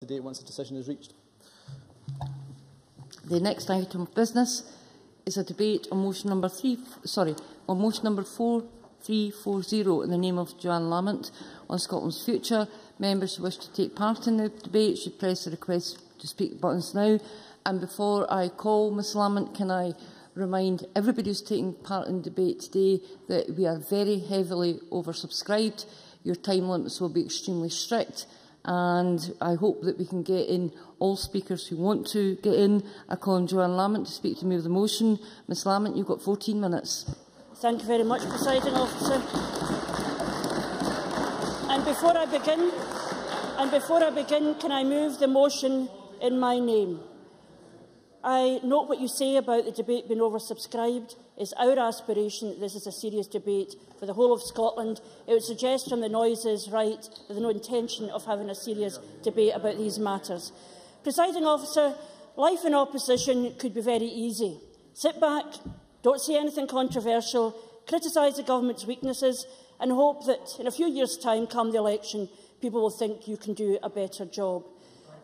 today once the decision is reached. The next item of business is a debate on motion number 4340 in the name of Joanne Lamont on Scotland's future. Members who wish to take part in the debate should press the request to speak buttons now. And before I call Ms Lamont, can I remind everybody who's taking part in the debate today that we are very heavily oversubscribed. Your time limits will be extremely strict, and I hope that we can get in all speakers who want to get in. I call on Joanne Lamont to speak to me with the motion. Ms Lamont, you've got 14 minutes. Thank you very much, Presiding Officer. And before I begin, can I move the motion in my name? I note what you say about the debate being oversubscribed. It's our aspiration that this is a serious debate for the whole of Scotland. It would suggest from the noises right that there's no intention of having a serious debate about these matters. Presiding Officer, life in opposition could be very easy. Sit back, don't say anything controversial, criticise the government's weaknesses and hope that in a few years' time, come the election, people will think you can do a better job.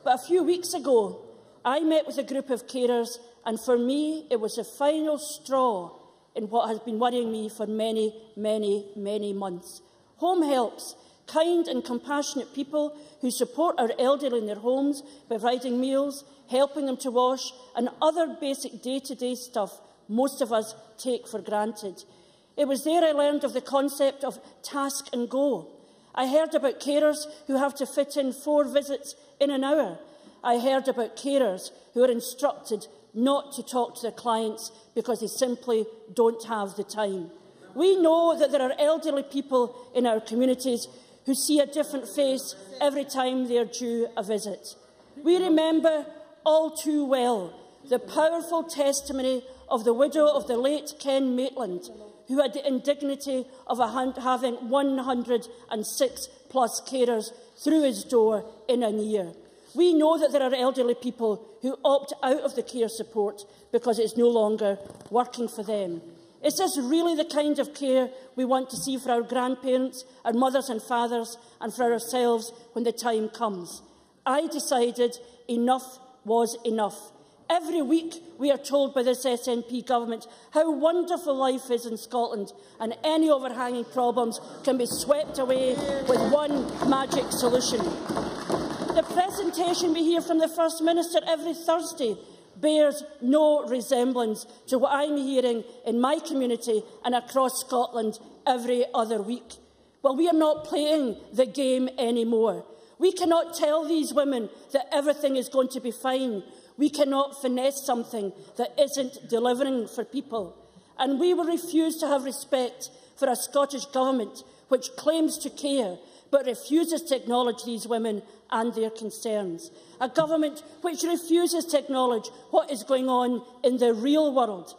But a few weeks ago, I met with a group of carers, and for me, it was the final straw in what has been worrying me for many, many months. Home helps, kind and compassionate people who support our elderly in their homes by providing meals, helping them to wash, and other basic day-to-day stuff most of us take for granted. It was there I learned of the concept of task and go. I heard about carers who have to fit in 4 visits in an hour. I heard about carers who are instructed not to talk to their clients because they simply don't have the time. We know that there are elderly people in our communities who see a different face every time they are due a visit. We remember all too well the powerful testimony of the widow of the late Ken Maitland, who had the indignity of having 106 plus carers through his door in a year. We know that there are elderly people who opt out of the care support because it is no longer working for them. Is this really the kind of care we want to see for our grandparents, our mothers and fathers, and for ourselves when the time comes? I decided enough was enough. Every week we are told by this SNP government how wonderful life is in Scotland, and any overhanging problems can be swept away with one magic solution. The presentation we hear from the First Minister every Thursday bears no resemblance to what I'm hearing in my community and across Scotland every other week. Well, we are not playing the game anymore. We cannot tell these women that everything is going to be fine. We cannot finesse something that isn't delivering for people. And we will refuse to have respect for a Scottish Government which claims to care but refuses to acknowledge these women and their concerns. A government which refuses to acknowledge what is going on in the real world.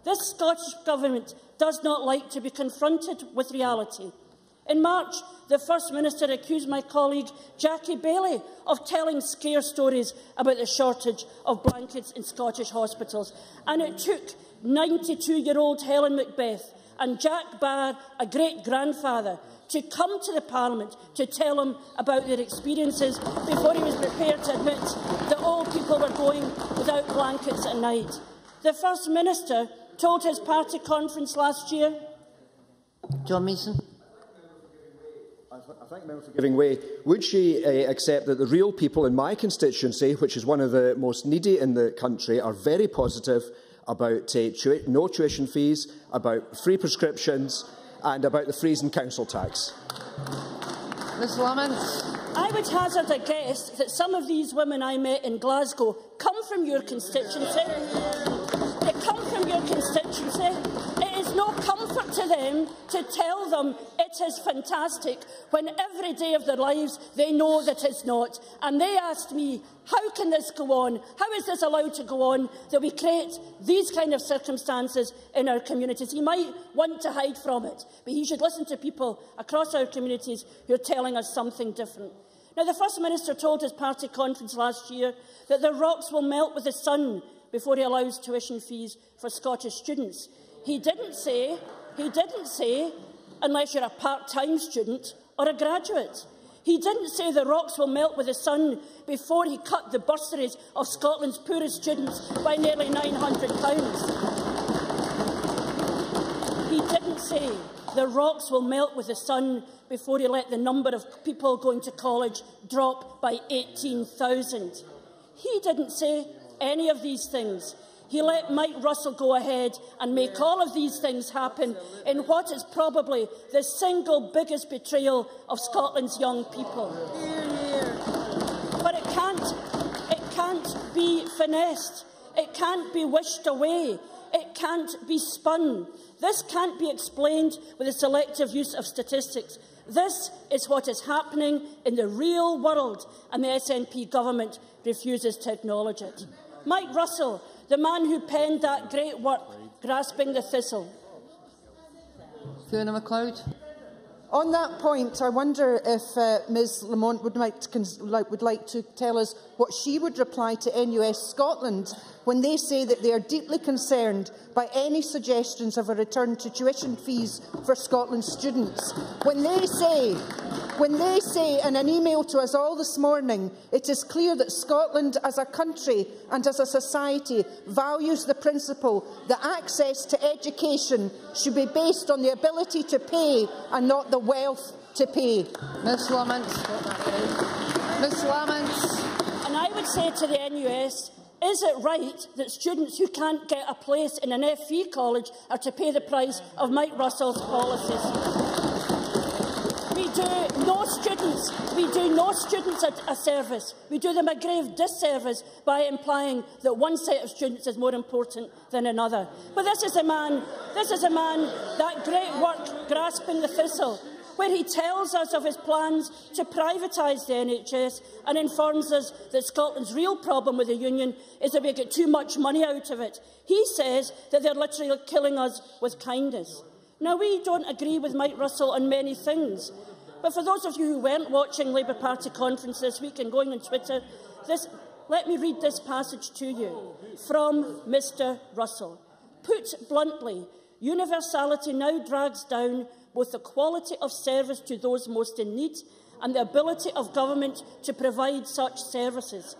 This Scottish Government does not like to be confronted with reality. In March, the First Minister accused my colleague Jackie Baillie of telling scare stories about the shortage of blankets in Scottish hospitals. And it took 92-year-old Helen Macbeth and Jack Barr, a great-grandfather, to come to the Parliament to tell him about their experiences before he was prepared to admit that all people were going without blankets at night. The First Minister told his party conference last year... John Mason. I thank the member for giving way. Would she accept that the real people in my constituency, which is one of the most needy in the country, are very positive about no tuition fees, about free prescriptions and about the freeze in council tax? Ms Lamont. I would hazard a guess that some of these women I met in Glasgow come from your constituency. They come from your constituency. It is no comfort to them to tell them it is fantastic when every day of their lives they know that it's not. And they asked me, how can this go on? How is this allowed to go on, that we create these kind of circumstances in our communities? He might want to hide from it, but he should listen to people across our communities who are telling us something different. Now, the First Minister told his party conference last year that the rocks will melt with the sun before he allows tuition fees for Scottish students. He didn't say, unless you're a part-time student or a graduate. He didn't say the rocks will melt with the sun before he cut the bursaries of Scotland's poorest students by nearly £900. He didn't say the rocks will melt with the sun before he let the number of people going to college drop by 18,000. He didn't say any of these things. He let Mike Russell go ahead and make all of these things happen in what is probably the single biggest betrayal of Scotland's young people. But it can't be finessed. It can't be wished away. It can't be spun. This can't be explained with a selective use of statistics. This is what is happening in the real world, and the SNP government refuses to acknowledge it. Mike Russell, the man who penned that great work, Grasping the Thistle. Fiona MacLeod. On that point, I wonder if Ms Lamont would like to tell us what she would reply to NUS Scotland when they say that they are deeply concerned by any suggestions of a return to tuition fees for Scotland's students. When they say in an email to us all this morning, it is clear that Scotland as a country and as a society values the principle that access to education should be based on the ability to pay and not the wealth to pay. Ms Lamont. Ms Lamont. And I would say to the NUS, is it right that students who can't get a place in an FE college are to pay the price of Mike Russell's policies? We do no students a service. We do them a grave disservice by implying that one set of students is more important than another. But this is a man, that great work, Grasping the Thistle, where he tells us of his plans to privatise the NHS and informs us that Scotland's real problem with the union is that we get too much money out of it. He says that they're literally killing us with kindness. Now, we don't agree with Mike Russell on many things, but for those of you who weren't watching Labour Party conference this week and going on Twitter, let me read this passage to you from Mr Russell. Put bluntly, universality now drags down both the quality of service to those most in need and the ability of government to provide such services.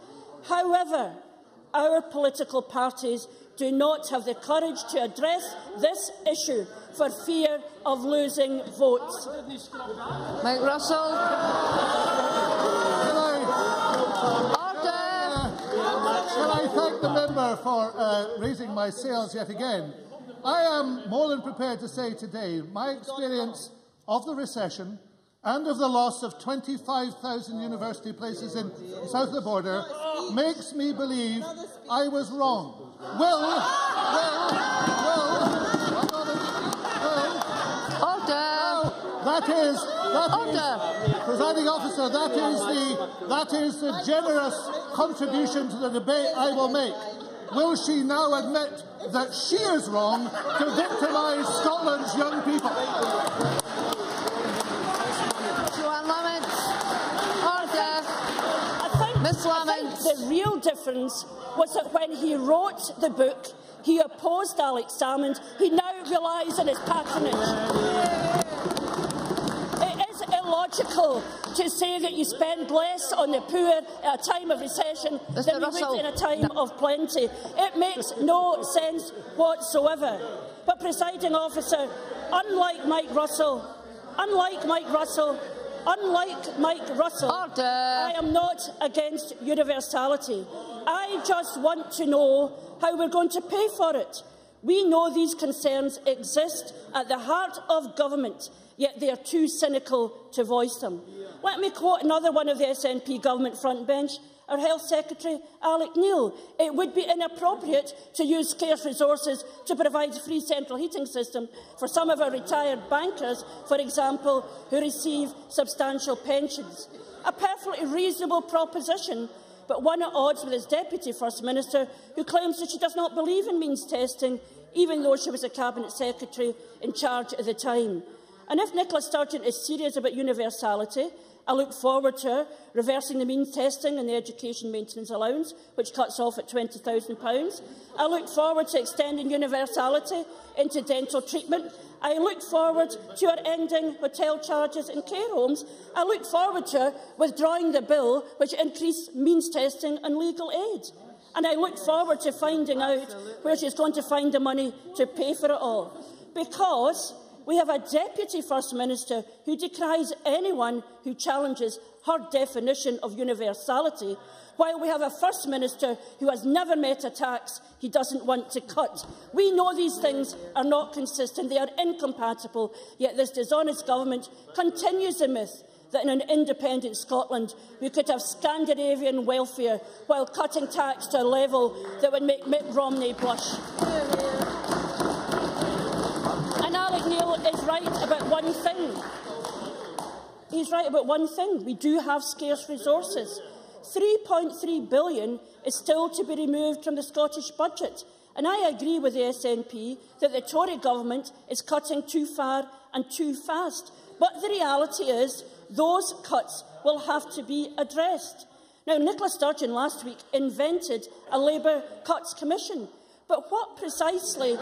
However, our political parties do not have the courage to address this issue for fear of losing votes. Mike Russell. Can I thank the member for raising my sails yet again? I am more than prepared to say today my experience of the recession and of the loss of 25,000 university places south of the border makes me believe I was wrong. Presiding officer, that is the generous contribution to the debate I will make. Will she now admit that she is wrong to victimise Scotland's young people? I think the real difference was that when he wrote the book, he opposed Alex Salmond. He now relies on his patronage. It is illogical to say that you spend less on the poor at a time of recession than you would in a time of plenty. It makes no sense whatsoever. But, presiding officer, unlike Mike Russell, Order. I am not against universality. I just want to know how we're going to pay for it. We know these concerns exist at the heart of government, yet they are too cynical to voice them. Let me quote another one of the SNP government frontbench, our Health Secretary, Alec Neil. It would be inappropriate to use scarce resources to provide a free central heating system for some of our retired bankers, for example, who receive substantial pensions. A perfectly reasonable proposition, but one at odds with his Deputy First Minister, who claims that she does not believe in means testing, even though she was a Cabinet Secretary in charge at the time. And if Nicola Sturgeon is serious about universality, I look forward to her reversing the means testing and the education maintenance allowance, which cuts off at £20,000. I look forward to extending universality into dental treatment. I look forward to her ending hotel charges in care homes. I look forward to her withdrawing the bill which increased means testing and legal aid. And I look forward to finding out where she's going to find the money to pay for it all. Because we have a Deputy First Minister who decries anyone who challenges her definition of universality, while we have a First Minister who has never met a tax he doesn't want to cut. We know these things are not consistent, they are incompatible, yet this dishonest government continues the myth that in an independent Scotland we could have Scandinavian welfare while cutting tax to a level that would make Mitt Romney blush. And Alec Neil is right about one thing. He's right about one thing. We do have scarce resources. £3.3 billion is still to be removed from the Scottish budget. And I agree with the SNP that the Tory government is cutting too far and too fast. But the reality is those cuts will have to be addressed. Now, Nicola Sturgeon last week invented a Labour Cuts Commission. But what precisely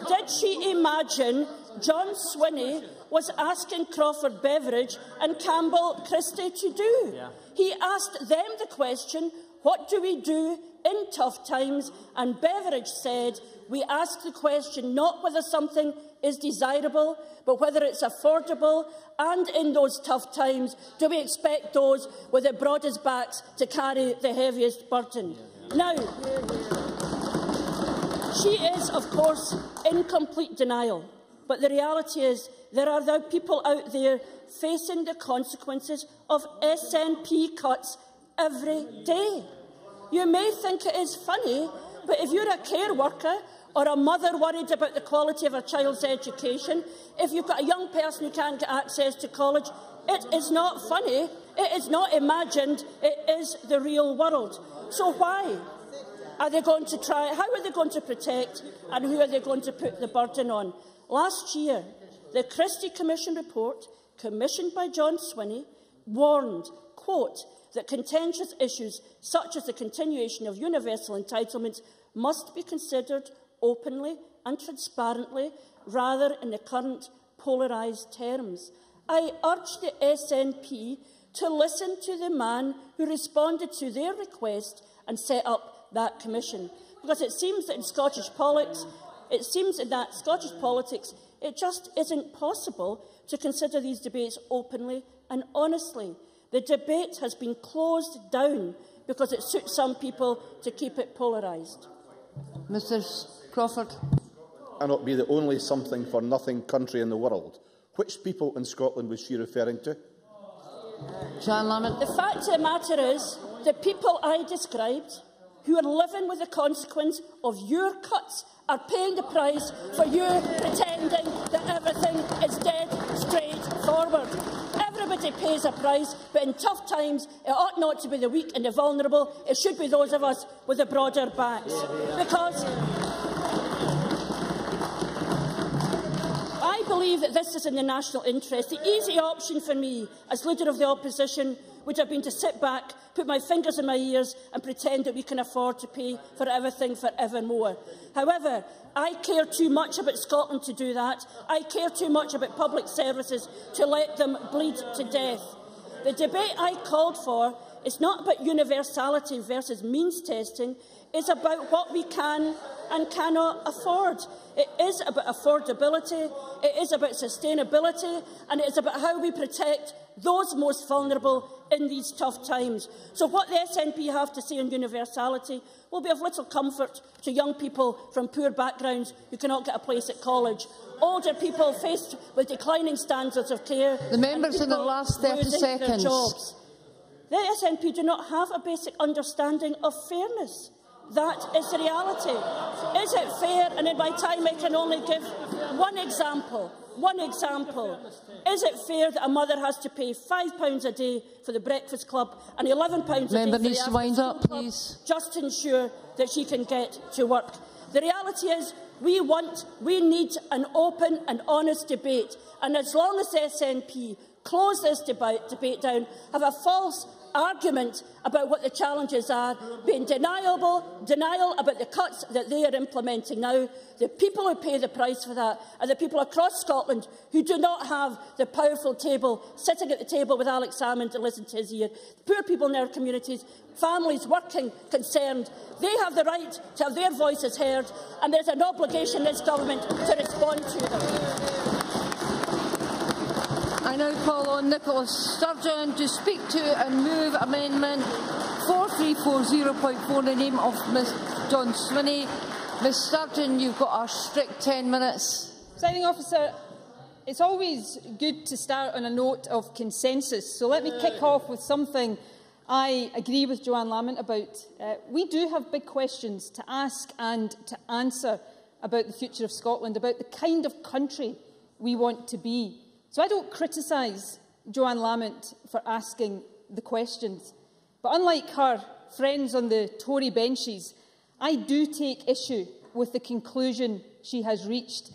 did she imagine John Swinney was asking Crawford Beveridge and Campbell Christie to do? Yeah. He asked them the question, what do we do in tough times? And Beveridge said, we ask the question not whether something is desirable, but whether it's affordable, and in those tough times, do we expect those with the broadest backs to carry the heaviest burden? Now, she is, of course, in complete denial, but the reality is there are now people out there facing the consequences of SNP cuts every day. You may think it is funny, but if you're a care worker or a mother worried about the quality of her child's education, if you've got a young person who can't get access to college, it is not funny, it is not imagined, it is the real world. So why are they going to try, how are they going to protect, and who are they going to put the burden on? Last year, the Christie Commission report, commissioned by John Swinney, warned, quote, that contentious issues such as the continuation of universal entitlements must be considered openly and transparently, rather in the current polarised terms. I urge the SNP to listen to the man who responded to their request and set up that commission, because it seems that in Scottish politics, it just isn't possible to consider these debates openly and honestly. The debate has been closed down because it suits some people to keep it polarised. Mr Crawford. Cannot be the only something-for-nothing country in the world. Which people in Scotland was she referring to? Joanne Lamont. The fact of the matter is, the people I described, who are living with the consequence of your cuts, are paying the price for you pretending that everything is dead straightforward. Everybody pays a price, but in tough times, it ought not to be the weak and the vulnerable. It should be those of us with the broader backs. Because I believe that this is in the national interest. The easy option for me, as Leader of the Opposition, would have been to sit back, put my fingers in my ears and pretend that we can afford to pay for everything forevermore. However, I care too much about Scotland to do that. I care too much about public services to let them bleed to death. The debate I called for is not about universality versus means testing. It's about what we can and cannot afford. It is about affordability, it is about sustainability, and it is about how we protect those most vulnerable in these tough times. So what the SNP have to say on universality will be of little comfort to young people from poor backgrounds who cannot get a place at college, older people faced with declining standards of care. The members in the last 30 seconds. Jobs. The SNP do not have a basic understanding of fairness. That is the reality. Is it fair? And in my time I can only give one example. Is it fair that a mother has to pay £5 a day for the breakfast club and £11 a day for the after-school club just to ensure that she can get to work? The reality is We need an open and honest debate, and as long as the SNP close this debate down, have a false argument about what the challenges are, being denial about the cuts that they are implementing now, the people who pay the price for that are the people across Scotland who do not have the powerful table, sitting at the table with Alex Salmond to listen to his ear. The poor people in their communities, families working, concerned, they have the right to have their voices heard, and there is an obligation in this government to respond to them. I now call on Nicola Sturgeon to speak to and move Amendment 4340.4 in the name of Ms John Swinney. Ms Sturgeon, you've got a strict 10 minutes. Presiding Officer, it's always good to start on a note of consensus, so let me kick off with something I agree with Joanne Lamont about. We do have big questions to ask and to answer about the future of Scotland, about the kind of country we want to be. So I don't criticise Joanne Lamont for asking the questions. But unlike her friends on the Tory benches, I do take issue with the conclusion she has reached.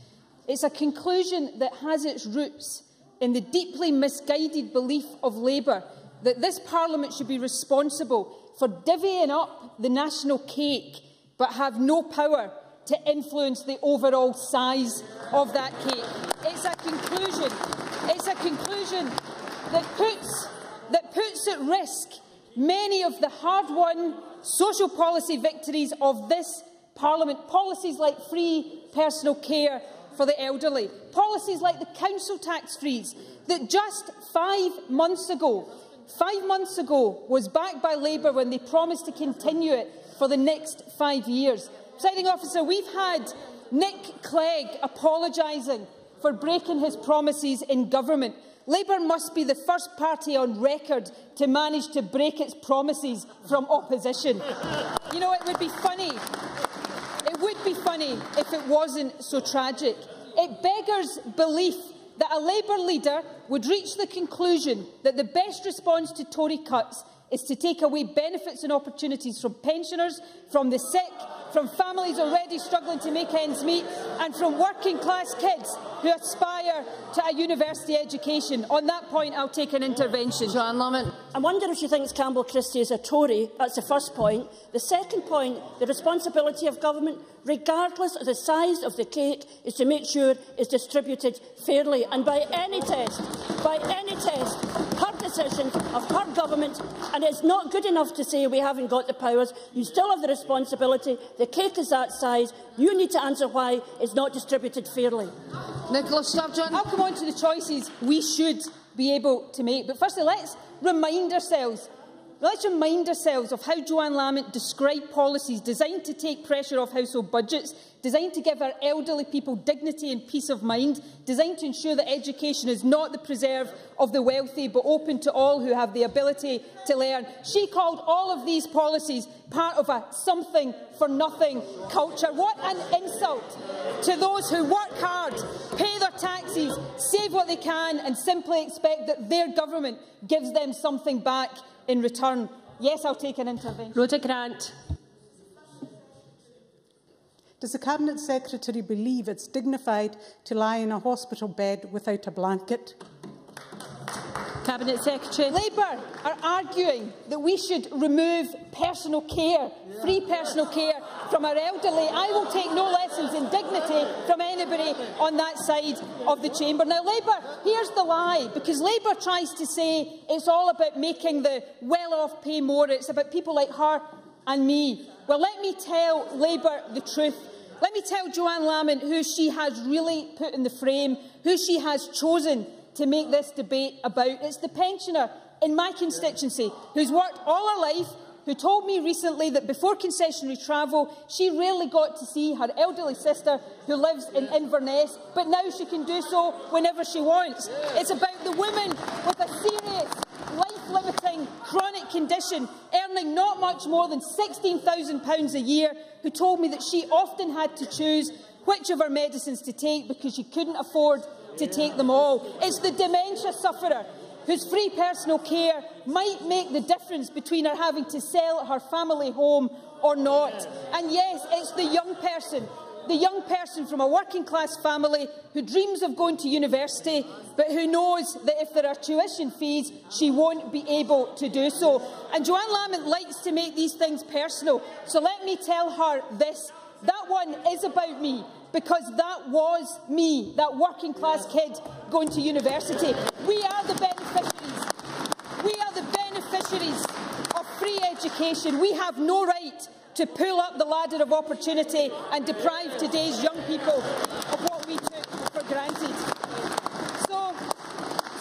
It's a conclusion that has its roots in the deeply misguided belief of Labour that this Parliament should be responsible for divvying up the national cake but have no power to influence the overall size of that cake. It's a conclusion that puts at risk many of the hard-won social policy victories of this Parliament. Policies like free personal care for the elderly, policies like the council tax freeze that just 5 months ago was backed by Labour when they promised to continue it for the next 5 years. Presiding Officer, we've had Nick Clegg apologising for breaking his promises in government. Labour must be the first party on record to manage to break its promises from opposition. You know, it would be funny if it wasn't so tragic. It beggars belief that a Labour leader would reach the conclusion that the best response to Tory cuts is to take away benefits and opportunities from pensioners, from the sick, from families already struggling to make ends meet, and from working-class kids who aspire to a university education. On that point, I'll take an intervention. Joanne Lamont. I wonder if she thinks Campbell Christie is a Tory. That's the first point. The second point, the responsibility of government, regardless of the size of the cake, is to make sure it's distributed fairly. And by any test, her decisions of her government, and it's not good enough to say we haven't got the powers. You still have the responsibility. The cake is that size. You need to answer why it's not distributed fairly. Nicola Sturgeon. I'll come on to the choices we should be able to make. But firstly, let's remind ourselves of how Joanne Lamont described policies designed to take pressure off household budgets, designed to give our elderly people dignity and peace of mind, designed to ensure that education is not the preserve of the wealthy but open to all who have the ability to learn. She called all of these policies part of a something-for-nothing culture. What an insult to those who work hard, pay their taxes, save what they can and simply expect that their government gives them something back in return. Yes, I'll take an intervention. Rhoda Grant. Does the Cabinet Secretary believe it's dignified to lie in a hospital bed without a blanket? Cabinet Secretary. Labour are arguing that we should remove personal care, free personal care from our elderly. I will take no lessons in dignity from anybody on that side of the chamber. Now, Labour, here's the lie, because Labour tries to say it's all about making the well-off pay more. It's about people like her and me. Well, let me tell Labour the truth. Let me tell Joanne Lamont who she has really put in the frame, who she has chosen to make this debate about. It's the pensioner in my constituency who's worked all her life, who told me recently that before concessionary travel, she rarely got to see her elderly sister who lives in Inverness, but now she can do so whenever she wants. It's about the woman with a serious, life-limiting chronic condition, earning not much more than £16,000 a year, who told me that she often had to choose which of her medicines to take because she couldn't afford to take them all. It's the dementia sufferer whose free personal care might make the difference between her having to sell her family home or not. And yes, it's the young person the young person from a working-class family who dreams of going to university, but who knows that if there are tuition fees, she won't be able to do so. And Joanne Lamont likes to make these things personal, so let me tell her this. That one is about me, because that was me, that working-class kid going to university. We are the beneficiaries. We are the beneficiaries of free education. We have no right to pull up the ladder of opportunity and deprive today's young people of what we took for granted.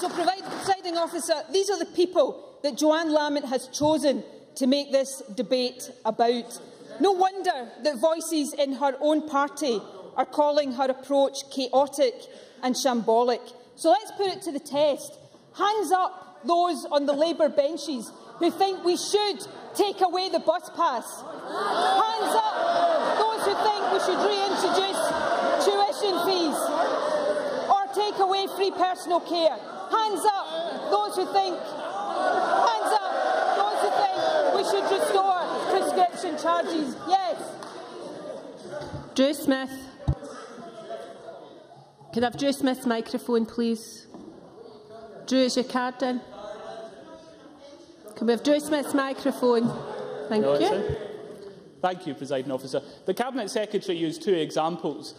So Presiding Officer, these are the people that Joanne Lamont has chosen to make this debate about. No wonder that voices in her own party are calling her approach chaotic and shambolic. So let's put it to the test. Hands up those on the Labour benches who think we should take away the bus pass. Hands up those who think we should reintroduce tuition fees or take away free personal care. Hands up those who think we should restore prescription charges. Yes. Drew Smith. Could I have Drew Smith's microphone, please? Drew, is your card in? Can we have Drew Smith's microphone? Thank you. Thank you, Presiding Officer. The Cabinet Secretary used two examples,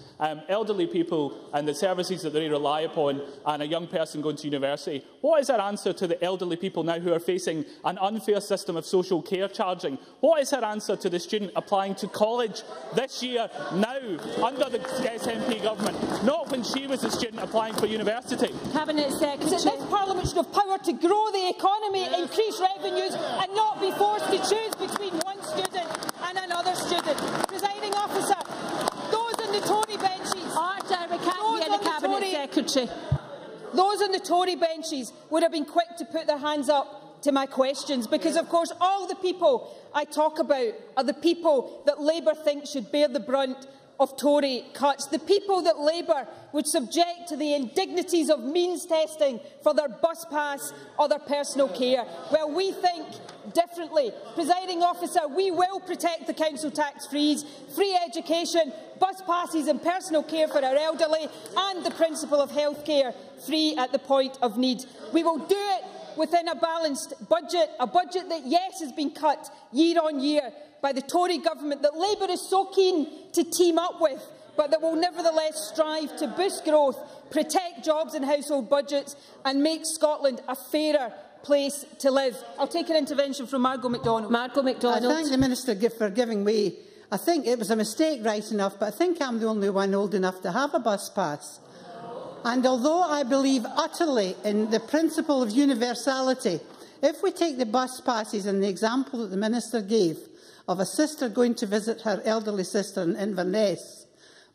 elderly people and the services that they rely upon, and a young person going to university. What is her answer to the elderly people now who are facing an unfair system of social care charging? What is her answer to the student applying to college this year, now, under the SNP government, not when she was a student applying for university? Cabinet Secretary. This Parliament should have power to grow the economy, increase revenues and not be forced to choose between one student and another student. Presiding Officer, those on the Tory benches... Order, we can't hear the Cabinet Secretary. Those on the Tory benches would have been quick to put their hands up to my questions, because, of course, all the people I talk about are the people that Labour think should bear the brunt of Tory cuts, the people that Labour would subject to the indignities of means testing for their bus pass or their personal care. Well, we think differently. Presiding Officer, we will protect the council tax freeze, free education, bus passes and personal care for our elderly, and the principle of healthcare free at the point of need. We will do it within a balanced budget, a budget that, yes, has been cut year on year by the Tory government that Labour is so keen to team up with, but that will nevertheless strive to boost growth, protect jobs and household budgets and make Scotland a fairer place to live. I'll take an intervention from Margot MacDonald. Margot MacDonald. I thank the Minister for giving way. I think it was a mistake, right enough, but I think I'm the only one old enough to have a bus pass. And although I believe utterly in the principle of universality, if we take the bus passes and the example that the Minister gave of a sister going to visit her elderly sister in Inverness,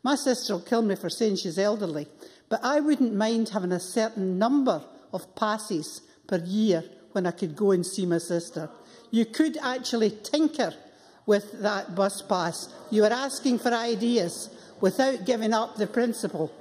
my sister will kill me for saying she's elderly, but I wouldn't mind having a certain number of passes per year when I could go and see my sister. You could actually tinker with that bus pass. You are asking for ideas without giving up the principle.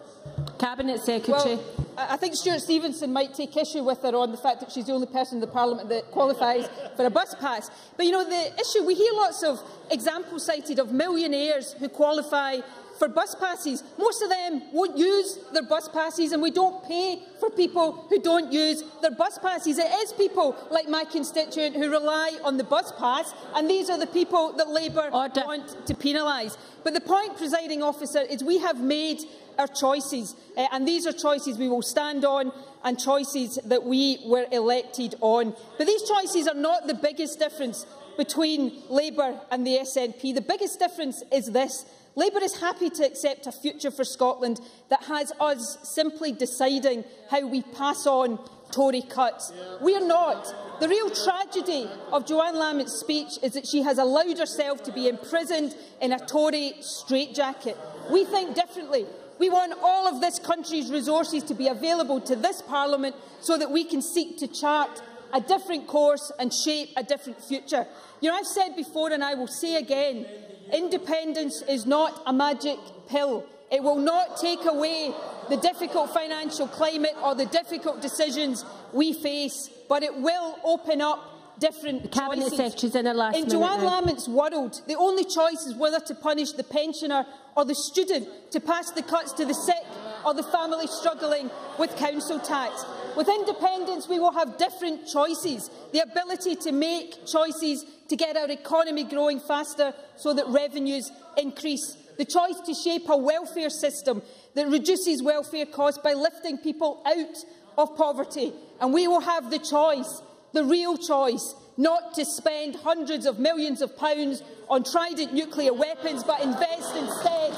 Cabinet Secretary. Well, I think Stuart Stevenson might take issue with her on the fact that she's the only person in the Parliament that qualifies for a bus pass. But, you know, the issue, we hear lots of examples cited of millionaires who qualify for bus passes. Most of them won't use their bus passes, and we don't pay for people who don't use their bus passes. It is people like my constituent who rely on the bus pass, and these are the people that Labour want to penalise. But the point, Presiding Officer, is we have made our choices, and these are choices we will stand on and choices that we were elected on. But these choices are not the biggest difference between Labour and the SNP. The biggest difference is this. Labour is happy to accept a future for Scotland that has us simply deciding how we pass on Tory cuts. We are not. The real tragedy of Joanne Lamont's speech is that she has allowed herself to be imprisoned in a Tory straitjacket. We think differently. We want all of this country's resources to be available to this Parliament so that we can seek to chart a different course and shape a different future. You know, I've said before and I will say again, independence is not a magic pill. It will not take away the difficult financial climate or the difficult decisions we face, but it will open up different Cabinet choices. Secretary's in her last In minute Joanne now. Lamont's world, the only choice is whether to punish the pensioner or the student, to pass the cuts to the sick or the family struggling with council tax. With independence, we will have different choices, the ability to make choices to get our economy growing faster so that revenues increase, the choice to shape a welfare system that reduces welfare costs by lifting people out of poverty. And we will have the choice, the real choice, not to spend hundreds of millions of pounds on Trident nuclear weapons, but invest instead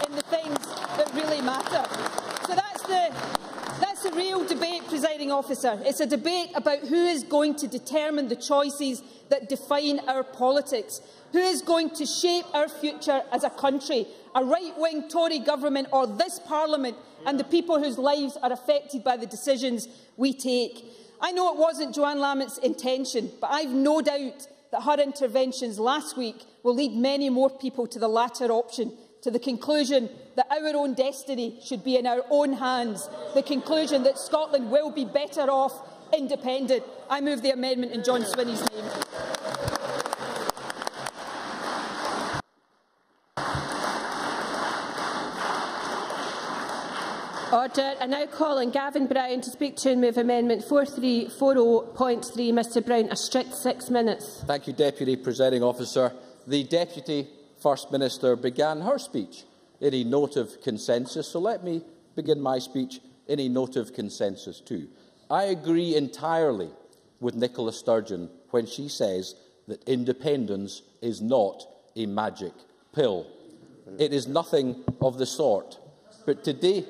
in the things that really matter. So that's the real debate, Presiding Officer. It's a debate about who is going to determine the choices that define our politics, who is going to shape our future as a country, a right-wing Tory government or this Parliament and the people whose lives are affected by the decisions we take. I know it wasn't Joanne Lamont's intention, but I've no doubt that her interventions last week will lead many more people to the latter option, to the conclusion that our own destiny should be in our own hands, the conclusion that Scotland will be better off independent. I move the amendment in John Swinney's name. Order. I now call on Gavin Brown to speak to and move Amendment 4340.3. Mr Brown, a strict 6 minutes. Thank you, Deputy Presiding Officer. The Deputy First Minister began her speech in a note of consensus, so let me begin my speech in a note of consensus too. I agree entirely with Nicola Sturgeon when she says that independence is not a magic pill. It is nothing of the sort. But today,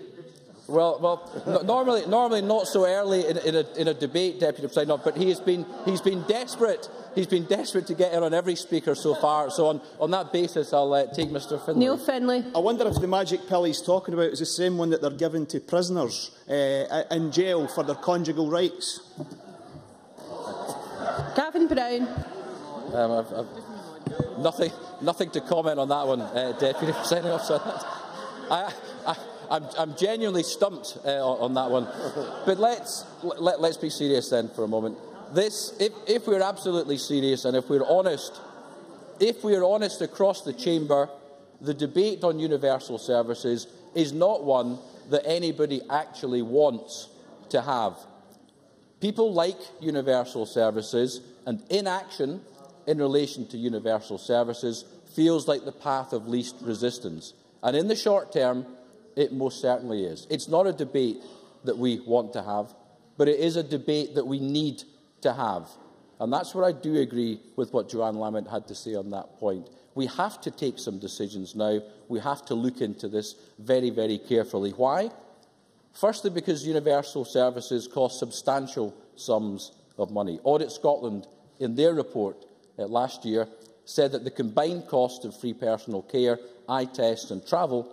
normally not so early in a debate, Deputy Presiding Officer, but he's been desperate. He's been desperate to get in on every speaker so far. So on that basis, I'll take Mr Finlay. Neil Finlay. I wonder if the magic pill he's talking about is the same one that they're giving to prisoners in jail for their conjugal rights. Gavin Brown. Nothing to comment on that one, Deputy Presiding Officer. I'm genuinely stumped on that one. But let's be serious then for a moment. If we're absolutely serious and if we're honest across the chamber, the debate on universal services is not one that anybody actually wants to have. People like universal services, and inaction in relation to universal services feels like the path of least resistance. And in the short term, it most certainly is. It's not a debate that we want to have, but it is a debate that we need to have. And that's where I do agree with what Joanne Lamont had to say on that point. We have to take some decisions now. We have to look into this very, very carefully. Why? Firstly, because universal services cost substantial sums of money. Audit Scotland, in their report last year, said that the combined cost of free personal care, eye tests and travel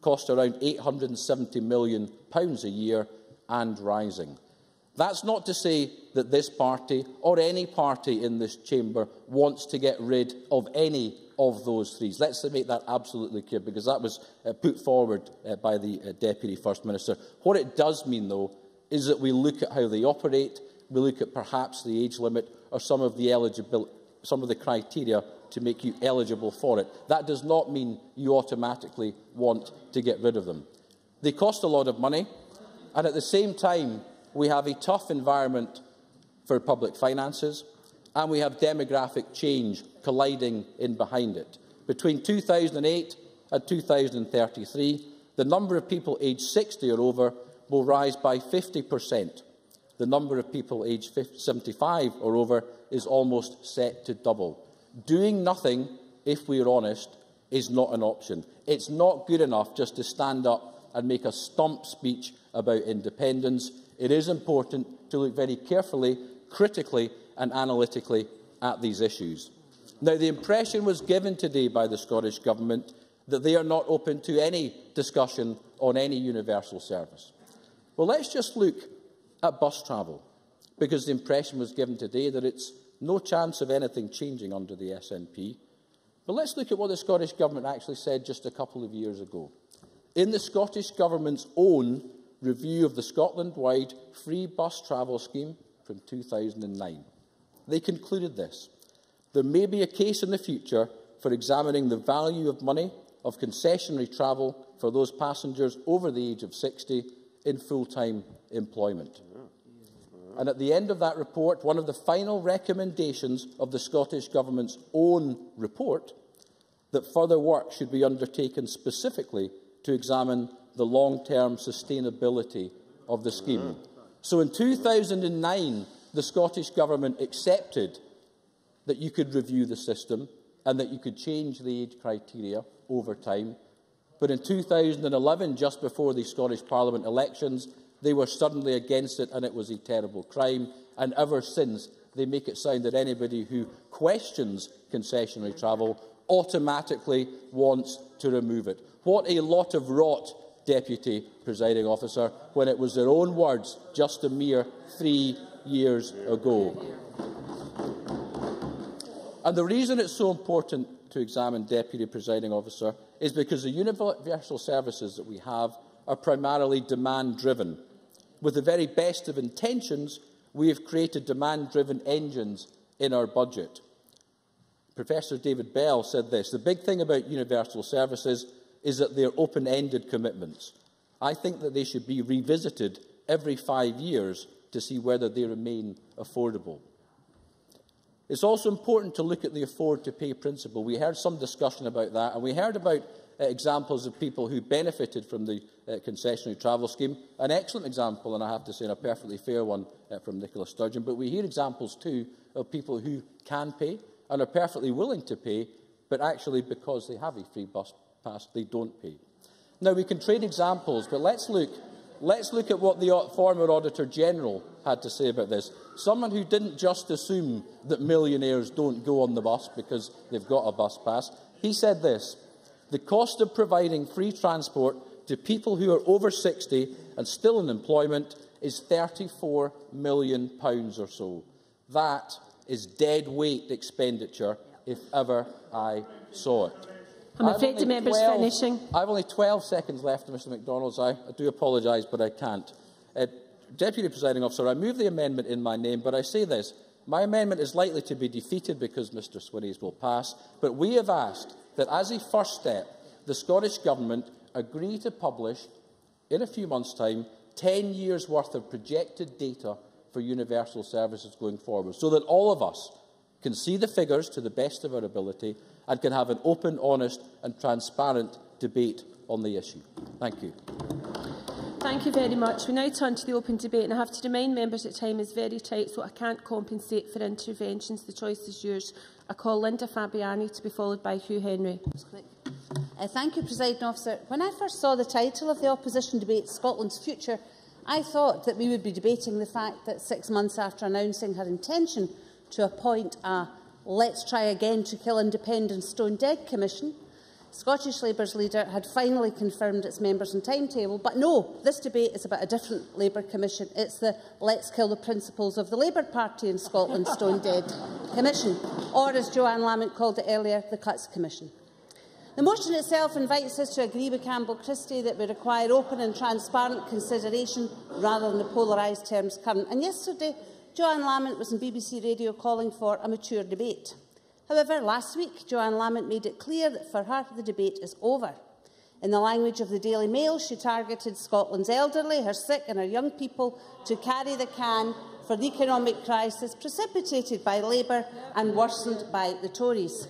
cost around £870 million a year and rising. That's not to say that this party or any party in this chamber wants to get rid of any of those fees. Let's make that absolutely clear, because that was put forward by the Deputy First Minister. What it does mean, though, is that we look at how they operate, we look at perhaps the age limit or some of the criteria to make you eligible for it. That does not mean you automatically want to get rid of them. They cost a lot of money, and at the same time, we have a tough environment for public finances, and we have demographic change colliding in behind it. Between 2008 and 2033, the number of people aged 60 or over will rise by 50%. The number of people aged 75 or over is almost set to double. Doing nothing, if we are honest, is not an option. It's not good enough just to stand up and make a stump speech about independence. It is important to look very carefully, critically and analytically at these issues. Now, the impression was given today by the Scottish Government that they are not open to any discussion on any universal service. Well, let's just look at bus travel, because the impression was given today that it's no chance of anything changing under the SNP. But let's look at what the Scottish Government actually said just a couple of years ago. In the Scottish Government's own review of the Scotland-wide free bus travel scheme from 2009, They concluded this: there may be a case in the future for examining the value of money of concessionary travel for those passengers over the age of 60 in full-time employment. And at the end of that report, one of the final recommendations of the Scottish Government's own report, that further work should be undertaken specifically to examine the long-term sustainability of the scheme. So in 2009, the Scottish Government accepted that you could review the system and that you could change the age criteria over time. But in 2011, just before the Scottish Parliament elections, they were suddenly against it and it was a terrible crime. And ever since, they make it sound that anybody who questions concessionary travel automatically wants to remove it. What a lot of rot, Deputy Presiding Officer, when it was their own words just a mere 3 years ago. And the reason it's so important to examine, Deputy Presiding Officer, is because the universal services that we have are primarily demand-driven. With the very best of intentions, we have created demand-driven engines in our budget. Professor David Bell said this: the big thing about universal services is that they are open-ended commitments. I think that they should be revisited every 5 years to see whether they remain affordable. It's also important to look at the afford-to-pay principle. We heard some discussion about that, and we heard about examples of people who benefited from the concessionary travel scheme. An excellent example, and I have to say, and a perfectly fair one, from Nicola Sturgeon. But we hear examples too of people who can pay and are perfectly willing to pay, but actually, because they have a free bus pass, they don't pay. Now, we can trade examples, but let's look at what the former Auditor General had to say about this. Someone who didn't just assume that millionaires don't go on the bus because they've got a bus pass. He said this: the cost of providing free transport to people who are over 60 and still in employment is £34 million or so. That is dead weight expenditure, if ever I saw it. I'm afraid the member's finishing. I have only 12 seconds left, Mr MacDonald. I do apologise, but I can't. Deputy Presiding Officer, I move the amendment in my name, but I say this: my amendment is likely to be defeated because Mr Swinney's will pass, but we have asked that, as a first step, the Scottish Government agree to publish, in a few months' time, 10 years' worth of projected data for universal services going forward, so that all of us can see the figures to the best of our ability and can have an open, honest and transparent debate on the issue. Thank you. Thank you very much. We now turn to the open debate, and I have to remind members that time is very tight, so I can't compensate for interventions. The choice is yours. I call Linda Fabiani to be followed by Hugh Henry. Thank you, Presiding Officer. When I first saw the title of the opposition debate, Scotland's Future, I thought that we would be debating the fact that 6 months after announcing her intention to appoint a Let's Try Again to Kill Independence Stone Dead Commission, Scottish Labour's leader had finally confirmed its members and timetable. But no, this debate is about a different Labour Commission. It's the Let's Kill the Principles of the Labour Party in Scotland Stone Dead Commission, or as Joanne Lamont called it earlier, the Cuts Commission. The motion itself invites us to agree with Campbell Christie that we require open and transparent consideration rather than the polarised terms current. And yesterday, Joanne Lamont was on BBC Radio calling for a mature debate. However, last week, Joanne Lamont made it clear that for her the debate is over. In the language of the Daily Mail, she targeted Scotland's elderly, her sick and her young people to carry the can for the economic crisis precipitated by Labour and worsened by the Tories.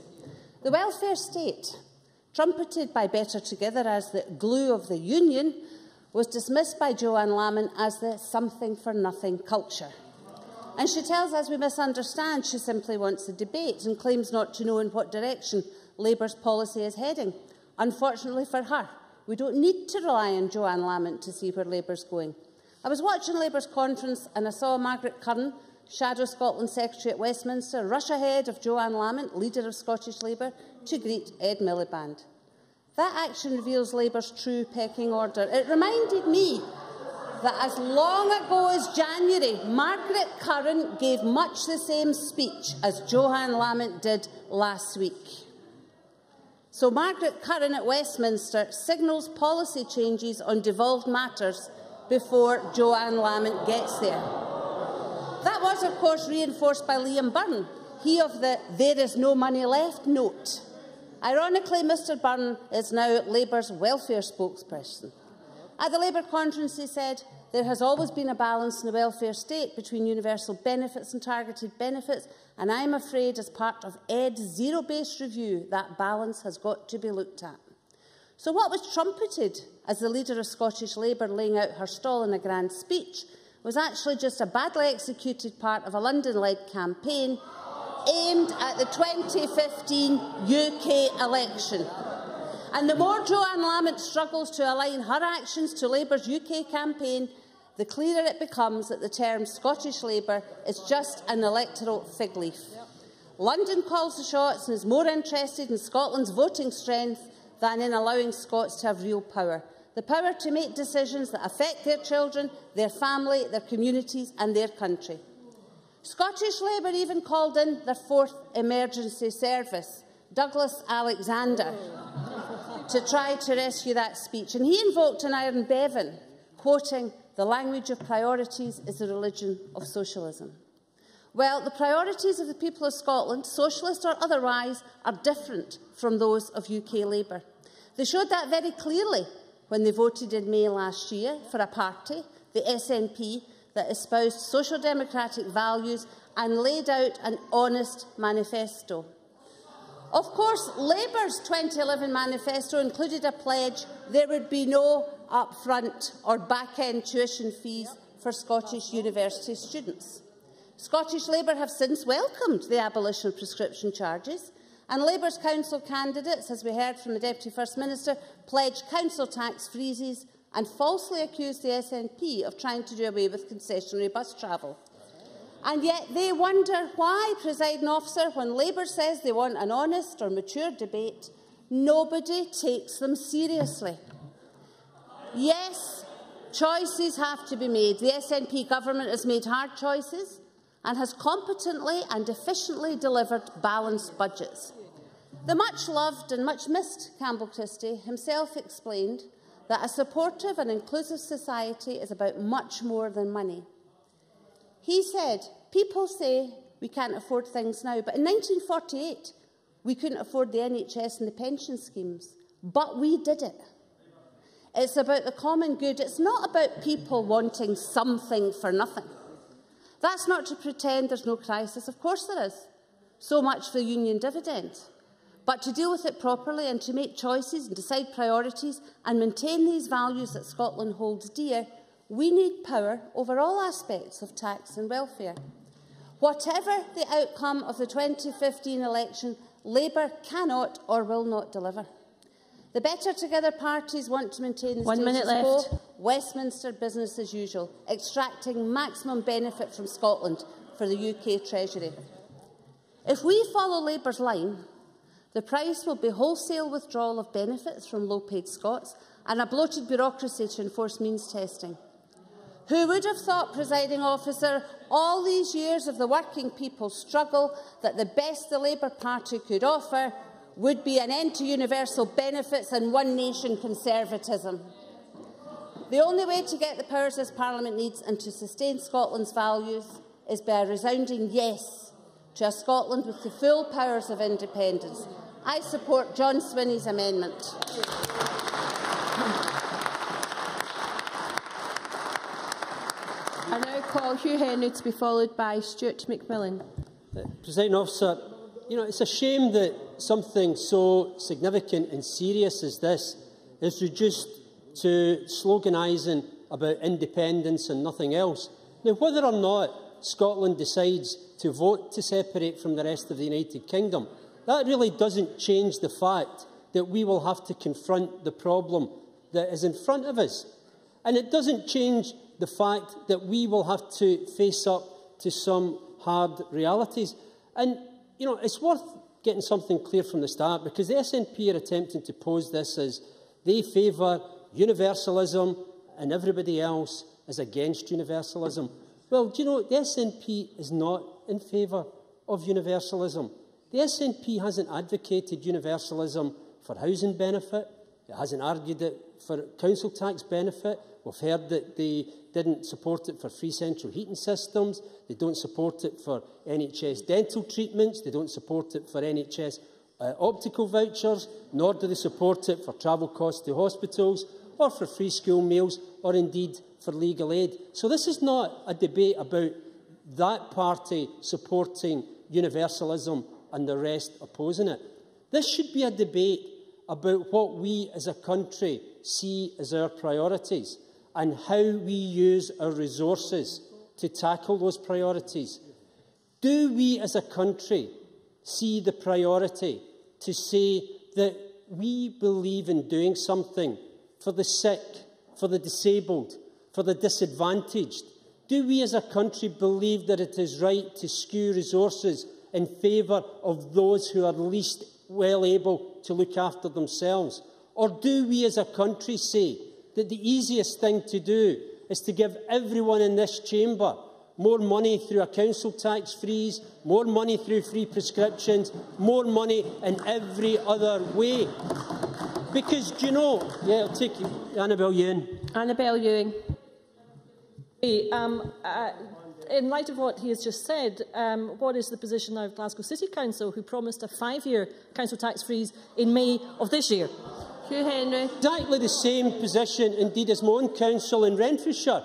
The welfare state, trumpeted by Better Together as the glue of the union, was dismissed by Joanne Lamont as the something-for-nothing culture. And she tells us we misunderstand. She simply wants a debate and claims not to know in what direction Labour's policy is heading. Unfortunately for her, we don't need to rely on Joanne Lamont to see where Labour's going. I was watching Labour's conference and I saw Margaret Curran, Shadow Scotland Secretary at Westminster, rush ahead of Joanne Lamont, leader of Scottish Labour, to greet Ed Miliband. That action reveals Labour's true pecking order. It reminded me that as long ago as January, Margaret Curran gave much the same speech as Joanne Lamont did last week. So Margaret Curran at Westminster signals policy changes on devolved matters before Joanne Lamont gets there. That was, of course, reinforced by Liam Byrne, he of the "there is no money left" note. Ironically, Mr Byrne is now Labour's welfare spokesperson. At the Labour conference, he said, "There has always been a balance in the welfare state between universal benefits and targeted benefits, and I am afraid as part of ED's zero-based review, that balance has got to be looked at." So what was trumpeted as the leader of Scottish Labour laying out her stall in a grand speech was actually just a badly executed part of a London-led campaign aimed at the 2015 UK election. And the more Joanne Lamont struggles to align her actions to Labour's UK campaign, the clearer it becomes that the term Scottish Labour is just an electoral fig leaf. London calls the shots and is more interested in Scotland's voting strength than in allowing Scots to have real power. The power to make decisions that affect their children, their family, their communities and their country. Scottish Labour even called in their fourth emergency service, Douglas Alexander, to try to rescue that speech. And he invoked an Iron Bevan, quoting, "The language of priorities is the religion of socialism." Well, the priorities of the people of Scotland, socialist or otherwise, are different from those of UK Labour. They showed that very clearly when they voted in May last year for a party, the SNP, that espoused social democratic values and laid out an honest manifesto. Of course, Labour's 2011 manifesto included a pledge there would be no upfront or back-end tuition fees for Scottish university students. Scottish Labour have since welcomed the abolition of prescription charges, and Labour's council candidates, as we heard from the Deputy First Minister, pledged council tax freezes and falsely accused the SNP of trying to do away with concessionary bus travel. And yet they wonder why, Presiding Officer, when Labour says they want an honest or mature debate, nobody takes them seriously. Yes, choices have to be made. The SNP government has made hard choices and has competently and efficiently delivered balanced budgets. The much-loved and much-missed Campbell Christie himself explained that a supportive and inclusive society is about much more than money. He said, "People say we can't afford things now, but in 1948 we couldn't afford the NHS and the pension schemes, but we did it." It's about the common good. It's not about people wanting something for nothing. That's not to pretend there's no crisis. Of course there is. So much for the union dividend. But to deal with it properly and to make choices and decide priorities and maintain these values that Scotland holds dear, we need power over all aspects of tax and welfare. Whatever the outcome of the 2015 election, Labour cannot or will not deliver. The Better Together parties want to maintain the status quo, Westminster business as usual, extracting maximum benefit from Scotland for the UK Treasury. If we follow Labour's line, the price will be wholesale withdrawal of benefits from low-paid Scots and a bloated bureaucracy to enforce means testing. Who would have thought, Presiding Officer, all these years of the working people's struggle, that the best the Labour Party could offer would be an end to universal benefits and one-nation conservatism? The only way to get the powers this Parliament needs and to sustain Scotland's values is by a resounding yes to a Scotland with the full powers of independence. I support John Swinney's amendment. I now call Hugh Henry to be followed by Stuart McMillan. Presiding Officer, it's a shame that something so significant and serious as this is reduced to sloganising about independence and nothing else. Now, whether or not Scotland decides to vote to separate from the rest of the United Kingdom, that really doesn't change the fact that we will have to confront the problem that is in front of us. And it doesn't change the fact that we will have to face up to some hard realities. And, it's worth getting something clear from the start, because the SNP are attempting to pose this as they favour universalism and everybody else is against universalism. Well, the SNP is not in favour of universalism. The SNP hasn't advocated universalism for housing benefit. It hasn't argued it for council tax benefit. We've heard that they didn't support it for free central heating systems. They don't support it for NHS dental treatments. They don't support it for NHS optical vouchers, nor do they support it for travel costs to hospitals or for free school meals or indeed for legal aid. So this is not a debate about that party supporting universalism and the rest opposing it. This should be a debate about what we as a country see as our priorities and how we use our resources to tackle those priorities. Do we as a country see the priority to say that we believe in doing something for the sick, for the disabled, for the disadvantaged? Do we as a country believe that it is right to skew resources in favour of those who are least well able to look after themselves? Or do we as a country say that the easiest thing to do is to give everyone in this chamber more money through a council tax freeze, more money through free prescriptions, more money in every other way? Because, do you know... Yeah, I'll take you. Annabel Ewing. Annabel Ewing. In light of what he has just said, what is the position of Glasgow City Council, who promised a 5-year council tax freeze in May of this year? Hugh Henry. Exactly the same position, indeed, as my own council in Renfrewshire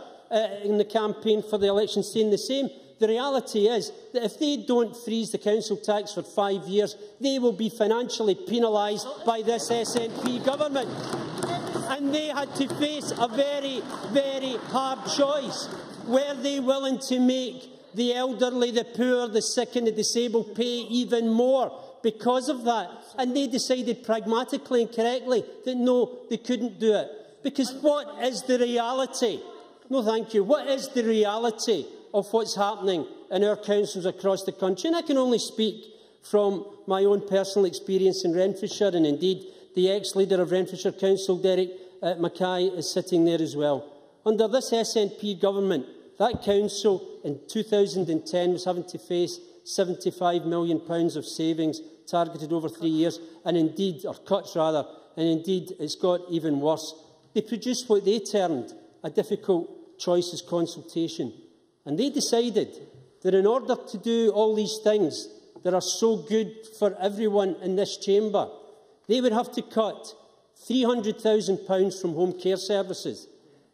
in the campaign for the election, saying the same. The reality is that if they don't freeze the council tax for 5 years, they will be financially penalised by this SNP government. And they had to face a very, very hard choice. Were they willing to make the elderly, the poor, the sick and the disabled pay even more because of that? And they decided pragmatically and correctly that no, they couldn't do it. Because what is the reality? No, thank you. What is the reality of what's happening in our councils across the country? And I can only speak from my own personal experience in Renfrewshire, and indeed the ex-leader of Renfrewshire Council, Derek Mackay, is sitting there as well. Under this SNP government, that council in 2010 was having to face £75 million of savings targeted over 3 years, and indeed, or cuts rather, and indeed it's got even worse. They produced what they termed a difficult choices consultation, and they decided that in order to do all these things that are so good for everyone in this chamber, they would have to cut £300,000 from home care services.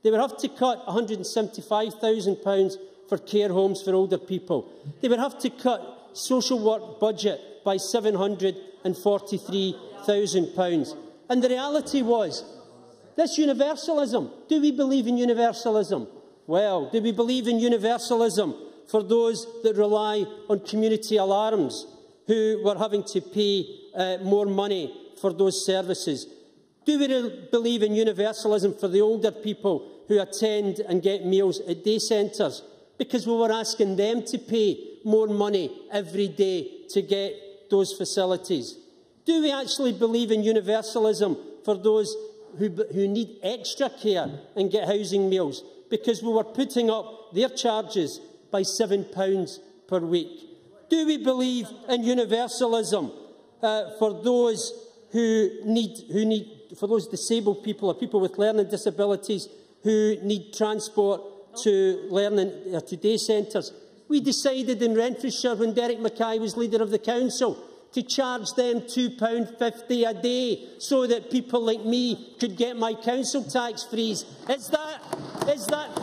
They would have to cut £175,000 for care homes for older people. They would have to cut social work budget by £743,000. And the reality was, this universalism, do we believe in universalism? Well, do we believe in universalism for those that rely on community alarms, who were having to pay more money for those services? Do we believe in universalism for the older people who attend and get meals at day centres, because we were asking them to pay more money every day to get those facilities? Do we actually believe in universalism for those who need extra care and get housing meals, because we were putting up their charges by £7 per week? Do we believe in universalism for those for those disabled people or people with learning disabilities who need transport to learning to day centres? We decided in Renfrewshire, when Derek Mackay was leader of the council, to charge them £2.50 a day so that people like me could get my council tax freeze. Is that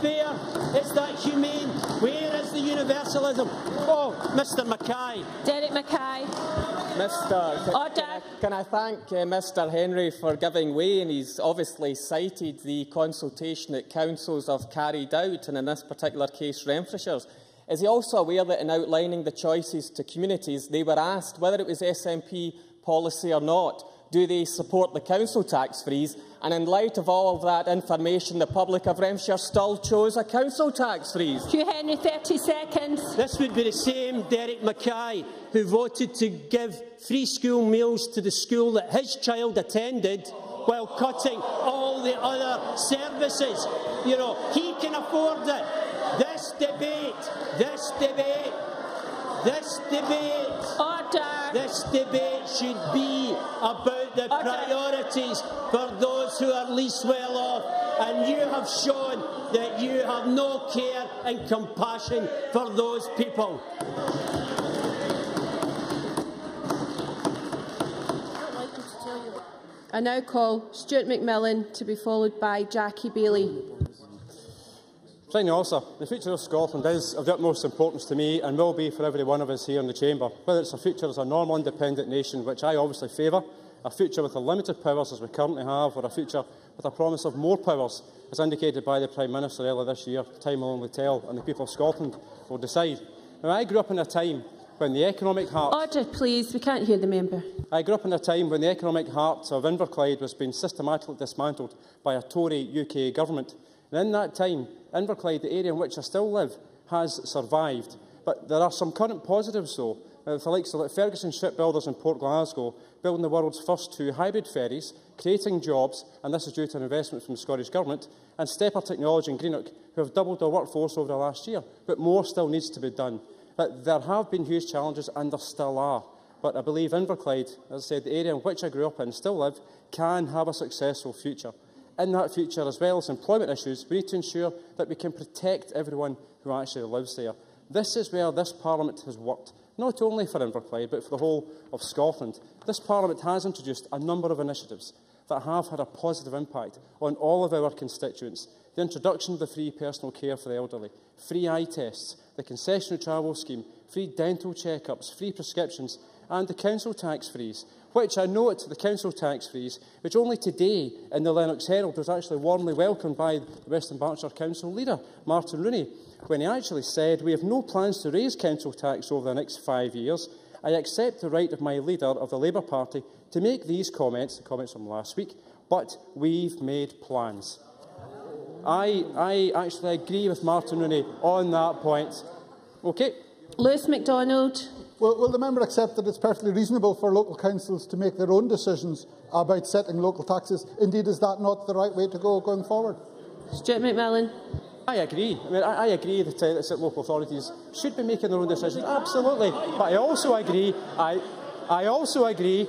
fair? Is that humane? Where is the universalism? Oh, Mr Mackay. Derek Mackay. Can I thank Mr Henry for giving way? And he's obviously cited the consultation that councils have carried out, and in this particular case, Renfrewshire's. Is he also aware that in outlining the choices to communities, they were asked whether it was SNP policy or not, do they support the council tax freeze? And in light of all of that information, the public of Renfrewshire still chose a council tax freeze. Hugh Henry, 30 seconds. This would be the same Derek Mackay who voted to give free school meals to the school that his child attended while cutting all the other services. You know, he can afford it. This debate debate should be about the priorities for those who are least well off, and you have shown that you have no care and compassion for those people. I now call Stuart McMillan to be followed by Jackie Bailey. Presiding Officer, the future of Scotland is of the utmost importance to me and will be for every one of us here in the Chamber. Whether it's a future as a normal independent nation, which I obviously favour, a future with the limited powers as we currently have, or a future with a promise of more powers, as indicated by the Prime Minister earlier this year, time will only tell, and the people of Scotland will decide. Now, I grew up in a time when the economic heart... Order, please. We can't hear the member. I grew up in a time when the economic heart of Inverclyde was being systematically dismantled by a Tory UK government. And in that time, Inverclyde, the area in which I still live, has survived. But there are some current positives, though, with the likes of Ferguson Shipbuilders in Port Glasgow building the world's first 2 hybrid ferries, creating jobs, and this is due to an investment from the Scottish Government, and Stepper Technology in Greenock, who have doubled their workforce over the last year. But more still needs to be done. But there have been huge challenges, and there still are. But I believe Inverclyde, as I said, the area in which I grew up and still live, can have a successful future. In that future, as well as employment issues, we need to ensure that we can protect everyone who actually lives there. This is where this Parliament has worked, not only for Inverclyde, but for the whole of Scotland. This Parliament has introduced a number of initiatives that have had a positive impact on all of our constituents. The introduction of the free personal care for the elderly, free eye tests, the concessionary travel scheme, free dental check-ups, free prescriptions, and the council tax freeze, which I note the council tax freeze, which only today in the Lennox Herald was actually warmly welcomed by the Western Berkshire Council leader, Martin Rooney, when he actually said, "We have no plans to raise council tax over the next 5 years. I accept the right of my leader of the Labour Party to make these comments," the comments from last week, "but we've made plans." I actually agree with Martin Rooney on that point. Okay. Lewis MacDonald. Will the member accept that it's perfectly reasonable for local councils to make their own decisions about setting local taxes? Indeed, is that not the right way to go going forward? Stuart McMillan. I agree. I agree that local authorities should be making their own decisions. Absolutely. But I also agree. I also agree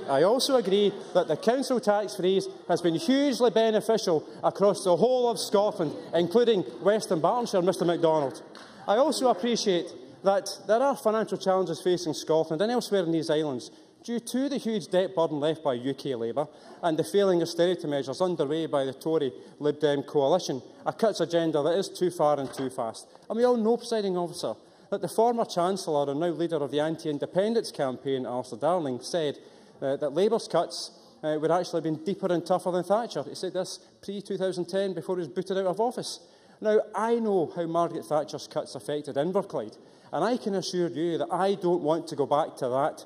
that the council tax freeze has been hugely beneficial across the whole of Scotland, including Western Berkshire, Mr MacDonald. I also appreciate that there are financial challenges facing Scotland and elsewhere in these islands due to the huge debt burden left by UK Labour and the failing austerity measures underway by the Tory Lib Dem coalition, a cuts agenda that is too far and too fast. And we all know, Presiding Officer, that the former Chancellor and now leader of the anti-independence campaign, Alistair Darling, said that Labour's cuts would actually have been deeper and tougher than Thatcher. He said this pre-2010 before he was booted out of office. Now, I know how Margaret Thatcher's cuts affected Inverclyde, and I can assure you that I don't want to go back to that.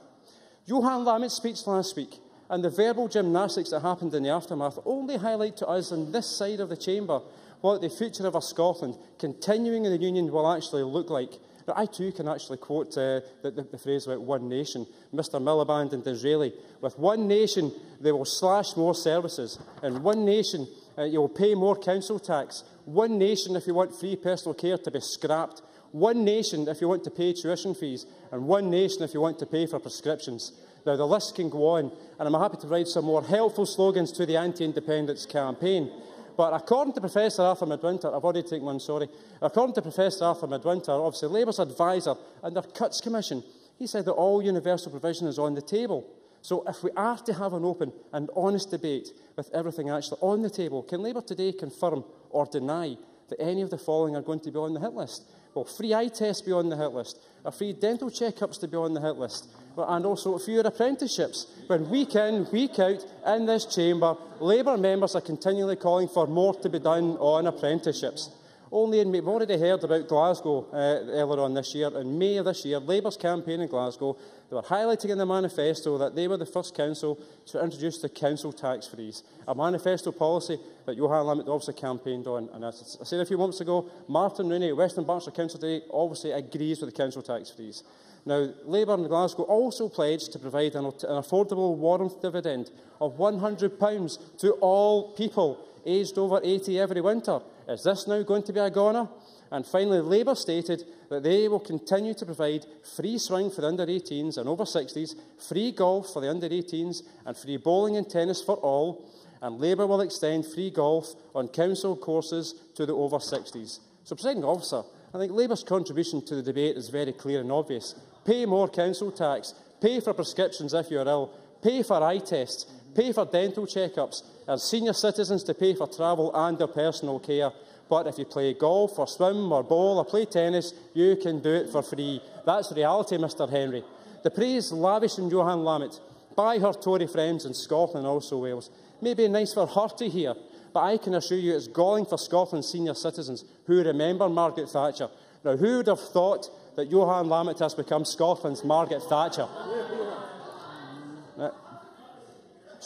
Johan Lammett's speech last week and the verbal gymnastics that happened in the aftermath only highlight to us on this side of the chamber what the future of our Scotland continuing in the Union will actually look like. Now, I too can actually quote the phrase about one nation, Mr Miliband and Disraeli. With one nation, they will slash more services. In one nation, you will pay more council tax. One nation, if you want free personal care to be scrapped. One nation, if you want to pay tuition fees. And one nation, if you want to pay for prescriptions. Now, the list can go on, and I'm happy to provide some more helpful slogans to the anti-independence campaign. But according to Professor Arthur Midwinter, I've already taken one, sorry. According to Professor Arthur Midwinter, obviously Labour's advisor and their Cuts Commission, he said that all universal provision is on the table. So if we are to have an open and honest debate with everything actually on the table, can Labour today confirm or deny that any of the following are going to be on the hit list? Well, free eye tests be on the hit list, a free dental check-ups to be on the hit list, and also fewer apprenticeships. When week in, week out, in this chamber, Labour members are continually calling for more to be done on apprenticeships. Only we've already heard about Glasgow earlier on this year. In May of this year, Labour's campaign in Glasgow, they were highlighting in the manifesto that they were the first council to introduce the council tax freeze, a manifesto policy that Johan Lamont obviously campaigned on. And as I said a few moments ago, Martin Rooney, Western Berkshire Council today, obviously agrees with the council tax freeze. Now, Labour in Glasgow also pledged to provide an affordable warrant dividend of £100 to all people aged over 80 every winter. Is this now going to be a goner? And finally, Labour stated that they will continue to provide free swing for the under-18s and over-60s, free golf for the under-18s and free bowling and tennis for all, and Labour will extend free golf on council courses to the over-60s. So, Presiding Officer, I think Labour's contribution to the debate is very clear and obvious. Pay more council tax, pay for prescriptions if you're ill, pay for eye tests, pay for dental check-ups, and senior citizens to pay for travel and their personal care. But if you play golf or swim or bowl or play tennis, you can do it for free. That's reality, Mr Henry. The praise lavished on Johann Lamont by her Tory friends in Scotland and also Wales may be nice for her to hear, but I can assure you it's galling for Scotland's senior citizens who remember Margaret Thatcher. Now, who would have thought that Johann Lamont has become Scotland's Margaret Thatcher?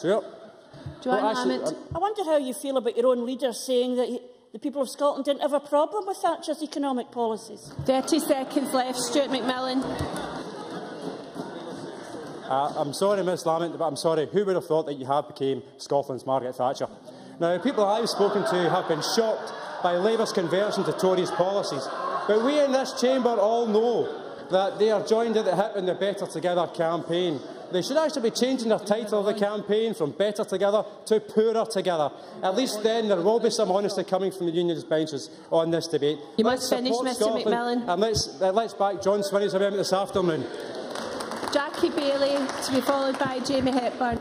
Sure. I wonder how you feel about your own leader saying that the people of Scotland didn't have a problem with Thatcher's economic policies. 30 seconds left. Stuart McMillan. I'm sorry, Ms Lamont, but I'm sorry. Who would have thought that you had become Scotland's Margaret Thatcher? Now, people I've spoken to have been shocked by Labour's conversion to Tories' policies. But we in this chamber all know that they are joined at the hip in the Better Together campaign. They should actually be changing their title of the campaign from Better Together to Poorer Together. At least then there will be some honesty coming from the unionist benches on this debate. You must finish, Mr McMillan. And let's back John Swinney's amendment this afternoon. Jackie Baillie, to be followed by Jamie Hepburn.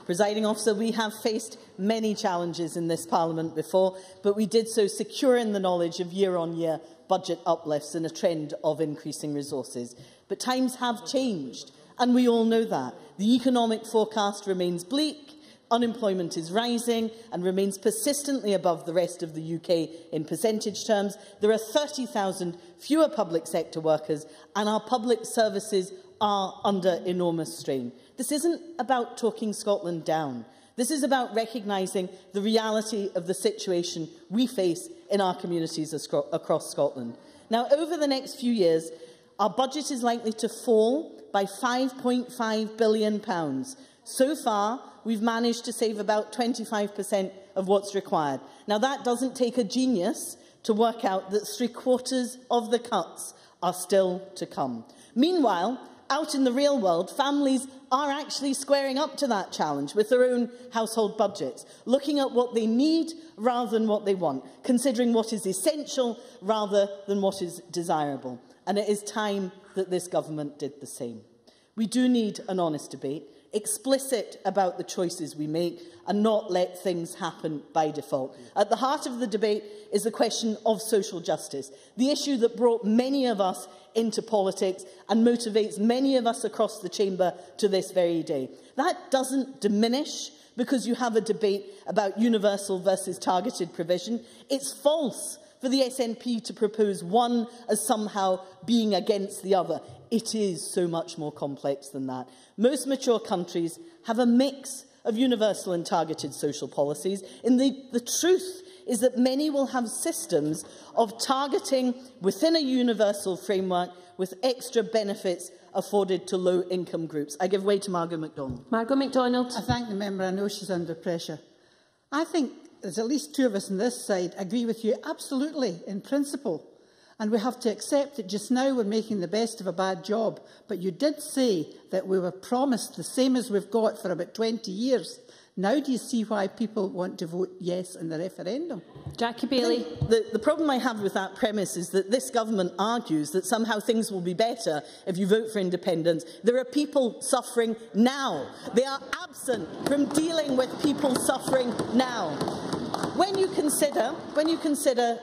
Presiding Officer, we have faced many challenges in this Parliament before, but we did so secure in the knowledge of year-on-year budget uplifts and a trend of increasing resources. But times have changed, and we all know that. The economic forecast remains bleak, unemployment is rising and remains persistently above the rest of the UK in percentage terms. There are 30,000 fewer public sector workers, and our public services are under enormous strain. This isn't about talking Scotland down. This is about recognising the reality of the situation we face in our communities across Scotland. Now, over the next few years, our budget is likely to fall by £5.5 billion. So far, we've managed to save about 25% of what's required. Now, that doesn't take a genius to work out that 3/4 of the cuts are still to come. Meanwhile, out in the real world, families are actually squaring up to that challenge with their own household budgets, looking at what they need rather than what they want, considering what is essential rather than what is desirable. And it is time that this government did the same. We do need an honest debate, explicit about the choices we make, and not let things happen by default. At the heart of the debate is the question of social justice, the issue that brought many of us into politics and motivates many of us across the chamber to this very day. That doesn't diminish because you have a debate about universal versus targeted provision. It's false for the SNP to propose one as somehow being against the other. It is so much more complex than that. Most mature countries have a mix of universal and targeted social policies. And the truth is that many will have systems of targeting within a universal framework with extra benefits afforded to low-income groups. I give way to Margaret MacDonald. Margaret MacDonald. I thank the member. I know she's under pressure. I think there's at least two of us on this side agree with you absolutely in principle. And we have to accept that just now we're making the best of a bad job. But you did say that we were promised the same as we've got for about 20 years. Now do you see why people want to vote yes in the referendum? Jackie Baillie. The problem I have with that premise is that this government argues that somehow things will be better if you vote for independence. There are people suffering now. They are absent from dealing with people suffering now. When you consider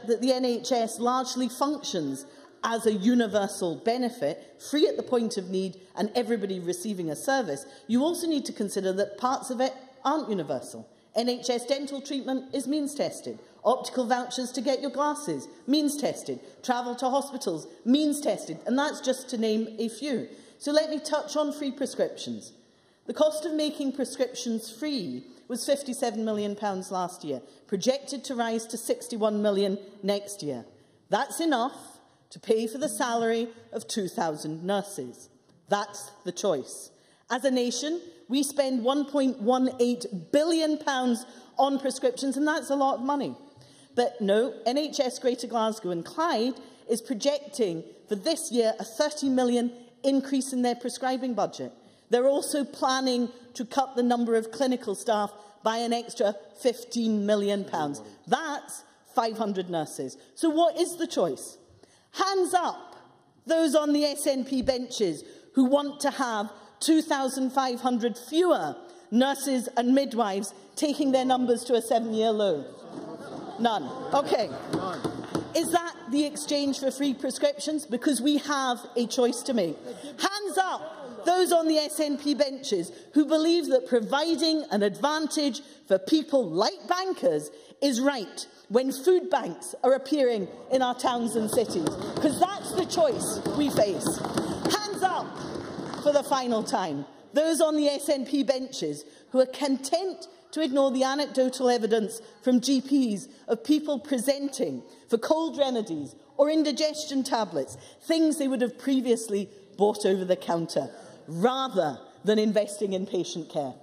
that the NHS largely functions as a universal benefit, free at the point of need and everybody receiving a service, you also need to consider that parts of it aren't universal. NHS dental treatment is means-tested. Optical vouchers to get your glasses, means-tested. Travel to hospitals, means-tested. And that's just to name a few. So let me touch on free prescriptions. The cost of making prescriptions free was £57 million last year, projected to rise to £61 million next year. That's enough to pay for the salary of 2,000 nurses. That's the choice. As a nation, we spend £1.18 billion on prescriptions, and that's a lot of money. But no, NHS Greater Glasgow and Clyde is projecting for this year a £30 million increase in their prescribing budget. They're also planning to cut the number of clinical staff by an extra £15 million. That's 500 nurses. So what is the choice? Hands up those on the SNP benches who want to have 2,500 fewer nurses and midwives taking their numbers to a 7-year low. None. OK. Is that the exchange for free prescriptions? Because we have a choice to make. Hands up those on the SNP benches who believe that providing an advantage for people like bankers is right when food banks are appearing in our towns and cities. Because that's the choice we face. Hands up for the final time those on the SNP benches who are content to ignore the anecdotal evidence from GPs of people presenting for cold remedies or indigestion tablets, things they would have previously bought over the counter, rather than investing in patient care.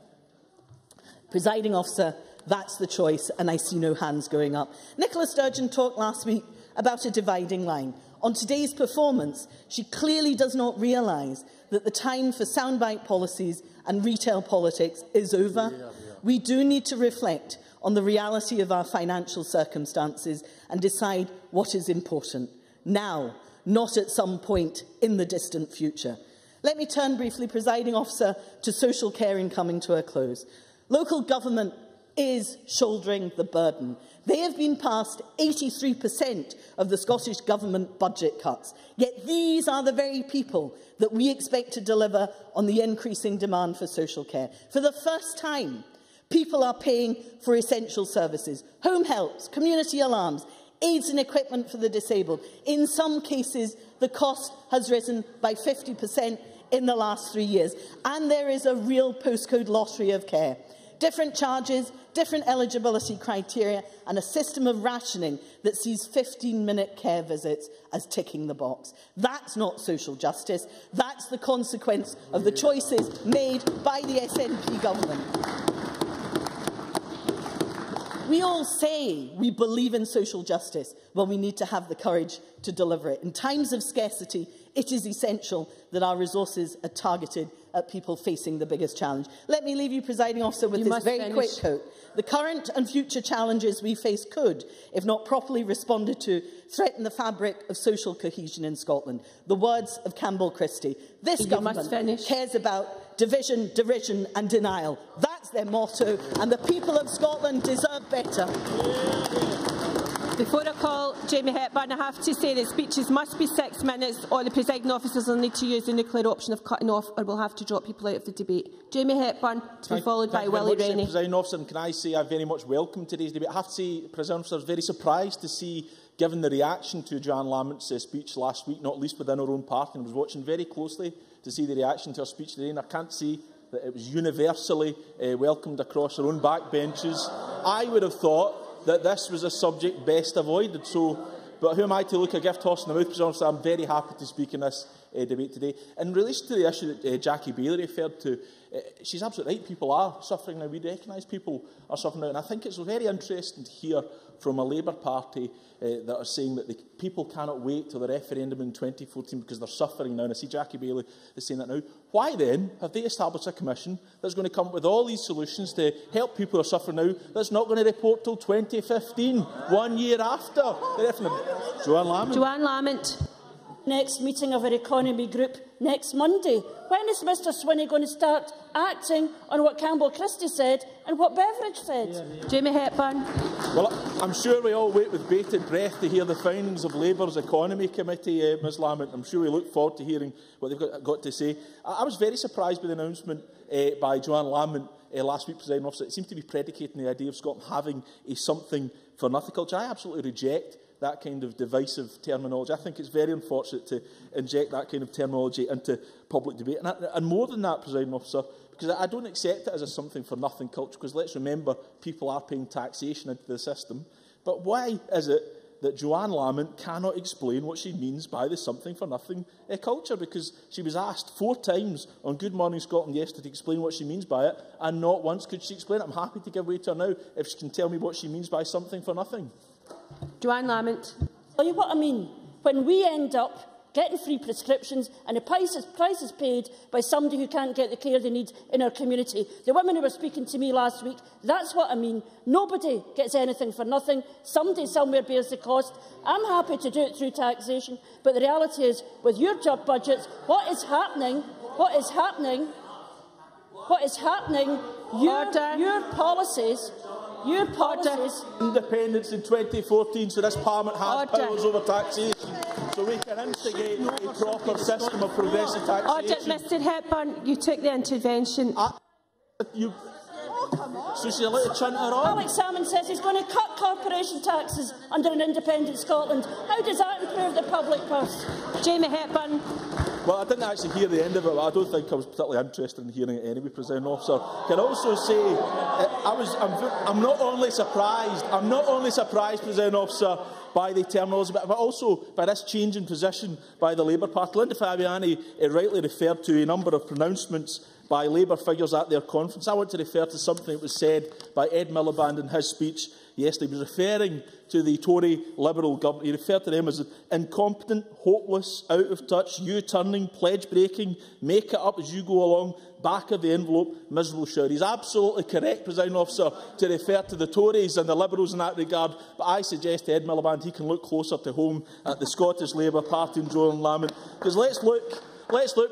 Presiding officer, that's the choice, and I see no hands going up. Nicola Sturgeon talked last week about a dividing line. On today's performance, she clearly does not realise that the time for soundbite policies and retail politics is over. We do need to reflect on the reality of our financial circumstances and decide what is important now, not at some point in the distant future. Let me turn briefly, presiding officer, to social caring coming to a close. Local government is shouldering the burden. They have been past 83% of the Scottish Government budget cuts. Yet these are the very people that we expect to deliver on the increasing demand for social care. For the first time, people are paying for essential services, home helps, community alarms, aids and equipment for the disabled. In some cases, the cost has risen by 50% in the last 3 years. And there is a real postcode lottery of care. Different charges, different eligibility criteria, and a system of rationing that sees 15-minute care visits as ticking the box. That's not social justice. That's the consequence of the choices made by the SNP government. We all say we believe in social justice. Well, we need to have the courage to deliver it. In times of scarcity, it is essential that our resources are targeted at people facing the biggest challenge. Let me leave you, presiding officer, with this very quick quote. The current and future challenges we face could, if not properly responded to, threaten the fabric of social cohesion in Scotland. The words of Campbell Christie. This government cares about division, derision and denial. That's their motto, and the people of Scotland deserve better. Before I call Jamie Hepburn, I have to say that speeches must be 6 minutes, or the presiding officers will need to use the nuclear option of cutting off, or we'll have to drop people out of the debate. Jamie Hepburn, to be followed by Willie Rennie. Presiding officer, and can I say I very much welcome today's debate. I have to say, presiding officer, I was very surprised to see, given the reaction to Joanne Lamont's speech last week, not least within our own party, and I was watching very closely to see the reaction to her speech today, and I can't see that it was universally welcomed across our own backbenches. I would have thought that this was a subject best avoided. So, but who am I to look a gift horse in the mouth, President Officer? I'm very happy to speak in this debate today. In relation to the issue that Jackie Bailey referred to, she's absolutely right. People are suffering now. We recognise people are suffering now. And I think it's very interesting to hear from a Labour Party that are saying that the people cannot wait till the referendum in 2014 because they're suffering now. And I see Jackie Bailey is saying that now. Why then have they established a commission that's going to come up with all these solutions to help people who are suffering now that's not going to report till 2015, 1 year after the referendum? Joanne Lamont. Joanne Lamont. Next meeting of our economy group next Monday. When is Mr Swinney going to start acting on what Campbell Christie said and what Beveridge said? Jamie Hepburn. Well, I'm sure we all wait with bated breath to hear the findings of Labour's Economy Committee, Ms Lamont. I'm sure we look forward to hearing what they've got to say. I was very surprised by the announcement by Joanne Lamont last week, presiding officer. It seemed to be predicating the idea of Scotland having a something-for-nothing culture. I absolutely reject that kind of divisive terminology. I think it's very unfortunate to inject that kind of terminology into public debate. And more than that, presiding officer, because I don't accept it as a something-for-nothing culture, because let's remember, people are paying taxation into the system. But why is it that Joanne Lamont cannot explain what she means by the something-for-nothing culture? Because she was asked 4 times on Good Morning Scotland yesterday to explain what she means by it, and not once could she explain it. I'm happy to give way to her now if she can tell me what she means by something-for-nothing. Joanne Lamont. Tell you what I mean. When we end up getting free prescriptions and the price is paid by somebody who can't get the care they need in our community. The women who were speaking to me last week, that's what I mean. Nobody gets anything for nothing. Somebody somewhere bears the cost. I'm happy to do it through taxation, but the reality is, with your job budgets, what is happening, your policies, independence in 2014, so this Parliament has powers over taxation, so we can instigate a proper system of progressive taxation. Mr Hepburn, you took the intervention. So she's allowed to chunt her on. Alex Salmond says he's going to cut corporation taxes under an independent Scotland. How does that improve the public purse? Jamie Hepburn. Well, I didn't actually hear the end of it, but I don't think I was particularly interested in hearing it anyway, Presiding Officer. Can I also say, I'm not only surprised, Presiding Officer, by the terminology, but also by this change in position by the Labour Party. Linda Fabiani rightly referred to a number of pronouncements by Labour figures at their conference. I want to refer to something that was said by Ed Miliband in his speech yesterday. He was referring to the Tory Liberal government. He referred to them as incompetent, hopeless, out of touch, U-turning, pledge-breaking, make it up as you go along, back of the envelope, miserable shower. He's absolutely correct, Presiding Officer, to refer to the Tories and the Liberals in that regard, but I suggest to Ed Miliband he can look closer to home at the Scottish Labour Party and Joanne Lamont. Because let's look,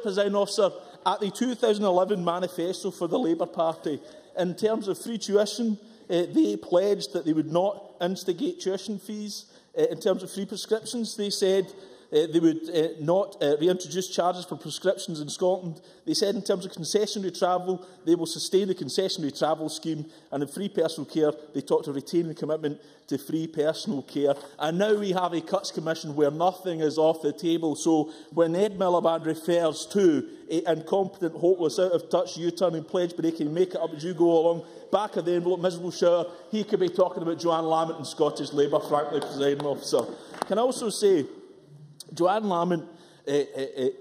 Presiding Officer, at the 2011 manifesto for the Labour Party. In terms of free tuition, they pledged that they would not instigate tuition fees. In terms of free prescriptions, they said they would not reintroduce charges for prescriptions in Scotland. They said in terms of concessionary travel, they will sustain the concessionary travel scheme. And in free personal care, they talked of retaining the commitment to free personal care. And now we have a Cuts Commission where nothing is off the table. So when Ed Miliband refers to an incompetent, hopeless, out-of-touch, U-turning, pledge-breaking, make it up as you go along, back of the envelope, miserable shower, he could be talking about Joanne Lamont and Scottish Labour, frankly, Presiding Officer. Can I also say, Joanne Lamont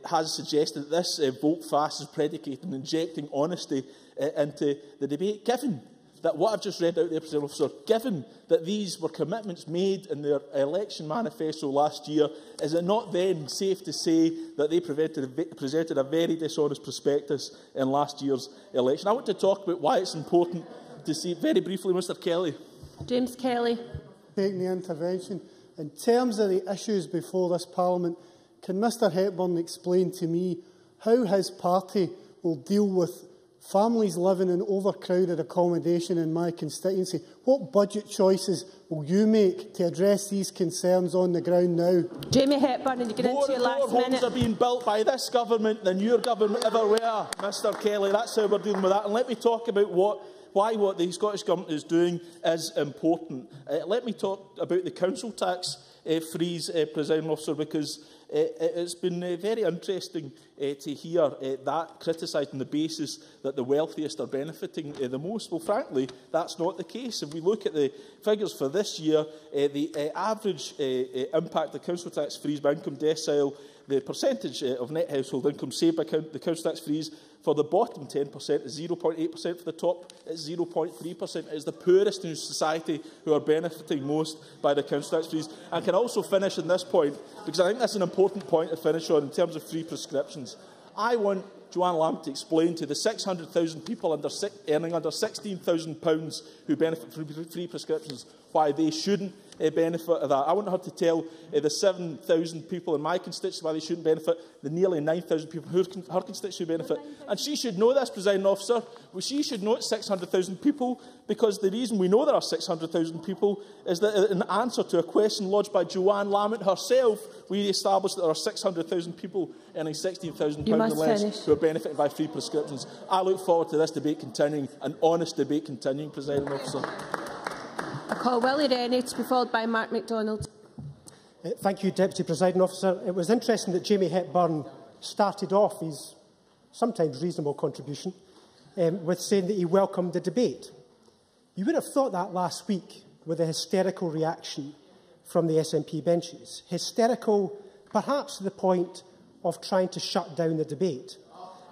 has suggested that this vote fast is predicated on injecting honesty into the debate, given that what I've just read out there, Presiding Officer, given that these were commitments made in their election manifesto last year, is it not then safe to say that they presented a very dishonest prospectus in last year's election? I want to talk about why it's important to see, very briefly, Mr Kelly. James Kelly. Taking the intervention. In terms of the issues before this Parliament, can Mr Hepburn explain to me how his party will deal with families living in overcrowded accommodation in my constituency? What budget choices will you make to address these concerns on the ground now? Jamie Hepburn, and you get into your last minute. More homes are being built by this government than your government ever were, Mr Kelly. That's how we're dealing with that. And let me talk about why what the Scottish Government is doing is important. Let me talk about the council tax freeze, Presiding Officer, because it's been very interesting to hear that criticised on the basis that the wealthiest are benefiting the most. Well, frankly, that's not the case. If we look at the figures for this year, the average impact of the council tax freeze by income decile, the percentage of net household income saved by the council tax freeze for the bottom 10% is 0.8%, for the top it's 0.3%. It is the poorest in society who are benefiting most by the council tax freeze. And can also finish on this point, because I think that's an important point to finish on in terms of free prescriptions. I want Joanne Lamont to explain to the 600,000 people earning under £16,000 who benefit from free prescriptions why they shouldn't benefit of that. I want her to tell the 7,000 people in my constituency why they shouldn't benefit, the nearly 9,000 people who her constituency benefit. And she should know this, Presiding Officer. Well, she should know it's 600,000 people, because the reason we know there are 600,000 people is that in answer to a question lodged by Joanne Lamont herself, we established that there are 600,000 people earning £16,000 or less who are benefiting by free prescriptions. I look forward to this debate continuing, an honest debate continuing, Presiding Officer. I call Willie Rennie to be followed by Mark MacDonald. Thank you, Deputy Presiding Officer. It was interesting that Jamie Hepburn started off his sometimes reasonable contribution with saying that he welcomed the debate. You would have thought that last week with a hysterical reaction from the SNP benches. Hysterical, perhaps to the point of trying to shut down the debate.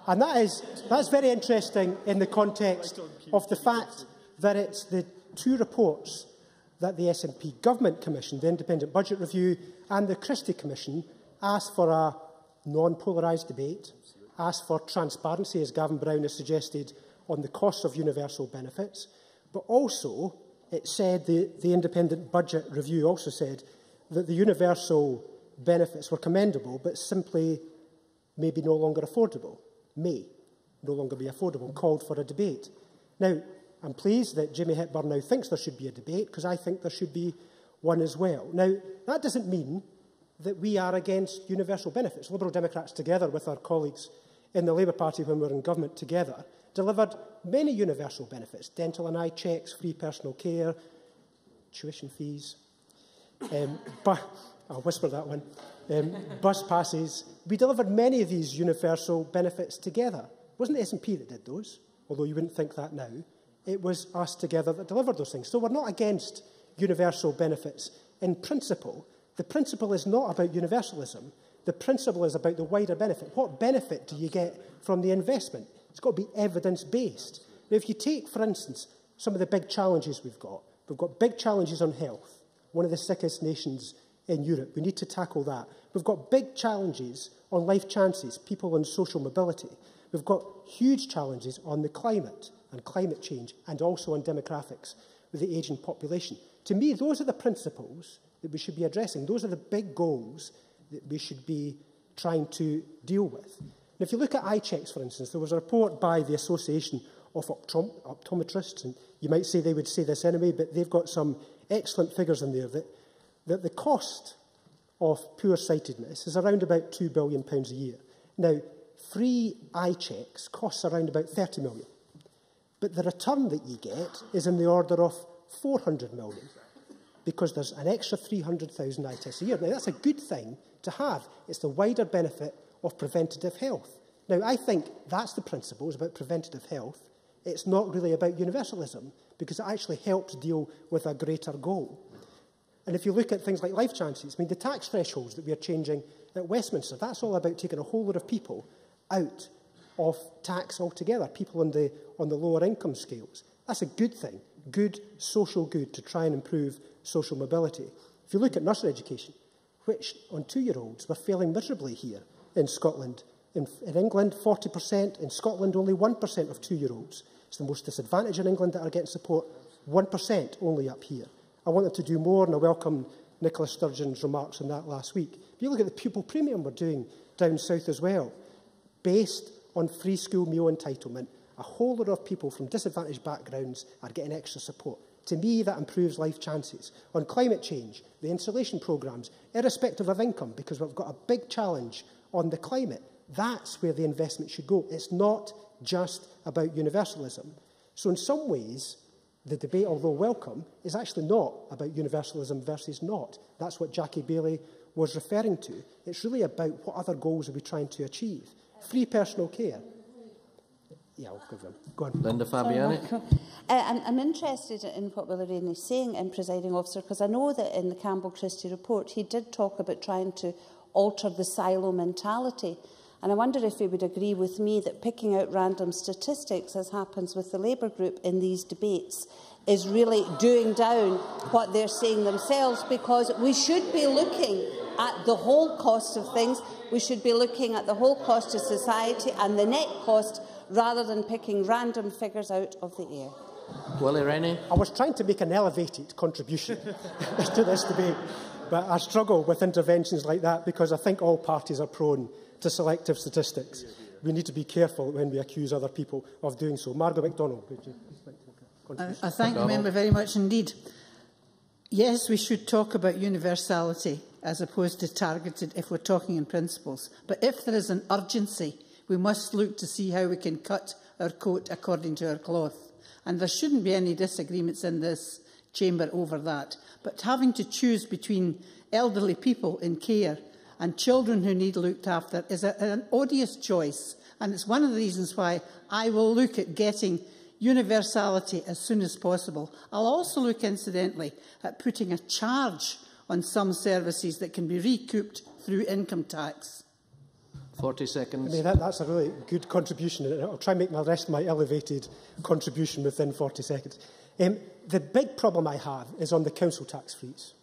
And that's very interesting in the context of the fact that it's the two reports that the SNP Government Commission, the Independent Budget Review and the Christie Commission asked for a non-polarised debate, asked for transparency, as Gavin Brown has suggested, on the costs of universal benefits, but also it said, the Independent Budget Review also said, that the universal benefits were commendable, but simply maybe no longer affordable, may no longer be affordable, called for a debate. Now, I'm pleased that Jamie Hepburn now thinks there should be a debate, because I think there should be one as well. Now, that doesn't mean that we are against universal benefits. Liberal Democrats, together with our colleagues in the Labour Party when we were in government together, delivered many universal benefits: dental and eye checks, free personal care, tuition fees, I'll whisper that one, bus passes. We delivered many of these universal benefits together. It wasn't the SNP that did those, although you wouldn't think that now. It was us together that delivered those things. So we're not against universal benefits in principle. The principle is not about universalism. The principle is about the wider benefit. What benefit do you get from the investment? It's got to be evidence-based. Now, if you take, for instance, some of the big challenges we've got big challenges on health, one of the sickest nations in Europe. We need to tackle that. We've got big challenges on life chances, people on social mobility. We've got huge challenges on the climate and climate change, and also on demographics with the ageing population. To me, those are the principles that we should be addressing. Those are the big goals that we should be trying to deal with. And if you look at eye checks, for instance, there was a report by the Association of Optometrists, and you might say they would say this anyway, but they've got some excellent figures in there that the cost of poor sightedness is around about £2 billion a year. Now, free eye checks costs around about £30 million. But the return that you get is in the order of £400 million, because there's an extra 300,000 eye tests a year. Now, that's a good thing to have. It's the wider benefit of preventative health. Now, I think that's the principle, is about preventative health. It's not really about universalism, because it actually helps deal with a greater goal. And if you look at things like life chances, I mean, the tax thresholds that we are changing at Westminster, that's all about taking a whole lot of people out of tax altogether, people on the lower income scales. That's a good thing, good social good, to try and improve social mobility. If you look at nursery education, which on 2-year-olds we're failing miserably here in Scotland. In England, 40%. In Scotland, only 1% of 2-year-olds. It's the most disadvantaged in England that are getting support, 1% only up here. I want them to do more, and I welcome Nicola Sturgeon's remarks on that last week. If you look at the pupil premium we're doing down south as well, based on free school meal entitlement, a whole lot of people from disadvantaged backgrounds are getting extra support. To me, that improves life chances. On climate change, the insulation programmes, irrespective of income, because we've got a big challenge on the climate, that's where the investment should go. It's not just about universalism. So in some ways, the debate, although welcome, is actually not about universalism versus not. That's what Jackie Bailey was referring to. It's really about what other goals are we trying to achieve. Free personal care. Yeah, I'll give them. Go on. Linda Fabiani. I'm interested in what Willie Rainey is saying, Presiding Officer, because I know that in the Campbell-Christie report he did talk about trying to alter the silo mentality. And I wonder if he would agree with me that picking out random statistics, as happens with the Labour group in these debates, is really doing down what they're saying themselves, because we should be looking at the whole cost of things. We should be looking at the whole cost of society and the net cost, rather than picking random figures out of the air. Willie Rennie. I was trying to make an elevated contribution to this debate, but I struggle with interventions like that because I think all parties are prone to selective statistics. We need to be careful when we accuse other people of doing so. Margaret MacDonald, would you contribute? I thank the member very much indeed. Yes, we should talk about universality as opposed to targeted if we're talking in principles. But if there is an urgency, we must look to see how we can cut our coat according to our cloth. And there shouldn't be any disagreements in this chamber over that. But having to choose between elderly people in care and children who need looked after is an odious choice. And it's one of the reasons why I will look at getting universality as soon as possible. I'll also look, incidentally, at putting a charge on some services that can be recouped through income tax. 40 seconds. I mean, that's a really good contribution. I'll try and make the rest of my elevated contribution within 40 seconds. The big problem I have is on the council tax freeze.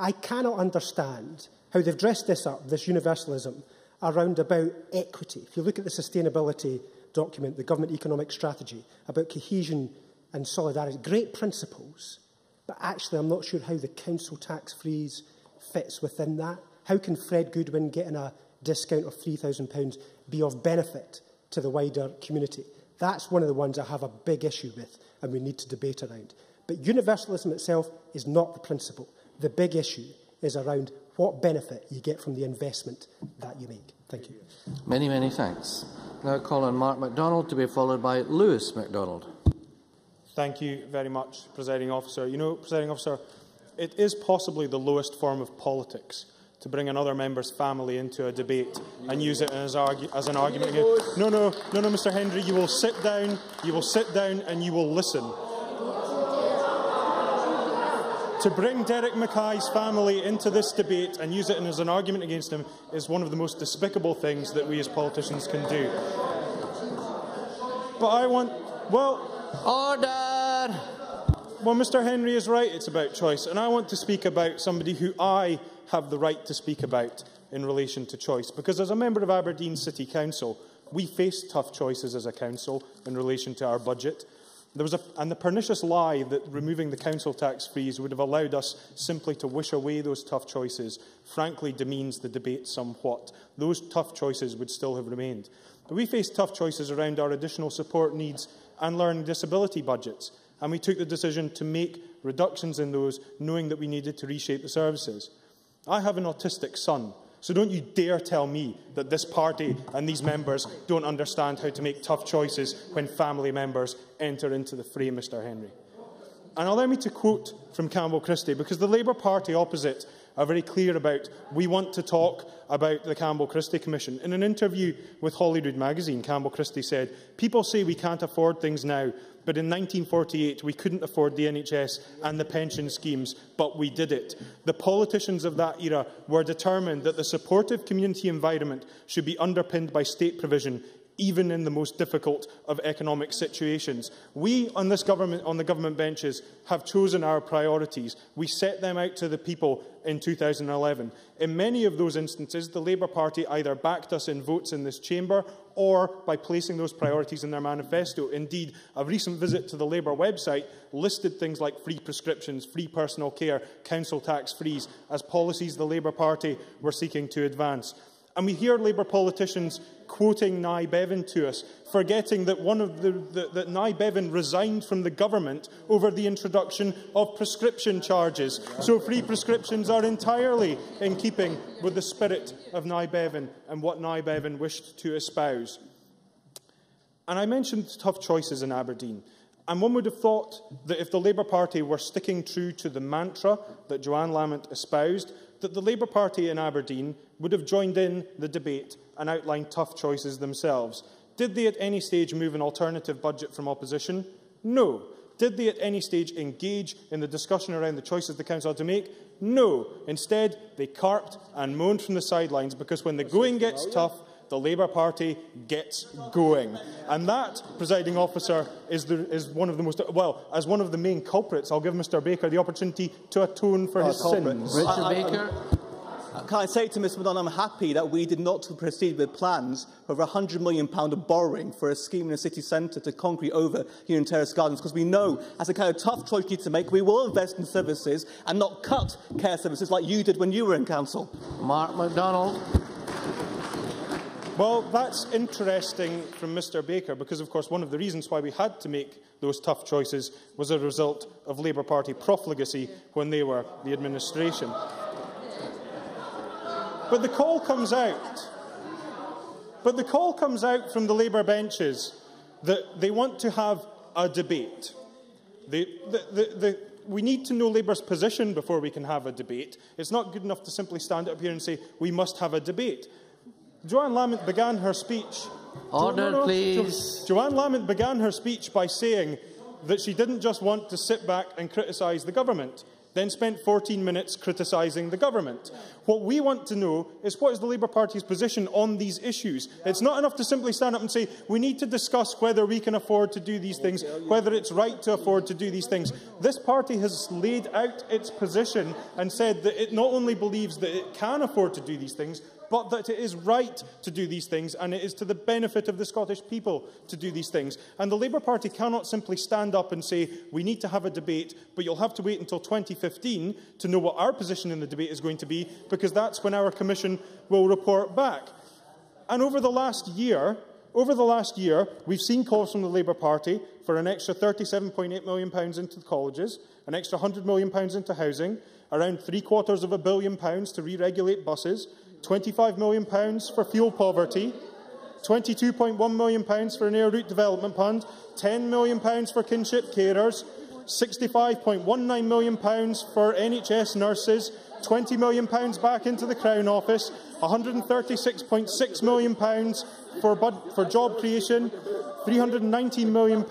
I cannot understand how they've dressed this up, this universalism, around about equity. If you look at the sustainability document, the government economic strategy, about cohesion and solidarity, great principles, but actually I'm not sure how the council tax freeze fits within that. How can Fred Goodwin getting a discount of £3,000 be of benefit to the wider community? That's one of the ones I have a big issue with and we need to debate around. But universalism itself is not the principle. The big issue is around what benefit you get from the investment that you make. Thank you. Many, many thanks. Now call on Mark MacDonald to be followed by Lewis MacDonald. Thank you very much, Presiding Officer. You know, Presiding Officer, it is possibly the lowest form of politics to bring another member's family into a debate and use it as an argument against. No, Mr Henry, you will sit down and you will listen. To bring Derek Mackay's family into this debate and use it as an argument against him is one of the most despicable things that we as politicians can do. But I want... Well... Order! Well, Mr Henry is right, it's about choice. And I want to speak about somebody who I have the right to speak about in relation to choice. Because as a member of Aberdeen City Council, we face tough choices as a council in relation to our budget. And the pernicious lie that removing the council tax freeze would have allowed us simply to wish away those tough choices, frankly demeans the debate somewhat. Those tough choices would still have remained. But we face tough choices around our additional support needs and learning disability budgets. And we took the decision to make reductions in those, knowing that we needed to reshape the services. I have an autistic son, so don't you dare tell me that this party and these members don't understand how to make tough choices when family members enter into the fray, Mr Henry. And allow me to quote from Campbell Christie, because the Labour Party opposite are very clear about we want to talk about the Campbell Christie Commission. In an interview with Holyrood magazine, Campbell Christie said, "People say we can't afford things now, but in 1948 we couldn't afford the NHS and the pension schemes, but we did it. The politicians of that era were determined that the supportive community environment should be underpinned by state provision, even in the most difficult of economic situations." We on the government benches have chosen our priorities. We set them out to the people in 2011. In many of those instances, the Labour Party either backed us in votes in this chamber or by placing those priorities in their manifesto. Indeed, a recent visit to the Labour website listed things like free prescriptions, free personal care, council tax freeze as policies the Labour Party were seeking to advance. And we hear Labour politicians quoting Nye Bevan to us, forgetting that that Nye Bevan resigned from the government over the introduction of prescription charges. So free prescriptions are entirely in keeping with the spirit of Nye Bevan and what Nye Bevan wished to espouse. And I mentioned tough choices in Aberdeen. And one would have thought that if the Labour Party were sticking true to the mantra that Joanne Lamont espoused, that the Labour Party in Aberdeen would have joined in the debate and outlined tough choices themselves. Did they at any stage move an alternative budget from opposition? No. Did they at any stage engage in the discussion around the choices the Council had to make? No. Instead, they carped and moaned from the sidelines because when the going gets tough, the Labour Party gets going. And that, Presiding Officer, is one of the most... Well, as one of the main culprits, I'll give Mr Baker the opportunity to atone for his sins. Richard Baker. Can I say to Ms Madonna, I'm happy that we did not proceed with plans for over £100 million of borrowing for a scheme in the city centre to concrete over Union Terrace Gardens, because we know, as a kind of tough choice you need to make, we will invest in services and not cut care services like you did when you were in council. Mark MacDonald. Well, that's interesting from Mr Baker, because, of course, one of the reasons why we had to make those tough choices was a result of Labour Party profligacy when they were the administration. But the call comes out. But the call comes out from the Labour benches that they want to have a debate. We need to know Labour's position before we can have a debate. It's not good enough to simply stand up here and say, we must have a debate. Joanne Lamont began her speech... Order, please. Joanne Lamont began her speech by saying that she didn't just want to sit back and criticise the government. then spent 14 minutes criticising the government. What we want to know is what is the Labour Party's position on these issues. It's not enough to simply stand up and say we need to discuss whether we can afford to do these things, whether it's right to afford to do these things. This party has laid out its position and said that it not only believes that it can afford to do these things, but that it is right to do these things, and it is to the benefit of the Scottish people to do these things. And the Labour Party cannot simply stand up and say, we need to have a debate, but you'll have to wait until 2015 to know what our position in the debate is going to be, because that's when our Commission will report back. And over the last year, we've seen calls from the Labour Party for an extra £37.8 million into the colleges, an extra £100 million into housing, around £750 million to re-regulate buses, £25 million for fuel poverty, £22.1 million for an air route development fund, £10 million for kinship carers, £65.19 million for NHS nurses, £20 million back into the Crown Office, £136.6 million for job creation, £319 million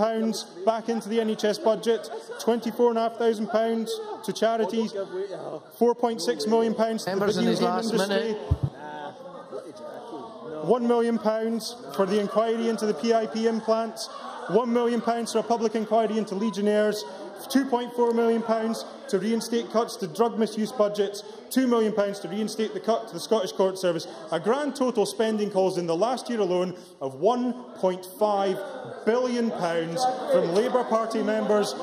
back into the NHS budget, £24,500 to charities, £4.6 million to the video game industry, £1 million for the inquiry into the PIP implants, £1 million for a public inquiry into Legionnaires, £2.4 million to reinstate cuts to drug misuse budgets, £2 million to reinstate the cut to the Scottish Court Service. A grand total spending calls in the last year alone of £1.5 billion from Labour Party members,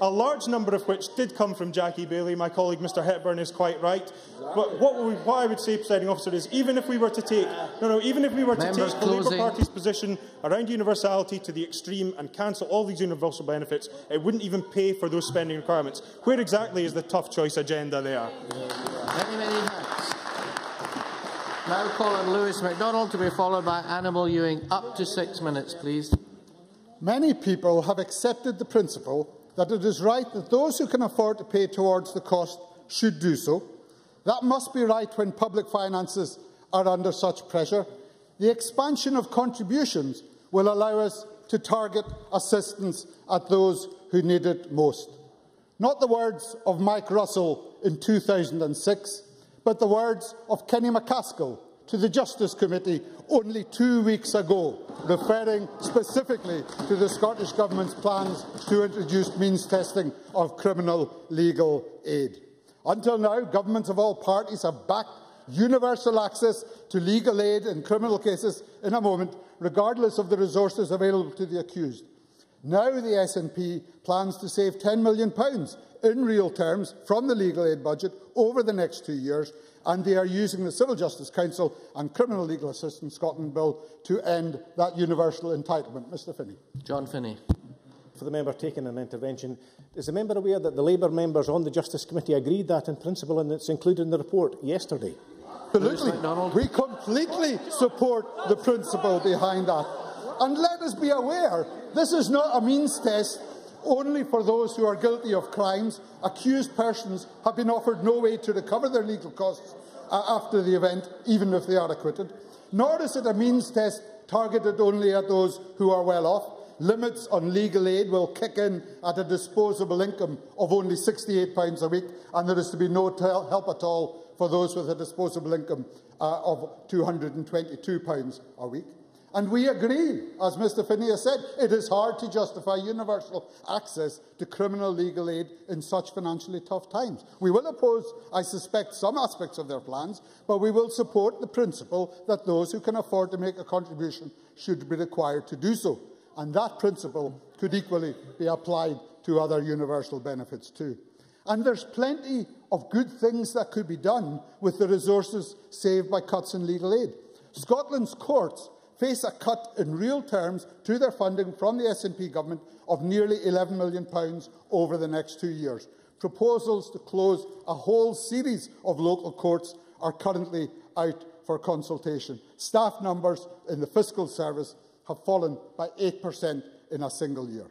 a large number of which did come from Jackie Baillie. My colleague Mr Hepburn is quite right. But what I would say, Presiding Officer, is even if we were to take the Labour Party's position around universality to the extreme and cancel all these universal benefits, it wouldn't even pay for those spending requirements. Where exactly is the tough choice agenda there? Many thanks. Now call on Lewis MacDonald to be followed by Annabel Ewing. Up to 6 minutes, please. Many people have accepted the principle that it is right that those who can afford to pay towards the cost should do so. That must be right when public finances are under such pressure. The expansion of contributions will allow us to target assistance at those who need it most. Not the words of Mike Russell in 2006, but the words of Kenny MacAskill to the Justice Committee only 2 weeks ago, referring specifically to the Scottish Government's plans to introduce means testing of criminal legal aid. Until now, governments of all parties have backed universal access to legal aid in criminal cases in a moment, regardless of the resources available to the accused. Now the SNP plans to save £10 million in real terms from the legal aid budget over the next 2 years, and they are using the Civil Justice Council and Criminal Legal Assistance Scotland Bill to end that universal entitlement. Mr Finney. John Finney. For the member taking an intervention, is the member aware that the Labour members on the Justice Committee agreed that in principle and it's included in the report yesterday? Absolutely. We completely support the principle behind that. And let us be aware, this is not a means test only for those who are guilty of crimes. Accused persons have been offered no way to recover their legal costs after the event, even if they are acquitted. Nor is it a means test targeted only at those who are well off. Limits on legal aid will kick in at a disposable income of only £68 a week, and there is to be no help at all for those with a disposable income of £222 a week. And we agree, as Mr Finney has said, it is hard to justify universal access to criminal legal aid in such financially tough times. We will oppose, I suspect, some aspects of their plans, but we will support the principle that those who can afford to make a contribution should be required to do so. And that principle could equally be applied to other universal benefits too. And there's plenty of good things that could be done with the resources saved by cuts in legal aid. Scotland's courts face a cut in real terms to their funding from the SNP government of nearly £11 million over the next 2 years. Proposals to close a whole series of local courts are currently out for consultation. Staff numbers in the fiscal service have fallen by 8% in a single year.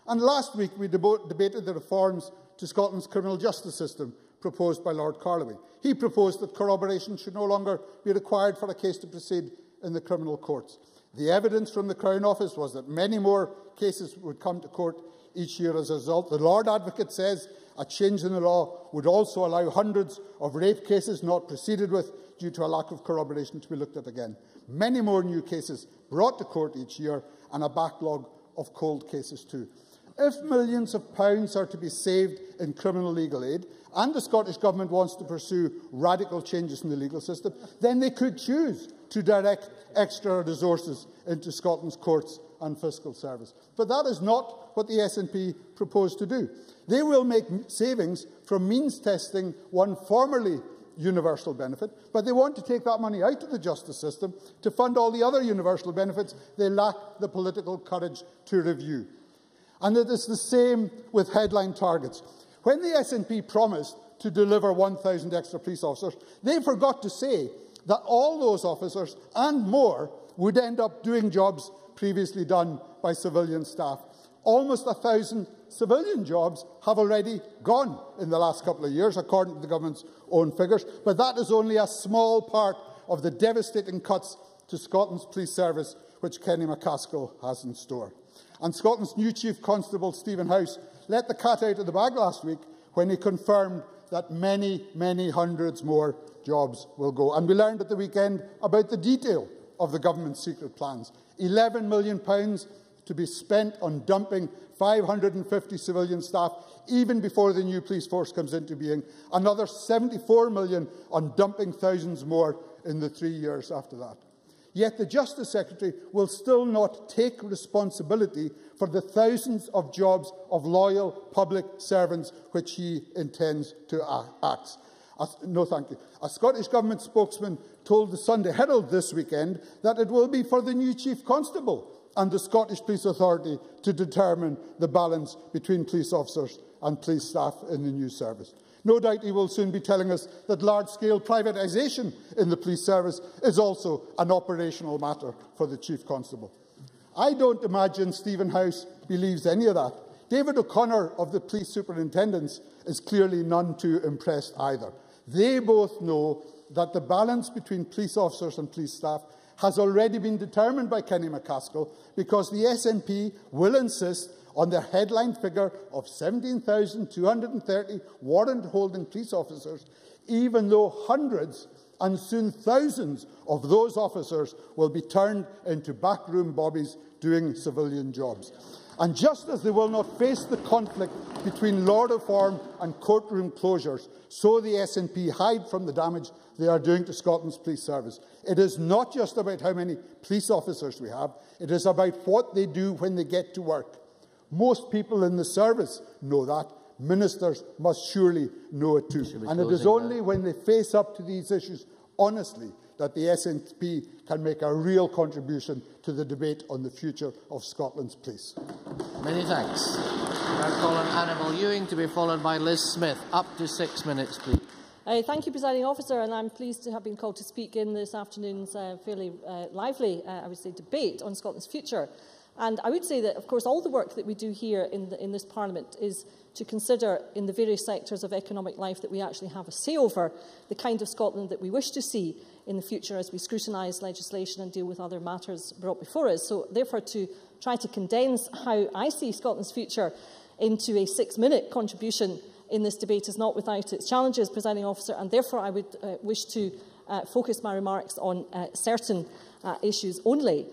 And last week we debated the reforms to Scotland's criminal justice system proposed by Lord Carloway. He proposed that corroboration should no longer be required for a case to proceed in the criminal courts. The evidence from the Crown Office was that many more cases would come to court each year as a result. The Lord Advocate says a change in the law would also allow hundreds of rape cases not proceeded with due to a lack of corroboration to be looked at again. Many more new cases brought to court each year, and a backlog of cold cases too. If millions of pounds are to be saved in criminal legal aid, and the Scottish Government wants to pursue radical changes in the legal system, then they could choose to direct extra resources into Scotland's courts and fiscal service. But that is not what the SNP propose to do. They will make savings from means testing one formerly universal benefit, but they want to take that money out of the justice system to fund all the other universal benefits they lack the political courage to review. And it is the same with headline targets. When the SNP promised to deliver 1,000 extra police officers, they forgot to say that all those officers and more would end up doing jobs previously done by civilian staff. Almost 1,000 civilian jobs have already gone in the last couple of years, according to the government's own figures, but that is only a small part of the devastating cuts to Scotland's police service which Kenny MacAskill has in store. And Scotland's new Chief Constable, Stephen House, let the cat out of the bag last week when he confirmed that many, many hundreds more jobs will go. And we learned at the weekend about the detail of the government's secret plans. £11 million to be spent on dumping 550 civilian staff even before the new police force comes into being. Another £74 million on dumping thousands more in the 3 years after that. Yet the Justice Secretary will still not take responsibility for the thousands of jobs of loyal public servants which he intends to axe. No, thank you. A Scottish Government spokesman told the Sunday Herald this weekend that it will be for the new Chief Constable and the Scottish Police Authority to determine the balance between police officers and police staff in the new service. No doubt he will soon be telling us that large-scale privatisation in the police service is also an operational matter for the Chief Constable. I don't imagine Stephen House believes any of that. David O'Connor of the Police Superintendents is clearly none too impressed either. They both know that the balance between police officers and police staff has already been determined by Kenny MacAskill because the SNP will insist on the headline figure of 17,230 warrant-holding police officers, even though hundreds and soon thousands of those officers will be turned into backroom bobbies doing civilian jobs. And just as they will not face the conflict between law reform and courtroom closures, so the SNP hide from the damage they are doing to Scotland's police service. It is not just about how many police officers we have, it is about what they do when they get to work. Most people in the service know that. Ministers must surely know it too. And it is only when they face up to these issues honestly that the SNP can make a real contribution to the debate on the future of Scotland's police. Many thanks. Now call on Annabel Ewing to be followed by Liz Smith. Up to 6 minutes, please. Thank you, Presiding Officer, and I'm pleased to have been called to speak in this afternoon's fairly lively, I would say, debate on Scotland's future. And I would say that, of course, all the work that we do here in this Parliament is to consider in the various sectors of economic life that we actually have a say over the kind of Scotland that we wish to see in the future as we scrutinise legislation and deal with other matters brought before us. So, therefore, to try to condense how I see Scotland's future into a 6-minute contribution in this debate is not without its challenges, Presiding Officer, and therefore I would wish to focus my remarks on certain issues only.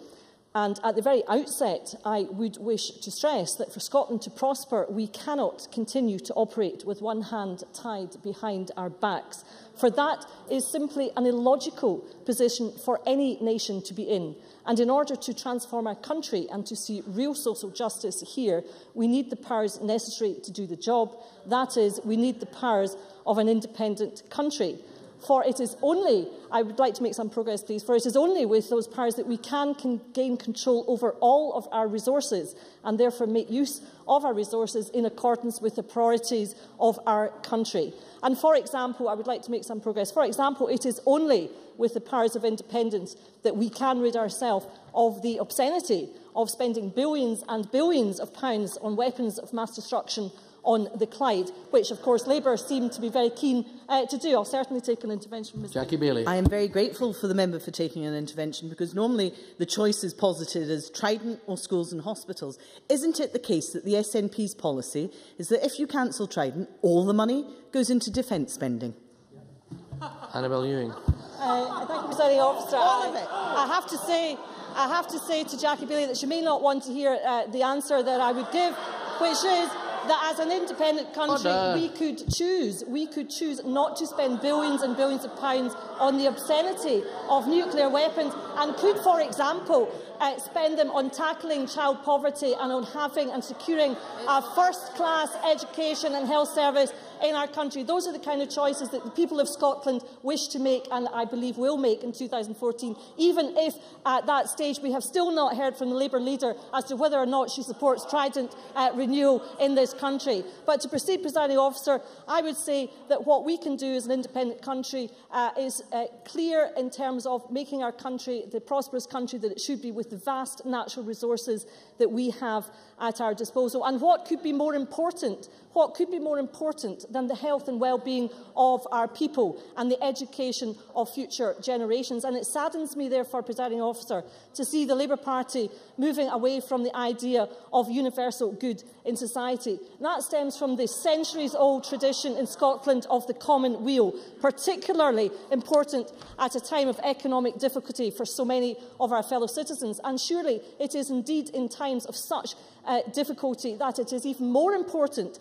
And at the very outset, I would wish to stress that for Scotland to prosper, we cannot continue to operate with one hand tied behind our backs. For that is simply an illogical position for any nation to be in. And in order to transform our country and to see real social justice here, we need the powers necessary to do the job. That is, we need the powers of an independent country. For it is only, I would like to make some progress please, for it is only with those powers that we can gain control over all of our resources and therefore make use of our resources in accordance with the priorities of our country. And for example, I would like to make some progress. For example, it is only with the powers of independence that we can rid ourselves of the obscenity of spending billions and billions of pounds on weapons of mass destruction on the Clyde, which, of course, Labour seem to be very keen to do. I'll certainly take an intervention. Ms. Jackie Bailey. I am very grateful for the member for taking an intervention, because normally the choice is posited as Trident or schools and hospitals. Isn't it the case that the SNP's policy is that if you cancel Trident, all the money goes into defence spending? Annabel Ewing. Thank you, Presiding Officer. I have to say to Jackie Bailey that she may not want to hear the answer that I would give, which is that as an independent country, we could choose not to spend billions and billions of pounds on the obscenity of nuclear weapons, and could, for example, spend them on tackling child poverty and on having and securing a first-class education and health service in our country. Those are the kind of choices that the people of Scotland wish to make, and I believe will make in 2014, even if at that stage we have still not heard from the Labour leader as to whether or not she supports Trident renewal in this country. But to proceed, Presiding Officer, I would say that what we can do as an independent country is clear in terms of making our country the prosperous country that it should be, with the vast natural resources that we have at our disposal. And what could be more important? What could be more important than the health and well-being of our people and the education of future generations? And it saddens me, therefore, Presiding Officer, to see the Labour Party moving away from the idea of universal good in society. And that stems from the centuries-old tradition in Scotland of the common weal, particularly important at a time of economic difficulty for so many of our fellow citizens. And surely it is indeed in times of such difficulty that it is even more important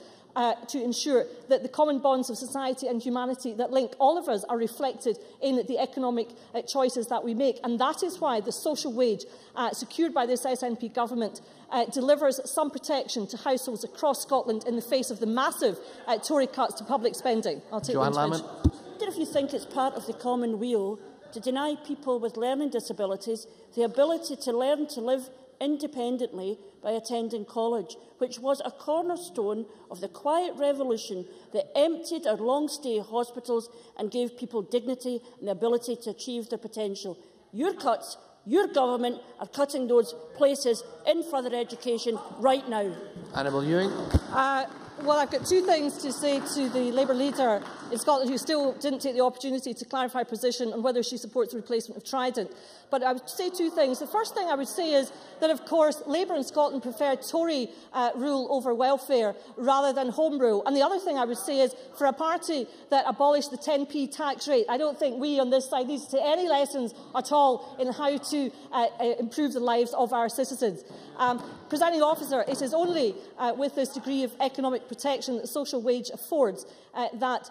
to ensure that the common bonds of society and humanity that link all of us are reflected in the economic choices that we make. And that is why the social wage secured by this SNP government delivers some protection to households across Scotland in the face of the massive Tory cuts to public spending. I'll take Joanne Lamont. I wonder if you think it's part of the common weal to deny people with learning disabilities the ability to learn to live independently by attending college, which was a cornerstone of the quiet revolution that emptied our long-stay hospitals and gave people dignity and the ability to achieve their potential. Your cuts, your government, are cutting those places in further education right now. Annabel Ewing. Well, I've got two things to say to the Labour leader in Scotland, who still didn't take the opportunity to clarify her position on whether she supports the replacement of Trident. But I would say two things. The first thing I would say is that, of course, Labour in Scotland preferred Tory rule over welfare rather than Home Rule. And the other thing I would say is, for a party that abolished the 10p tax rate, I don't think we on this side need to take any lessons at all in how to improve the lives of our citizens. Presiding Officer, it is only with this degree of economic protection that the social wage affords that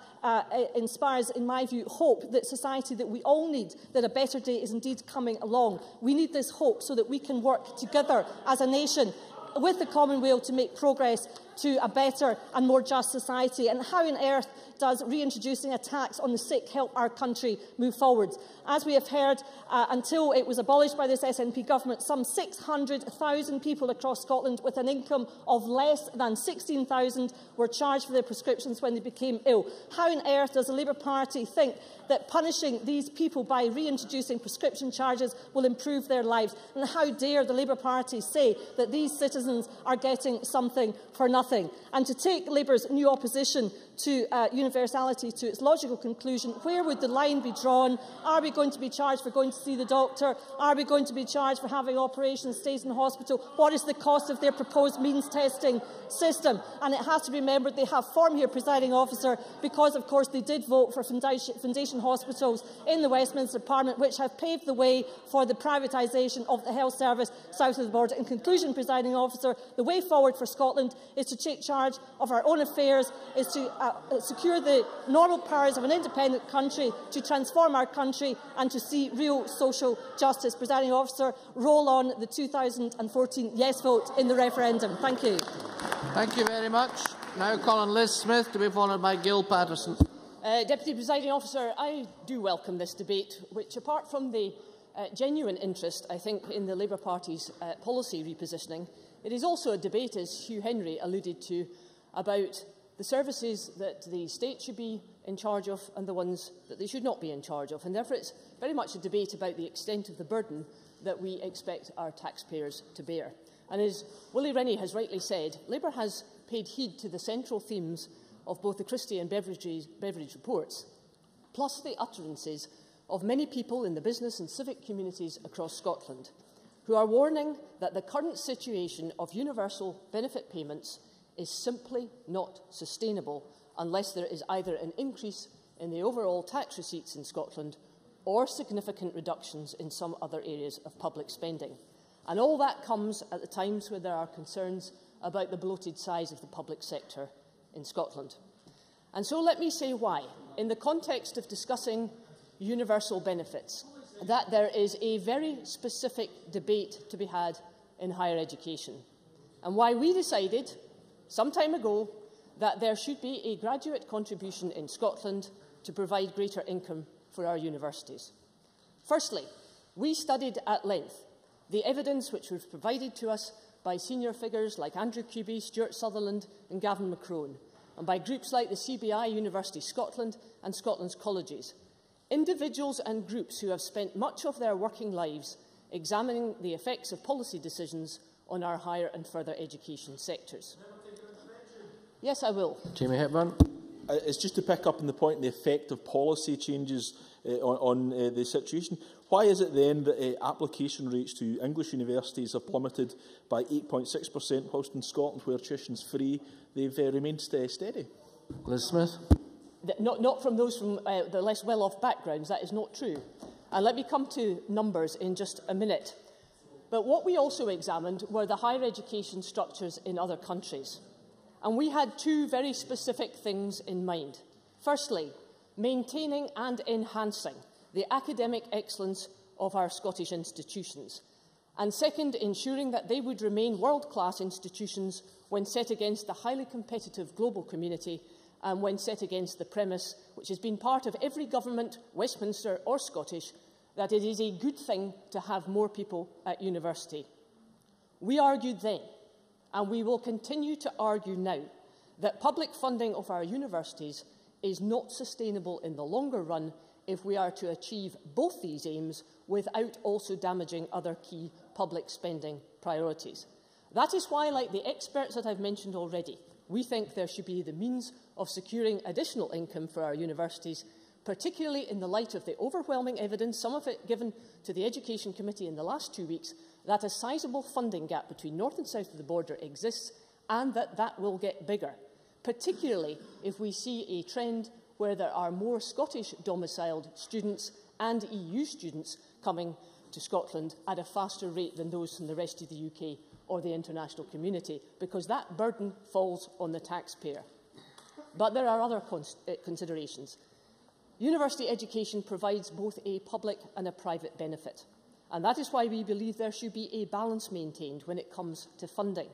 inspires, in my view, hope that society that we all need, that a better day is indeed coming along. We need this hope so that we can work together as a nation with the Commonweal to make progress to a better and more just society. And how on earth does reintroducing a tax on the sick help our country move forward? As we have heard, until it was abolished by this SNP government, some 600,000 people across Scotland with an income of less than 16,000 were charged for their prescriptions when they became ill. How on earth does the Labour Party think that punishing these people by reintroducing prescription charges will improve their lives? And how dare the Labour Party say that these citizens are getting something for nothing? And to take Labour's new opposition to universality to its logical conclusion, where would the line be drawn? Are we going to be charged for going to see the doctor? Are we going to be charged for having operations, stays in hospital? What is the cost of their proposed means testing system? And it has to be remembered they have form here, Presiding Officer, because, of course, they did vote for foundation hospitals in the Westminster Parliament, which have paved the way for the privatisation of the health service south of the border. In conclusion, Presiding Officer, the way forward for Scotland is to take charge of our own affairs, is to secure the normal powers of an independent country, to transform our country and to see real social justice. Presiding Officer, roll on the 2014 yes vote in the referendum. Thank you. Thank you very much. Now call on Liz Smith, to be followed by Gil Patterson. Deputy Presiding Officer, I do welcome this debate, which, apart from the genuine interest, I think, in the Labour Party's policy repositioning, it is also a debate, as Hugh Henry alluded to, about the services that the state should be in charge of and the ones that they should not be in charge of. And therefore it's very much a debate about the extent of the burden that we expect our taxpayers to bear. And as Willie Rennie has rightly said, Labour has paid heed to the central themes of both the Christie and Beveridge reports, plus the utterances of many people in the business and civic communities across Scotland, who are warning that the current situation of universal benefit payments is simply not sustainable unless there is either an increase in the overall tax receipts in Scotland or significant reductions in some other areas of public spending. And all that comes at the times where there are concerns about the bloated size of the public sector in Scotland. And so let me say why, in the context of discussing universal benefits, that there is a very specific debate to be had in higher education, and why we decided some time ago that there should be a graduate contribution in Scotland to provide greater income for our universities. Firstly, we studied at length the evidence which was provided to us by senior figures like Andrew Cuby, Stuart Sutherland and Gavin McCrone, and by groups like the CBI, University Scotland and Scotland's colleges. Individuals and groups who have spent much of their working lives examining the effects of policy decisions on our higher and further education sectors. Yes, I will. Jamie Hepburn. It's just to pick up on the point, the effect of policy changes on the situation. Why is it then that application rates to English universities have plummeted by 8.6%, whilst in Scotland, where tuition is free, they've remained steady? Liz Smith. Not from those from the less well-off backgrounds. That is not true. And let me come to numbers in just a minute. But what we also examined were the higher education structures in other countries. And we had two very specific things in mind. Firstly, maintaining and enhancing the academic excellence of our Scottish institutions. And second, ensuring that they would remain world-class institutions when set against the highly competitive global community and when set against the premise, which has been part of every government, Westminster or Scottish, that it is a good thing to have more people at university. We argued then, and we will continue to argue now, that public funding of our universities is not sustainable in the longer run if we are to achieve both these aims without also damaging other key public spending priorities. That is why, like the experts that I've mentioned already, we think there should be the means of securing additional income for our universities, particularly in the light of the overwhelming evidence, some of it given to the Education Committee in the last 2 weeks, that a sizable funding gap between north and south of the border exists and that will get bigger, particularly if we see a trend where there are more Scottish-domiciled students and EU students coming to Scotland at a faster rate than those from the rest of the UK or the international community, because that burden falls on the taxpayer. But there are other considerations. University education provides both a public and a private benefit, and that is why we believe there should be a balance maintained when it comes to funding.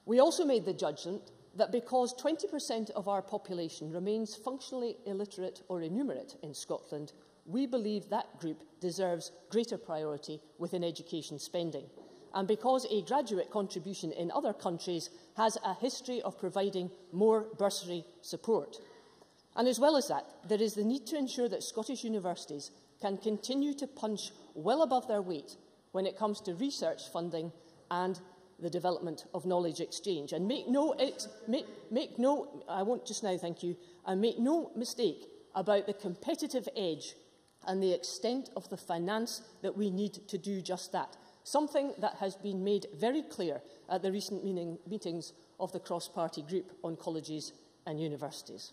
We also made the judgment that because 20% of our population remains functionally illiterate or innumerate in Scotland, we believe that group deserves greater priority within education spending. And because a graduate contribution in other countries has a history of providing more bursary support. And as well as that, there is the need to ensure that Scottish universities can continue to punch well above their weight when it comes to research funding and the development of knowledge exchange. And make no mistake about the competitive edge and the extent of the finance that we need to do just that, something that has been made very clear at the recent meetings of the cross-party group on colleges and universities.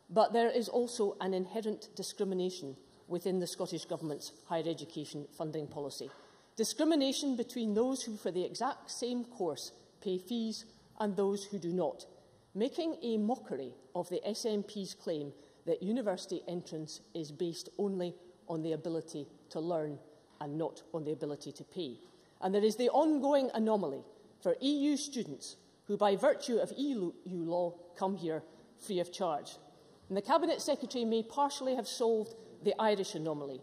But there is also an inherent discrimination within the Scottish Government's higher education funding policy. Discrimination between those who, for the exact same course, pay fees and those who do not, making a mockery of the SNP's claim that university entrance is based only on the ability to learn and not on the ability to pay. And there is the ongoing anomaly for EU students who, by virtue of EU law, come here free of charge. And the Cabinet Secretary may partially have solved the Irish anomaly,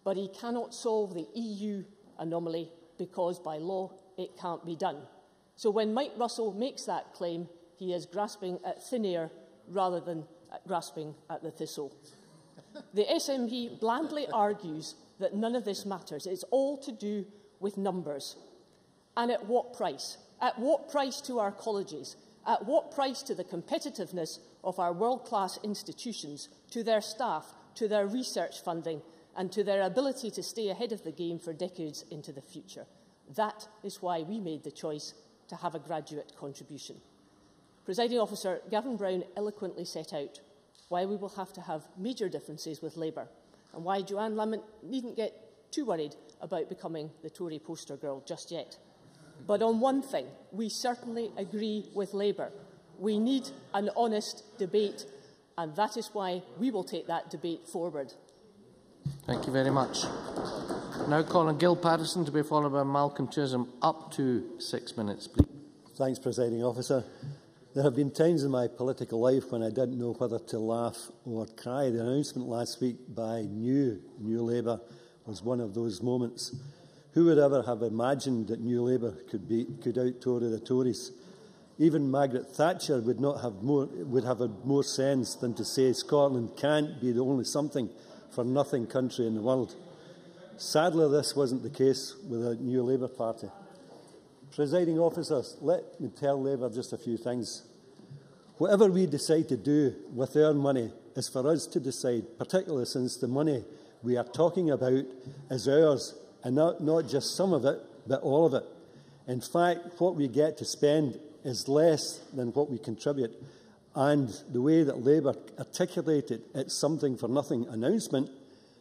but he cannot solve the EU anomaly because, by law, it can't be done. So when Mike Russell makes that claim, he is grasping at thin air rather than grasping at the thistle. The SNP blandly argues that none of this matters. It's all to do with numbers. And at what price? At what price to our colleges? At what price to the competitiveness of our world-class institutions, to their staff, to their research funding and to their ability to stay ahead of the game for decades into the future? That is why we made the choice to have a graduate contribution. Presiding Officer, Gavin Brown eloquently set out why we will have to have major differences with Labour and why Joanne Lamont needn't get too worried about becoming the Tory poster girl just yet. But on one thing, we certainly agree with Labour. We need an honest debate, and that is why we will take that debate forward. Thank you very much. Now calling Gil Patterson to be followed by Malcolm Chisholm. Up to 6 minutes, please. Thanks, Presiding Officer. There have been times in my political life when I didn't know whether to laugh or cry. The announcement last week by New Labour was one of those moments. Who would ever have imagined that New Labour could out-Tory the Tories? Even Margaret Thatcher would have had more sense than to say Scotland can't be the only something-for-nothing country in the world. Sadly, this wasn't the case with the New Labour Party. Presiding Officers, let me tell Labour just a few things. Whatever we decide to do with our money is for us to decide, particularly since the money we are talking about is ours, and not just some of it, but all of it. In fact, what we get to spend is less than what we contribute, and the way that Labour articulated its something-for-nothing announcement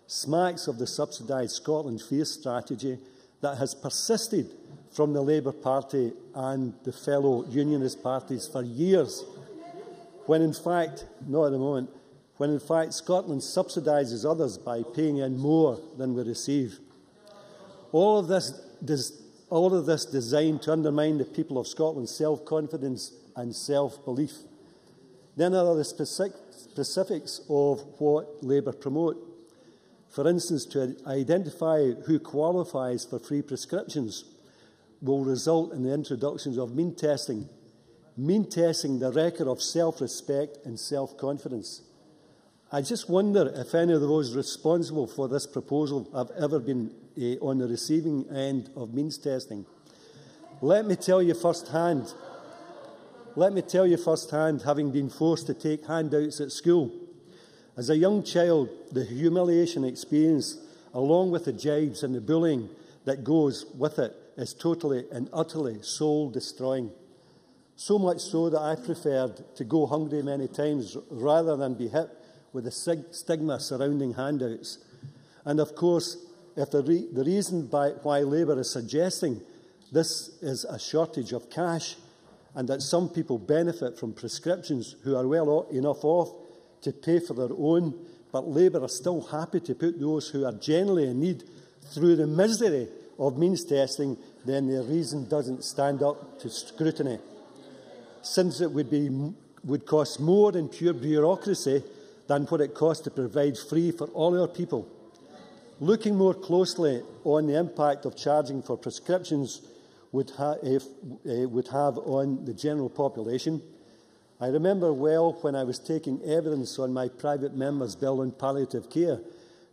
smacks of the subsidised Scotland First strategy that has persisted from the Labour Party and the fellow unionist parties for years, when in fact, not at the moment, when in fact Scotland subsidises others by paying in more than we receive. All of this designed to undermine the people of Scotland's self-confidence and self-belief. Then there are the specifics of what Labour promote. For instance, to identify who qualifies for free prescriptions will result in the introduction of mean testing the record of self-respect and self-confidence. I just wonder if any of those responsible for this proposal have ever been on the receiving end of means testing. Let me tell you firsthand, having been forced to take handouts at school. As a young child, the humiliation experienced, along with the jibes and the bullying that goes with it, is totally and utterly soul-destroying. So much so that I preferred to go hungry many times rather than be hit with the stigma surrounding handouts. And of course, if the reason why Labour is suggesting this is a shortage of cash and that some people benefit from prescriptions who are well enough off to pay for their own, but Labour are still happy to put those who are generally in need through the misery of means testing, then their reason doesn't stand up to scrutiny. Since it would cost more in pure bureaucracy than what it costs to provide free for all our people. Looking more closely on the impact of charging for prescriptions would have on the general population, I remember well when I was taking evidence on my private member's bill on palliative care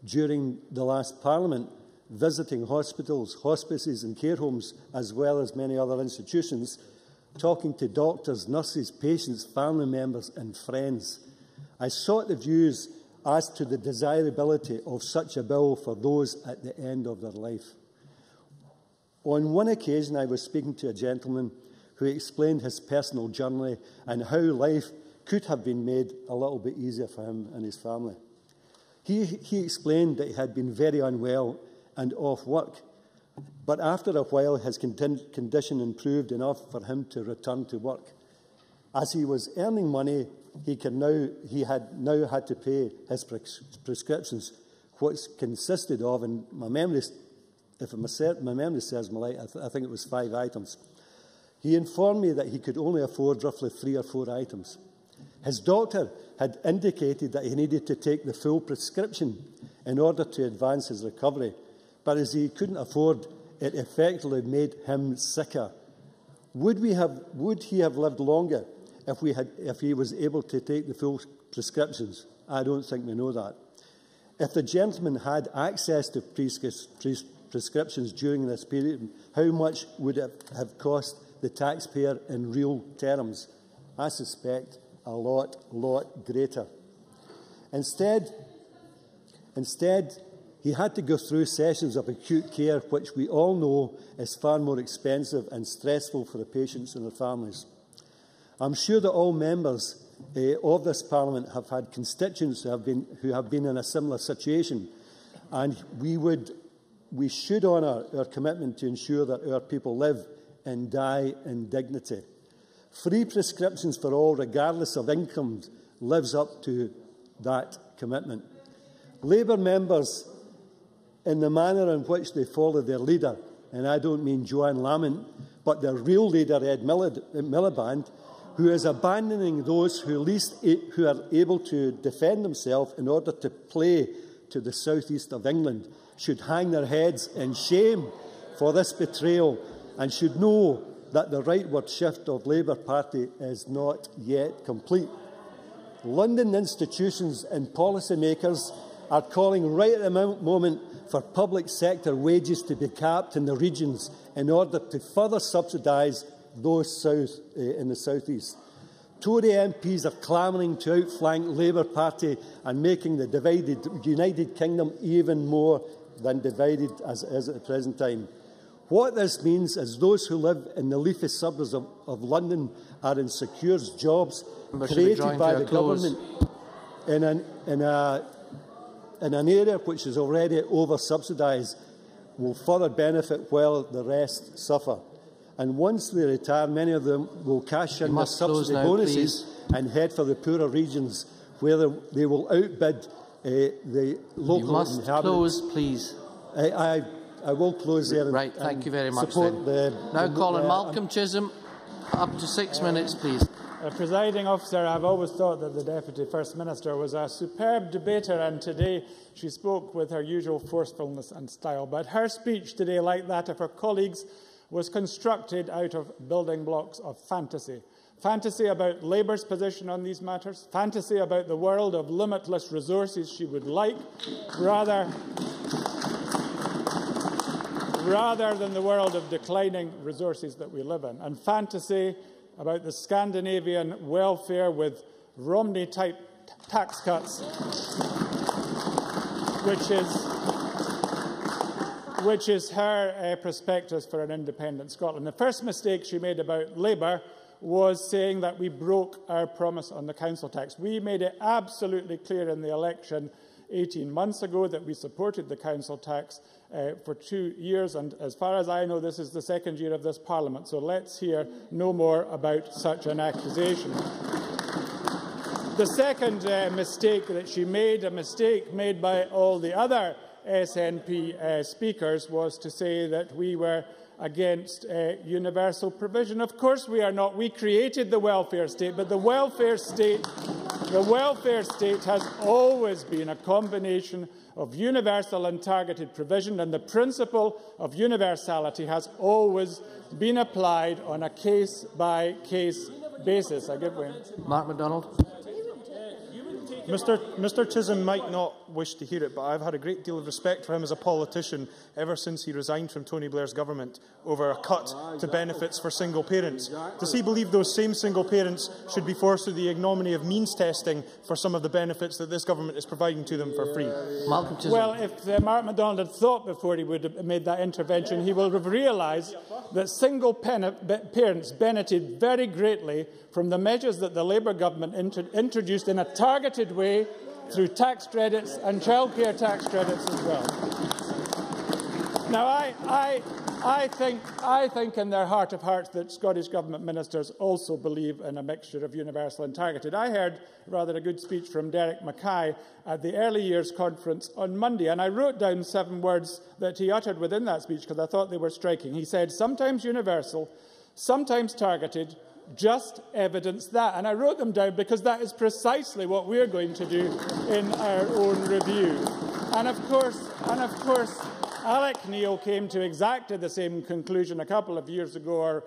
during the last Parliament, visiting hospitals, hospices and care homes, as well as many other institutions, talking to doctors, nurses, patients, family members and friends. I sought the views as to the desirability of such a bill for those at the end of their life. On one occasion, I was speaking to a gentleman who explained his personal journey and how life could have been made a little bit easier for him and his family. He explained that he had been very unwell and off work, but after a while his condition improved enough for him to return to work. As he was earning money, he had now had to pay his prescriptions, which consisted of, and my memory serves me right, I think it was 5 items. He informed me that he could only afford roughly 3 or 4 items. His doctor had indicated that he needed to take the full prescription in order to advance his recovery, but as he couldn't afford, it effectively made him sicker. Would he have lived longer if he was able to take the full prescriptions? I don't think we know that. If the gentleman had access to prescriptions during this period, how much would it have cost the taxpayer in real terms. I suspect a lot greater. Instead, he had to go through sessions of acute care, which we all know is far more expensive and stressful for the patients and their families. I'm sure that all members of this Parliament have had constituents who have been in a similar situation, and we should honour our commitment to ensure that our people live and die in dignity. Free prescriptions for all, regardless of income, lives up to that commitment. Labour members, in the manner in which they follow their leader, and I don't mean Joanne Lamont, but their real leader, Ed Miliband, who is abandoning those who are able to defend themselves in order to play to the south-east of England, should hang their heads in shame for this betrayal and should know that the rightward shift of Labour Party is not yet complete. London institutions and policymakers are calling right at the moment for public sector wages to be capped in the regions in order to further subsidise those in the south-east. Tory MPs are clamouring to outflank Labour Party and making the divided United Kingdom even more than divided as it is at the present time. What this means is those who live in the leafy suburbs of London are in secure jobs created by the government in an area which is already over-subsidised will further benefit while the rest suffer. And once they retire, many of them will cash in their subsidy bonuses and head for the poorer regions, where they will outbid the local inhabitants. You must close, please. I will close there. Right, thank you very much. Now calling Malcolm Chisholm. Up to 6 minutes, please. Presiding officer, I've always thought that the Deputy First Minister was a superb debater, and today she spoke with her usual forcefulness and style. But her speech today, like that of her colleagues, was constructed out of building blocks of fantasy. Fantasy about Labour's position on these matters, fantasy about the world of limitless resources she would like, rather than the world of declining resources that we live in, and fantasy about the Scandinavian welfare with Romney-type tax cuts, which is her prospectus for an independent Scotland. The first mistake she made about Labour was saying that we broke our promise on the council tax. We made it absolutely clear in the election 18 months ago that we supported the council tax for 2 years, and as far as I know, this is the second year of this Parliament, so let's hear no more about such an accusation. The second mistake that she made, a mistake made by all the other SNP speakers, was to say that we were against universal provision. Of course we are not. We created the welfare state, but the welfare state has always been a combination of universal and targeted provision, and the principle of universality has always been applied on a case-by-case basis. I give way. Mark MacDonald. Mr Chisholm might not wish to hear it, but I've had a great deal of respect for him as a politician ever since he resigned from Tony Blair's government over a cut to benefits for single parents. Does he believe those same single parents should be forced through the ignominy of means testing for some of the benefits that this government is providing to them for free? Well, if Mark MacDonald had thought before he would have made that intervention, he will have realised that single parents benefited very greatly from the measures that the Labour government introduced in a targeted way through tax credits and childcare tax credits as well. Now, I think in their heart of hearts that Scottish Government ministers also believe in a mixture of universal and targeted. I heard rather a good speech from Derek Mackay at the Early Years Conference on Monday, and I wrote down 7 words that he uttered within that speech because I thought they were striking. He said, sometimes universal, sometimes targeted, just evidence that. And I wrote them down because that is precisely what we're going to do in our own review. And of course, Alec Neil came to exactly the same conclusion a couple of years ago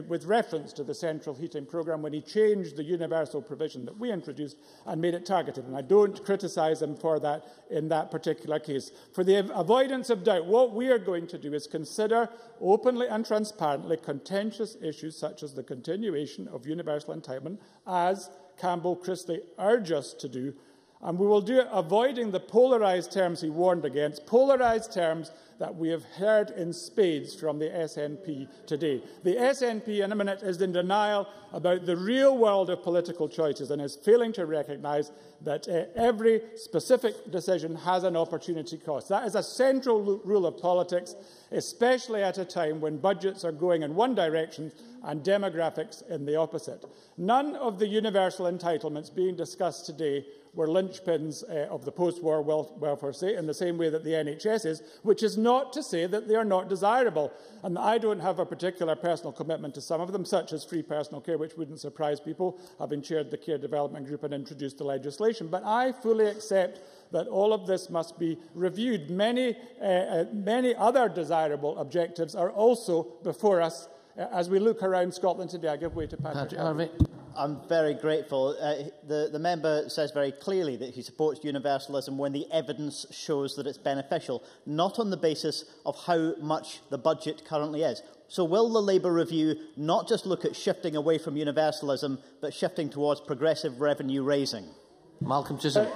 with reference to the central heating programme when he changed the universal provision that we introduced and made it targeted. And I don't criticise him for that in that particular case. For the avoidance of doubt, what we are going to do is consider openly and transparently contentious issues such as the continuation of universal entitlement, as Campbell Christie urged us to do. And we will do it avoiding the polarised terms he warned against, polarised terms that we have heard in spades from the SNP today. The SNP, in a minute, is in denial about the real world of political choices and is failing to recognise that every specific decision has an opportunity cost. That is a central rule of politics, especially at a time when budgets are going in one direction and demographics in the opposite. None of the universal entitlements being discussed today were linchpins of the post-war welfare state in the same way that the NHS is, which is not to say that they are not desirable. And I don't have a particular personal commitment to some of them, such as free personal care, which wouldn't surprise people, having chaired the Care Development Group and introduced the legislation. But I fully accept that all of this must be reviewed. Many other desirable objectives are also before us. As we look around Scotland today, I give way to Patrick Harvey. I'm very grateful. The member says very clearly that he supports universalism when the evidence shows that it's beneficial, not on the basis of how much the budget currently is. So will the Labour review not just look at shifting away from universalism, but shifting towards progressive revenue raising? Malcolm Chisholm.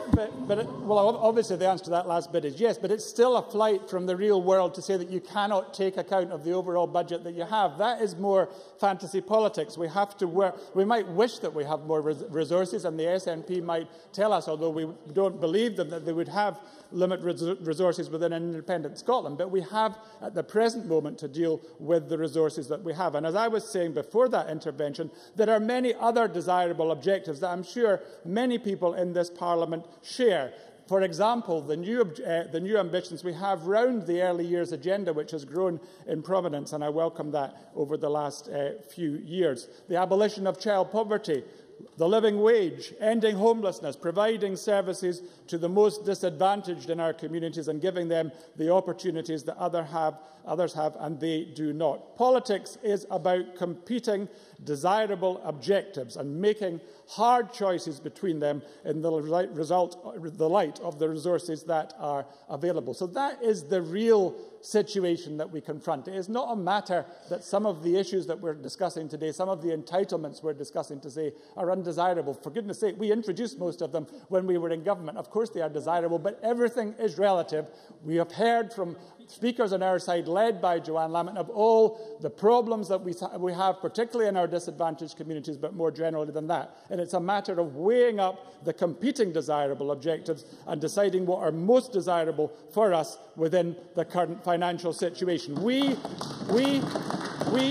Well, obviously the answer to that last bit is yes, but it's still a flight from the real world to say that you cannot take account of the overall budget that you have. That is more fantasy politics. We have to work. We might wish that we have more resources, and the SNP might tell us, although we don't believe them, that they would have limited resources within an independent Scotland. But we have, at the present moment, to deal with the resources that we have. And as I was saying before that intervention, there are many other desirable objectives that I'm sure many people in this Parliament share. For example, the new ambitions we have round the early years agenda, which has grown in prominence, and I welcome that over the last few years. The abolition of child poverty, the living wage, ending homelessness, providing services to the most disadvantaged in our communities and giving them the opportunities that others have and they do not. Politics is about competing desirable objectives and making hard choices between them in the light of the resources that are available. So that is the real situation that we confront. It is not a matter that some of the issues that we're discussing today, some of the entitlements we're discussing today are undesirable. For goodness sake, we introduced most of them when we were in government. Of course they are desirable, but everything is relative. We have heard from speakers on our side, led by Joanne Lamont, of all the problems that we have, particularly in our disadvantaged communities, but more generally than that. And it's a matter of weighing up the competing desirable objectives and deciding what are most desirable for us within the current financial situation. We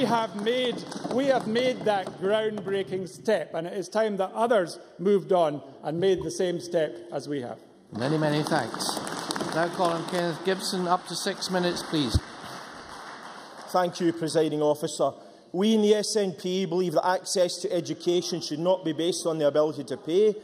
have made that groundbreaking step, and it is time that others moved on and made the same step as we have. Many, many thanks. Now calling Kenneth Gibson, up to 6 minutes, please. Thank you, Presiding Officer. We in the SNP believe that access to education should not be based on the ability to pay.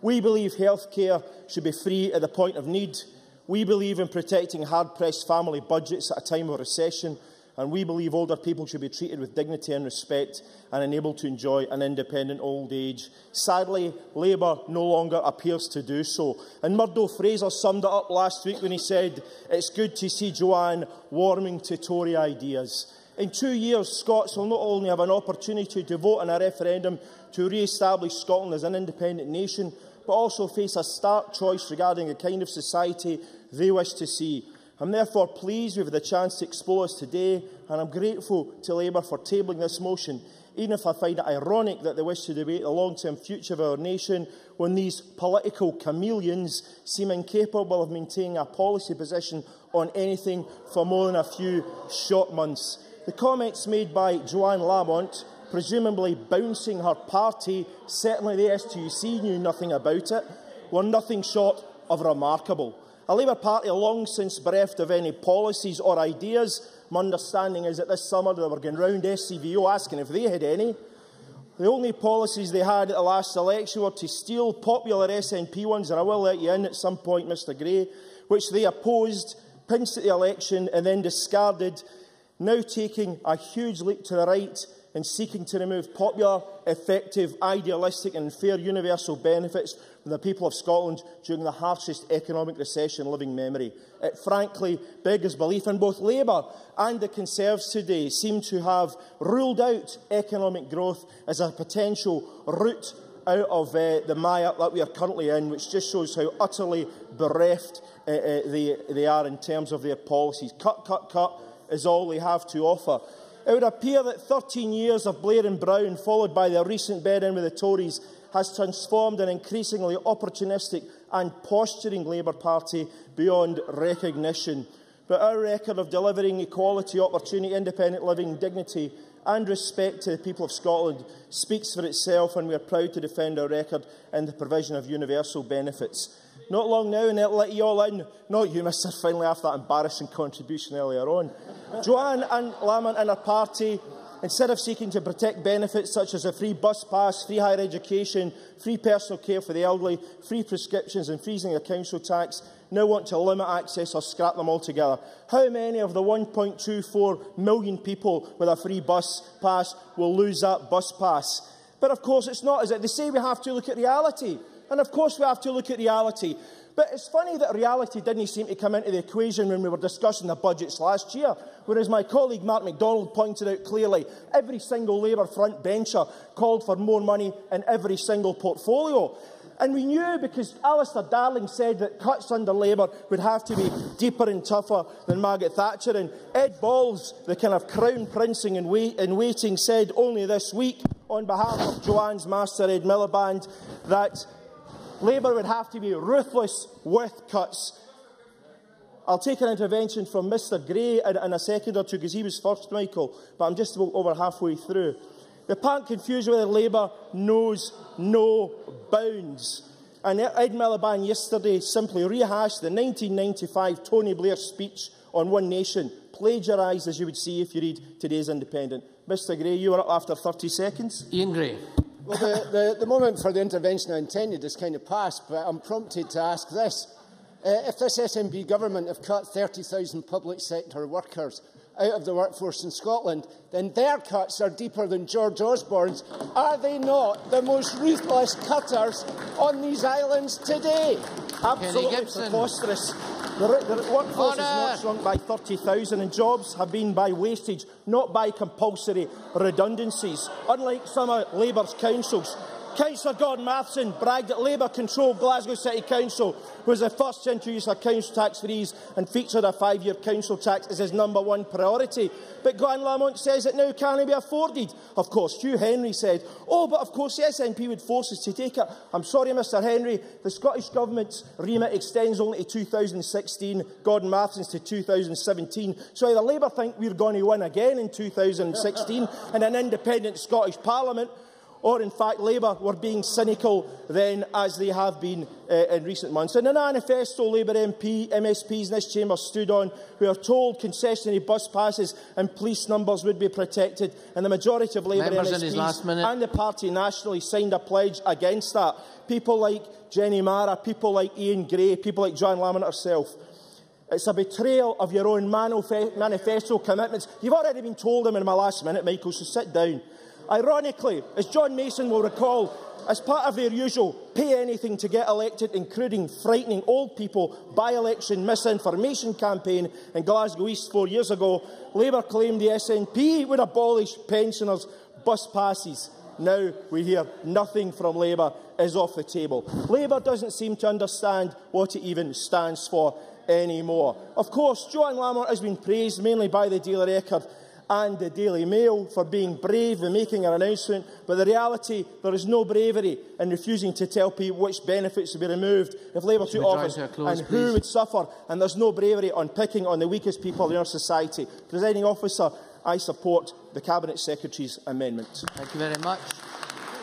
We believe healthcare should be free at the point of need. We believe in protecting hard-pressed family budgets at a time of recession. And we believe older people should be treated with dignity and respect and enabled to enjoy an independent old age. Sadly, Labour no longer appears to do so. And Murdo Fraser summed it up last week when he said, "It's good to see Joanne warming to Tory ideas." In 2 years, Scots will not only have an opportunity to vote in a referendum to re-establish Scotland as an independent nation, but also face a stark choice regarding the kind of society they wish to see. I'm therefore pleased we've had the chance to explore this today, and I'm grateful to Labour for tabling this motion, even if I find it ironic that they wish to debate the long-term future of our nation when these political chameleons seem incapable of maintaining a policy position on anything for more than a few short months. The comments made by Joanne Lamont, presumably bouncing her party, certainly the STUC knew nothing about it, were nothing short of remarkable. A Labour Party long since bereft of any policies or ideas. My understanding is that this summer they were going round SCVO asking if they had any. The only policies they had at the last election were to steal popular SNP ones, and I will let you in at some point, Mr Gray, which they opposed, pinched at the election and then discarded, now taking a huge leap to the right and seeking to remove popular, effective, idealistic and fair universal benefits from the people of Scotland during the harshest economic recession in living memory. It frankly beggars belief, and both Labour and the Conservatives today seem to have ruled out economic growth as a potential route out of the mire that we are currently in, which just shows how utterly bereft they are in terms of their policies. Cut, cut, cut is all they have to offer. It would appear that 13 years of Blair and Brown, followed by their recent bed-in with the Tories, has transformed an increasingly opportunistic and posturing Labour Party beyond recognition. But our record of delivering equality, opportunity, independent living, dignity and respect to the people of Scotland speaks for itself, and we are proud to defend our record in the provision of universal benefits. Not long now, and I'll let you all in, not you, Mr Finlay, after that embarrassing contribution earlier on. Joanne and Lamont and her party, instead of seeking to protect benefits such as a free bus pass, free higher education, free personal care for the elderly, free prescriptions and freezing the council tax, now want to limit access or scrap them altogether. How many of the 1.24 million people with a free bus pass will lose that bus pass? But of course it's not, is it? They say we have to look at reality. And of course we have to look at reality. But it's funny that reality didn't seem to come into the equation when we were discussing the budgets last year, whereas my colleague Mark MacDonald pointed out clearly every single Labour front bencher called for more money in every single portfolio. And we knew, because Alistair Darling said that cuts under Labour would have to be deeper and tougher than Margaret Thatcher, and Ed Balls, the kind of crown princing in waiting, said only this week on behalf of Joanne's master Ed Miliband that Labour would have to be ruthless with cuts. I'll take an intervention from Mr Gray in a second or two, because he was first, Michael, but I'm just over halfway through. The apparent confusion whether Labour knows no bounds. And Ed Miliband yesterday simply rehashed the 1995 Tony Blair speech on One Nation, plagiarised, as you would see if you read today's Independent. Mr Gray, you were up after 30 seconds. Ian Gray. Well, the moment for the intervention I intended is kind of past, but I'm prompted to ask this. If this SNP government have cut 30,000 public sector workers out of the workforce in Scotland, then their cuts are deeper than George Osborne's. Are they not the most ruthless cutters on these islands today? Absolutely preposterous. The workforce is not shrunk by 30,000, and jobs have been by wastage, not by compulsory redundancies. Unlike some of Labour's councils, Councillor Gordon Matheson bragged that Labour-controlled Glasgow City Council was the first to introduce a council tax freeze and featured a 5-year council tax as his #1 priority. But Glenn Lamont says it now can't be afforded. Of course, Hugh Henry said, oh, but of course the SNP would force us to take it. I'm sorry, Mr Henry, the Scottish Government's remit extends only to 2016, Gordon Matheson's to 2017. So either Labour think we're going to win again in 2016 in an independent Scottish Parliament, or in fact Labour were being cynical then, as they have been in recent months. In a manifesto, Labour MSPs in this chamber stood on, we are told concessionary bus passes and police numbers would be protected, and the majority of Labour MSPs and the party nationally signed a pledge against that. People like Jenny Mara, people like Ian Gray, people like Joanne Lamont herself. It's a betrayal of your own manifesto commitments. You've already been told them in my last minute, Michael, so sit down. Ironically, as John Mason will recall, as part of their usual pay anything to get elected, including frightening old people by-election misinformation campaign in Glasgow East 4 years ago, Labour claimed the SNP would abolish pensioners' bus passes. Now we hear nothing from Labour is off the table. Labour doesn't seem to understand what it even stands for anymore. Of course, Joanne Lamont has been praised mainly by the Daily Record and the Daily Mail for being brave in making an announcement, but the reality, there is no bravery in refusing to tell people which benefits would be removed if Labour took office and who would suffer, and there's no bravery on picking on the weakest people in our society. Presiding Officer, I support the Cabinet Secretary's amendment. Thank you very much.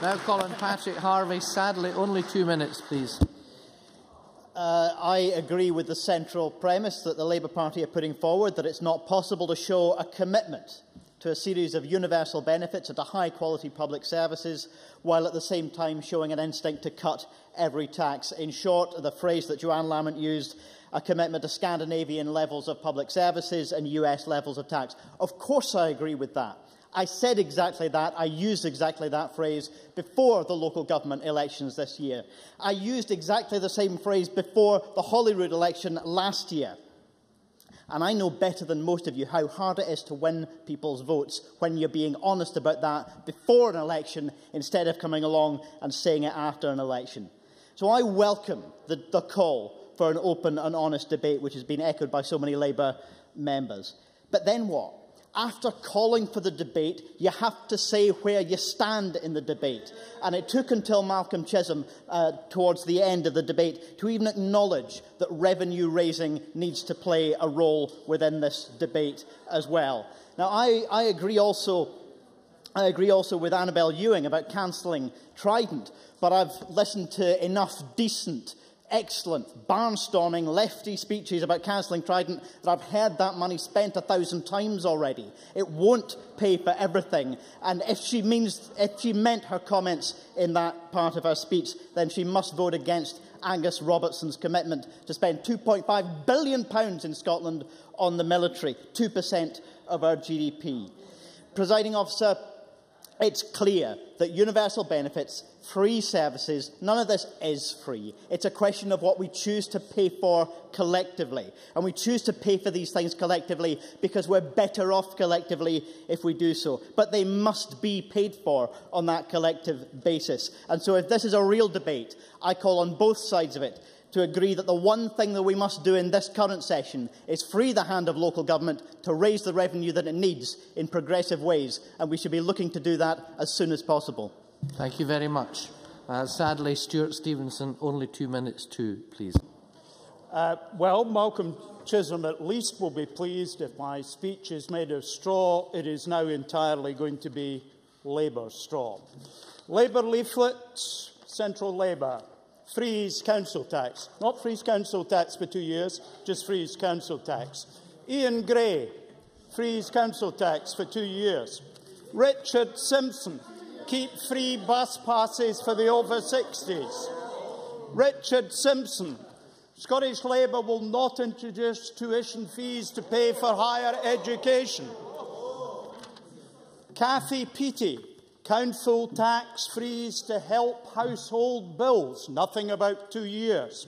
Now Colin Patrick Harvey, sadly only 2 minutes, please. I agree with the central premise that the Labour Party are putting forward, that it's not possible to show a commitment to a series of universal benefits and to high-quality public services, while at the same time showing an instinct to cut every tax. In short, the phrase that Joanne Lamont used, a commitment to Scandinavian levels of public services and US levels of tax. Of course I agree with that. I said exactly that. I used exactly that phrase before the local government elections this year. I used exactly the same phrase before the Holyrood election last year. And I know better than most of you how hard it is to win people's votes when you're being honest about that before an election instead of coming along and saying it after an election. So I welcome the call for an open and honest debate, which has been echoed by so many Labour members. But then what? After calling for the debate, you have to say where you stand in the debate. And it took until Malcolm Chisholm, towards the end of the debate, to even acknowledge that revenue raising needs to play a role within this debate as well. Now, I agree also with Annabel Ewing about cancelling Trident, but I've listened to enough decent, excellent, barnstorming, lefty speeches about cancelling Trident that I've heard that money spent 1,000 times already. It won't pay for everything. And if she meant her comments in that part of her speech, then she must vote against Angus Robertson's commitment to spend £2.5 billion in Scotland on the military, 2% of our GDP. Presiding Officer, it's clear that universal benefits, free services, none of this is free. It's a question of what we choose to pay for collectively. And we choose to pay for these things collectively because we're better off collectively if we do so. But they must be paid for on that collective basis. And so if this is a real debate, I call on both sides of it to agree that the one thing that we must do in this current session is free the hand of local government to raise the revenue that it needs in progressive ways, and we should be looking to do that as soon as possible. Thank you very much. Sadly, Stuart Stevenson, only 2 minutes too, please. Well, Malcolm Chisholm at least will be pleased if my speech is made of straw. It is now entirely going to be Labour straw. Labour leaflets, Central Labour. Freeze council tax. Not freeze council tax for 2 years, just freeze council tax. Ian Gray, freeze council tax for 2 years. Richard Simpson, keep free bus passes for the over 60s. Richard Simpson, Scottish Labour will not introduce tuition fees to pay for higher education. Cathy Peaty, council tax freeze to help household bills. Nothing about 2 years.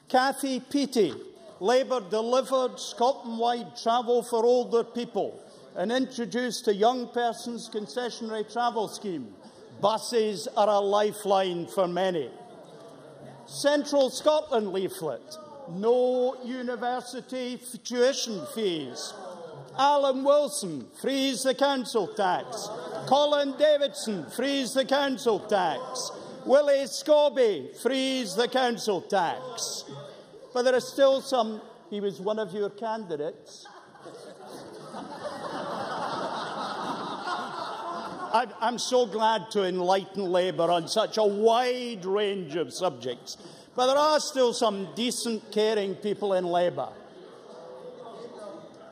Cathy Peaty, Labour delivered Scotland-wide travel for older people and introduced a young person's concessionary travel scheme. Buses are a lifeline for many. Central Scotland leaflet, no university tuition fees. Alan Wilson, freeze the council tax. Colin Davidson, freeze the council tax. Willie Scobie, freeze the council tax. But there are still some. He was one of your candidates. I'm so glad to enlighten Labour on such a wide range of subjects. But there are still some decent, caring people in Labour.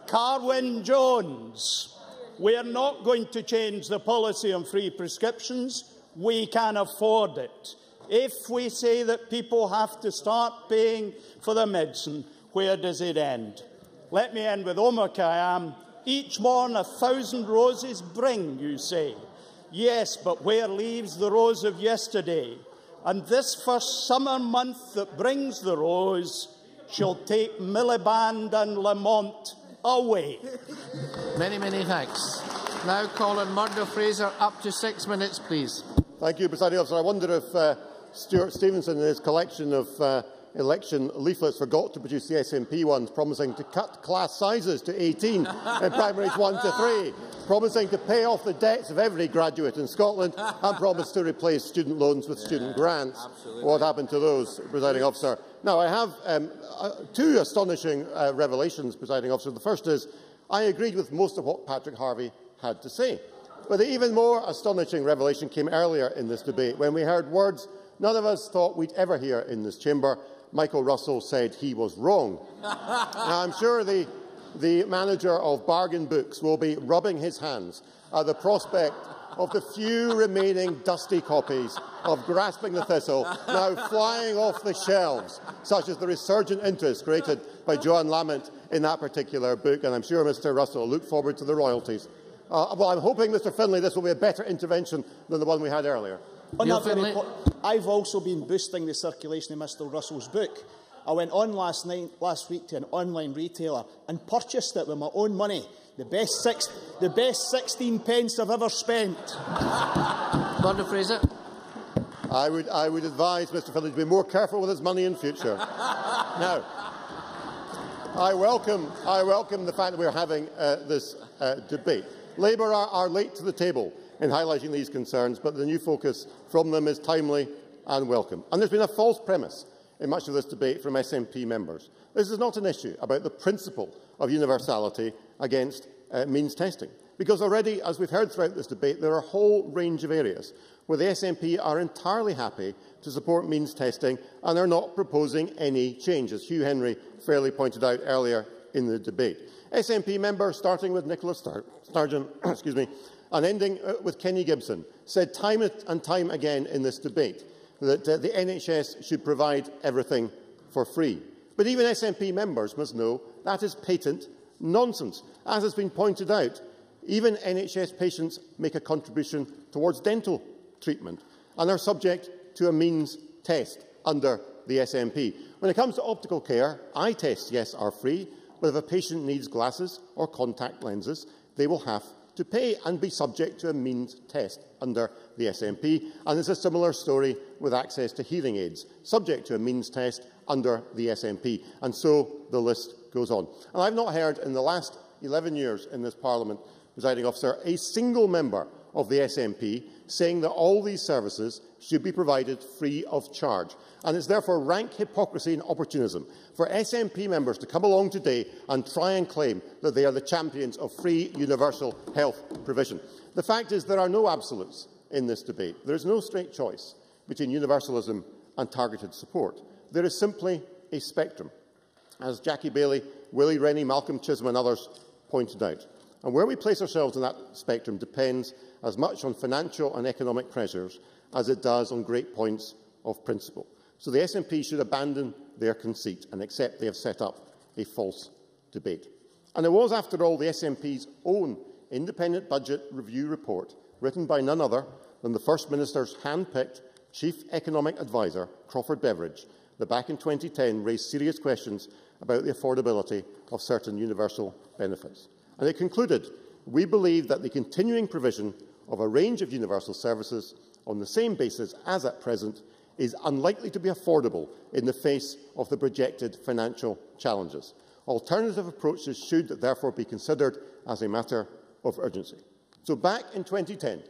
Carwyn Jones, we are not going to change the policy on free prescriptions. We can afford it. If we say that people have to start paying for their medicine, where does it end? Let me end with Omar Khayyam. Each morn 1,000 roses bring, you say. Yes, but where leaves the rose of yesterday? And this first summer month that brings the rose shall take Miliband and Lamont away. Many, many thanks. Now Colin Murdo-Fraser, up to 6 minutes, please. Thank you, Presiding Officer. I wonder if Stuart Stevenson, in his collection of election leaflets, forgot to produce the SNP ones, promising to cut class sizes to 18 in primaries 1 to 3, promising to pay off the debts of every graduate in Scotland, and promised to replace student loans with student grants. Absolutely. What happened to those, Presiding Officer? Now, I have two astonishing revelations, Presiding Officer. The first is, I agreed with most of what Patrick Harvie had to say. But the even more astonishing revelation came earlier in this debate, when we heard words none of us thought we'd ever hear in this chamber. Michael Russell said he was wrong. Now, I'm sure the the manager of Bargain Books will be rubbing his hands at the prospect of the few remaining dusty copies of Grasping the Thistle now flying off the shelves, such as the resurgent interest created by Joanne Lamont in that particular book. And I'm sure Mr Russell will look forward to the royalties. Well, I'm hoping, Mr Finlay, this will be a better intervention than the one we had earlier. On that very point, I've also been boosting the circulation of Mr Russell's book. I went on last week to an online retailer and purchased it with my own money. The best 16 pence I've ever spent. Gordon Fraser. I would advise Mr Finlay to be more careful with his money in future. Now, I welcome the fact that we are having this debate. Labour are late to the table in highlighting these concerns, but the new focus from them is timely and welcome. And there's been a false premise in much of this debate from SNP members. This is not an issue about the principle of universality against means testing, because already, as we've heard throughout this debate, there are a whole range of areas where the SNP are entirely happy to support means testing and are not proposing any change, as Hugh Henry fairly pointed out earlier in the debate. SNP member, starting with Nicola Sturgeon and ending with Kenny Gibson, said time and time again in this debate that the NHS should provide everything for free. But even SNP members must know that is patent nonsense. As has been pointed out, even NHS patients make a contribution towards dental treatment and are subject to a means test under the SNP. When it comes to optical care, eye tests, yes, are free, but if a patient needs glasses or contact lenses, they will have to pay and be subject to a means test under the SNP. And it's a similar story with access to hearing aids, subject to a means test under the SNP. And so the list goes on. And I've not heard in the last 11 years in this Parliament, Presiding Officer, a single member of the SNP saying that all these services should be provided free of charge. And it's therefore rank hypocrisy and opportunism for SNP members to come along today and try and claim that they are the champions of free universal health provision. The fact is there are no absolutes in this debate. There is no straight choice between universalism and targeted support. There is simply a spectrum, as Jackie Bailey, Willie Rennie, Malcolm Chisholm and others pointed out. And where we place ourselves in that spectrum depends as much on financial and economic pressures as it does on great points of principle. So the SNP should abandon their conceit and accept they have set up a false debate. And it was, after all, the SNP's own independent budget review report, written by none other than the First Minister's hand-picked Chief Economic Advisor, Crawford Beveridge, that back in 2010 raised serious questions about the affordability of certain universal benefits. And it concluded, we believe that the continuing provision of a range of universal services on the same basis as at present is unlikely to be affordable in the face of the projected financial challenges. Alternative approaches should therefore be considered as a matter of urgency. So back in 2010,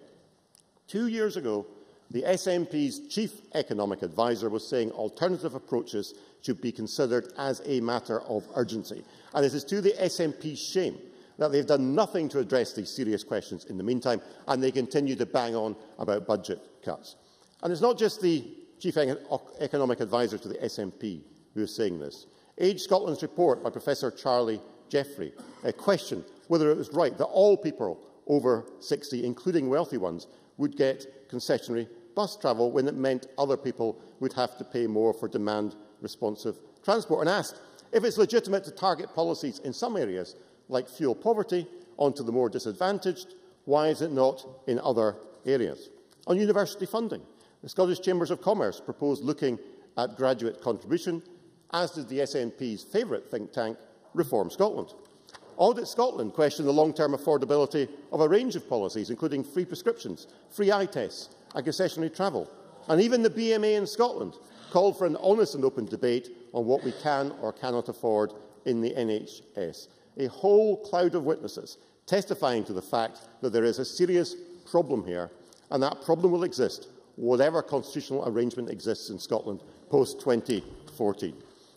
2 years ago, the SNP's Chief Economic Advisor was saying alternative approaches should be considered as a matter of urgency. And it is to the SNP's shame that they've done nothing to address these serious questions in the meantime, and they continue to bang on about budget cuts. And it's not just the Chief Economic Advisor to the SNP who is saying this. Age Scotland's report by Professor Charlie Jeffrey questioned whether it was right that all people over 60, including wealthy ones, would get concessionary bus travel when it meant other people would have to pay more for demand-responsive transport, and asked if it's legitimate to target policies in some areas like fuel poverty onto the more disadvantaged, why is it not in other areas? On university funding, the Scottish Chambers of Commerce proposed looking at graduate contribution, as did the SNP's favourite think tank, Reform Scotland. Audit Scotland questioned the long-term affordability of a range of policies, including free prescriptions, free eye tests and concessionary travel. And even the BMA in Scotland called for an honest and open debate on what we can or cannot afford in the NHS. A whole cloud of witnesses testifying to the fact that there is a serious problem here, and that problem will exist whatever constitutional arrangement exists in Scotland post-2014.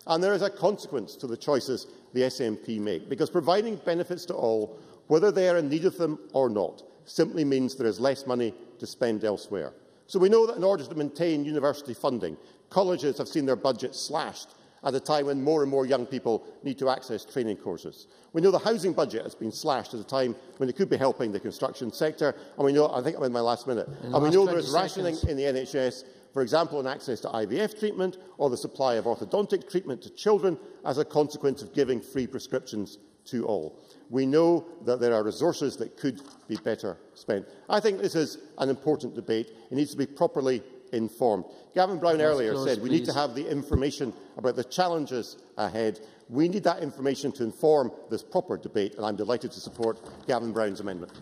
And there is a consequence to the choices the SNP make, because providing benefits to all, whether they are in need of them or not, simply means there is less money to spend elsewhere. So we know that in order to maintain university funding, colleges have seen their budgets slashed at a time when more and more young people need to access training courses. We know the housing budget has been slashed at a time when it could be helping the construction sector, and we know, I think I'm in my last minute, and we know there is rationing in the NHS, for example, in access to IVF treatment or the supply of orthodontic treatment to children as a consequence of giving free prescriptions to all. We know that there are resources that could be better spent. I think this is an important debate. It needs to be properly informed. Gavin Brown earlier said we need to have the information about the challenges ahead. We need that information to inform this proper debate, and I'm delighted to support Gavin Brown's amendment.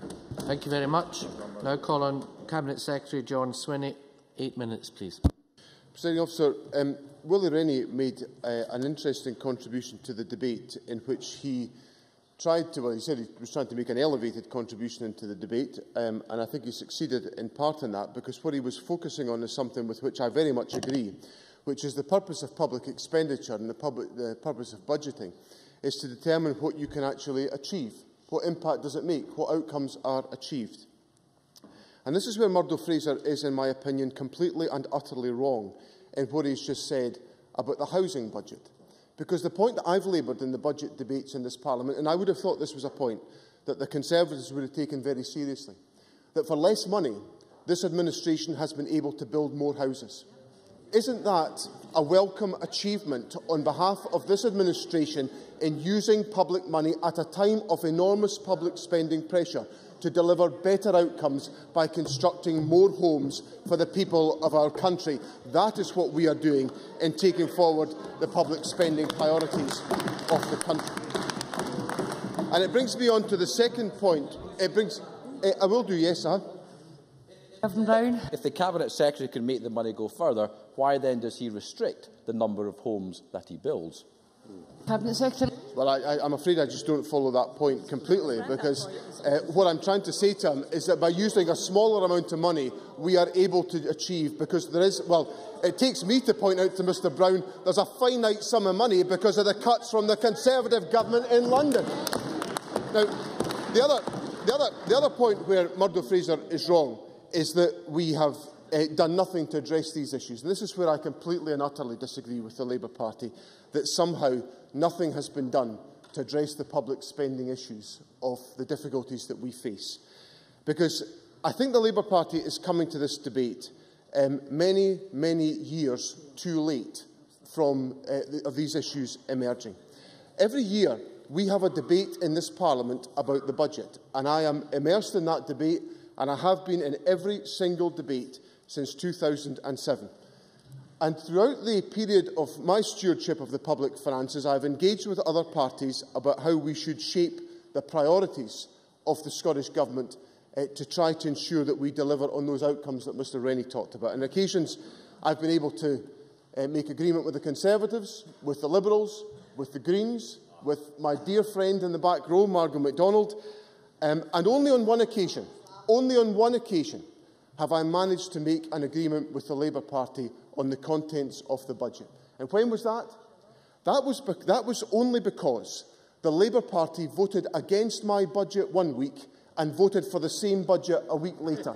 Thank you very much. Now call on Cabinet Secretary John Swinney. 8 minutes, please. Presiding Officer, Willie Rennie made an interesting contribution to the debate in which he tried to, well, he said he was trying to make an elevated contribution into the debate, and I think he succeeded in part in that, because what he was focusing on is something with which I very much agree, which is the purpose of public expenditure and the purpose of budgeting is to determine what you can actually achieve. What impact does it make? What outcomes are achieved? And this is where Murdo Fraser is, in my opinion, completely and utterly wrong in what he's just said about the housing budget. Because the point that I've laboured in the budget debates in this Parliament, and I would have thought this was a point that the Conservatives would have taken very seriously, that for less money, this administration has been able to build more houses. Isn't that a welcome achievement on behalf of this administration in using public money at a time of enormous public spending pressure to deliver better outcomes by constructing more homes for the people of our country? That is what we are doing in taking forward the public spending priorities of the country. And it brings me on to the second point. I will do, yes, If the Cabinet Secretary can make the money go further, why then does he restrict the number of homes that he builds? Cabinet Secretary. Well, I'm afraid I just don't follow that point completely, because what I'm trying to say to him is that by using a smaller amount of money, we are able to achieve, because there is, well, it takes me to point out to Mr Brown there's a finite sum of money because of the cuts from the Conservative government in London. Now, the other point where Murdo Fraser is wrong is that we have done nothing to address these issues. And this is where I completely and utterly disagree with the Labour Party, that somehow nothing has been done to address the public spending issues of the difficulties that we face. Because I think the Labour Party is coming to this debate many, many years too late of these issues emerging. Every year we have a debate in this Parliament about the budget, and I am immersed in that debate, and I have been in every single debate since 2007. And throughout the period of my stewardship of the public finances, I have engaged with other parties about how we should shape the priorities of the Scottish Government to try to ensure that we deliver on those outcomes that Mr Rennie talked about. On occasions, I've been able to make agreement with the Conservatives, with the Liberals, with the Greens, with my dear friend in the back row, Margaret MacDonald, and only on one occasion, have I managed to make an agreement with the Labour Party on the contents of the budget. And when was that? That was only because the Labour Party voted against my budget one week and voted for the same budget a week later.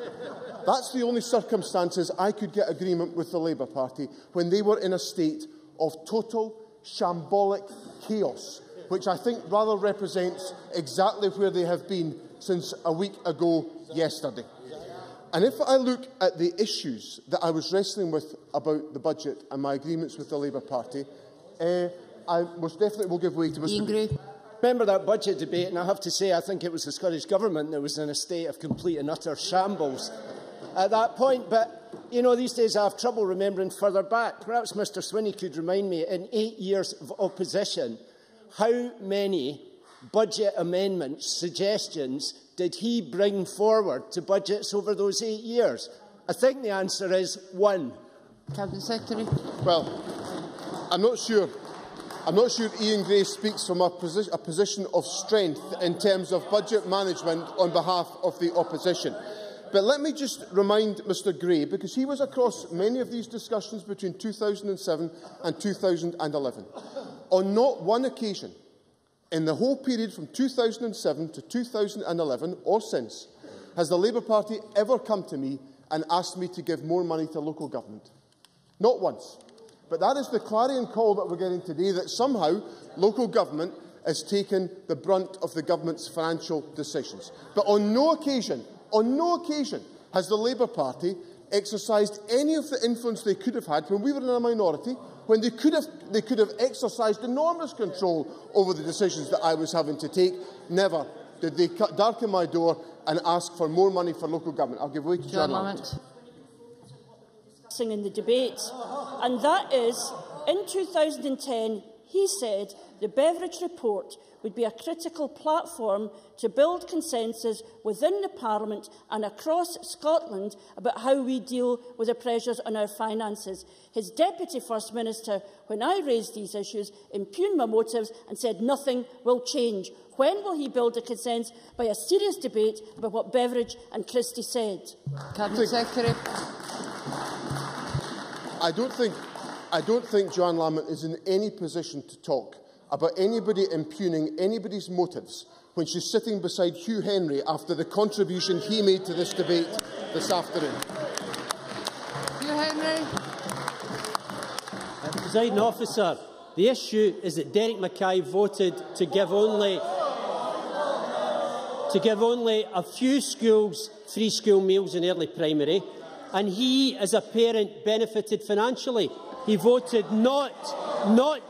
That's the only circumstances I could get agreement with the Labour Party, when they were in a state of total shambolic chaos, which I think rather represents exactly where they have been since a week ago yesterday. And if I look at the issues that I was wrestling with about the budget and my agreements with the Labour Party, I most definitely will give way to Mr Gray. Remember that budget debate, and I have to say I think it was the Scottish Government that was in a state of complete and utter shambles at that point. But, you know, these days I have trouble remembering further back. Perhaps Mr Swinney could remind me, in 8 years of opposition, how many budget amendments, suggestions, did he bring forward to budgets over those 8 years? I think the answer is 1. Cabinet Secretary. Well, I'm not sure Ian Gray speaks from a position of strength in terms of budget management on behalf of the opposition. But let me just remind Mr Gray, because he was across many of these discussions between 2007 and 2011. On not one occasion, in the whole period from 2007 to 2011, or since, has the Labour Party ever come to me and asked me to give more money to local government. Not once. But that is the clarion call that we're getting today, that somehow local government has taken the brunt of the government's financial decisions. But on no occasion has the Labour Party exercised any of the influence they could have had when we were in a minority, when they could have exercised enormous control over the decisions that I was having to take. Never did they darken my door and ask for more money for local government. I'll give way to John Lamont. In the debate, and that is, in 2010, he said the Beveridge report would be a critical platform to build consensus within the Parliament and across Scotland about how we deal with the pressures on our finances. His Deputy First Minister, when I raised these issues, impugned my motives and said nothing will change. When will he build a consensus by a serious debate about what Beveridge and Christie said? Cabinet Secretary. I don't think Joanne Lamont is in any position to talk about anybody impugning anybody's motives when she's sitting beside Hugh Henry after the contribution he made to this debate this afternoon. Hugh Henry. Presiding Officer, the issue is that Derek Mackay voted to give only a few schools free school meals in early primary, and he, as a parent, benefited financially. He voted not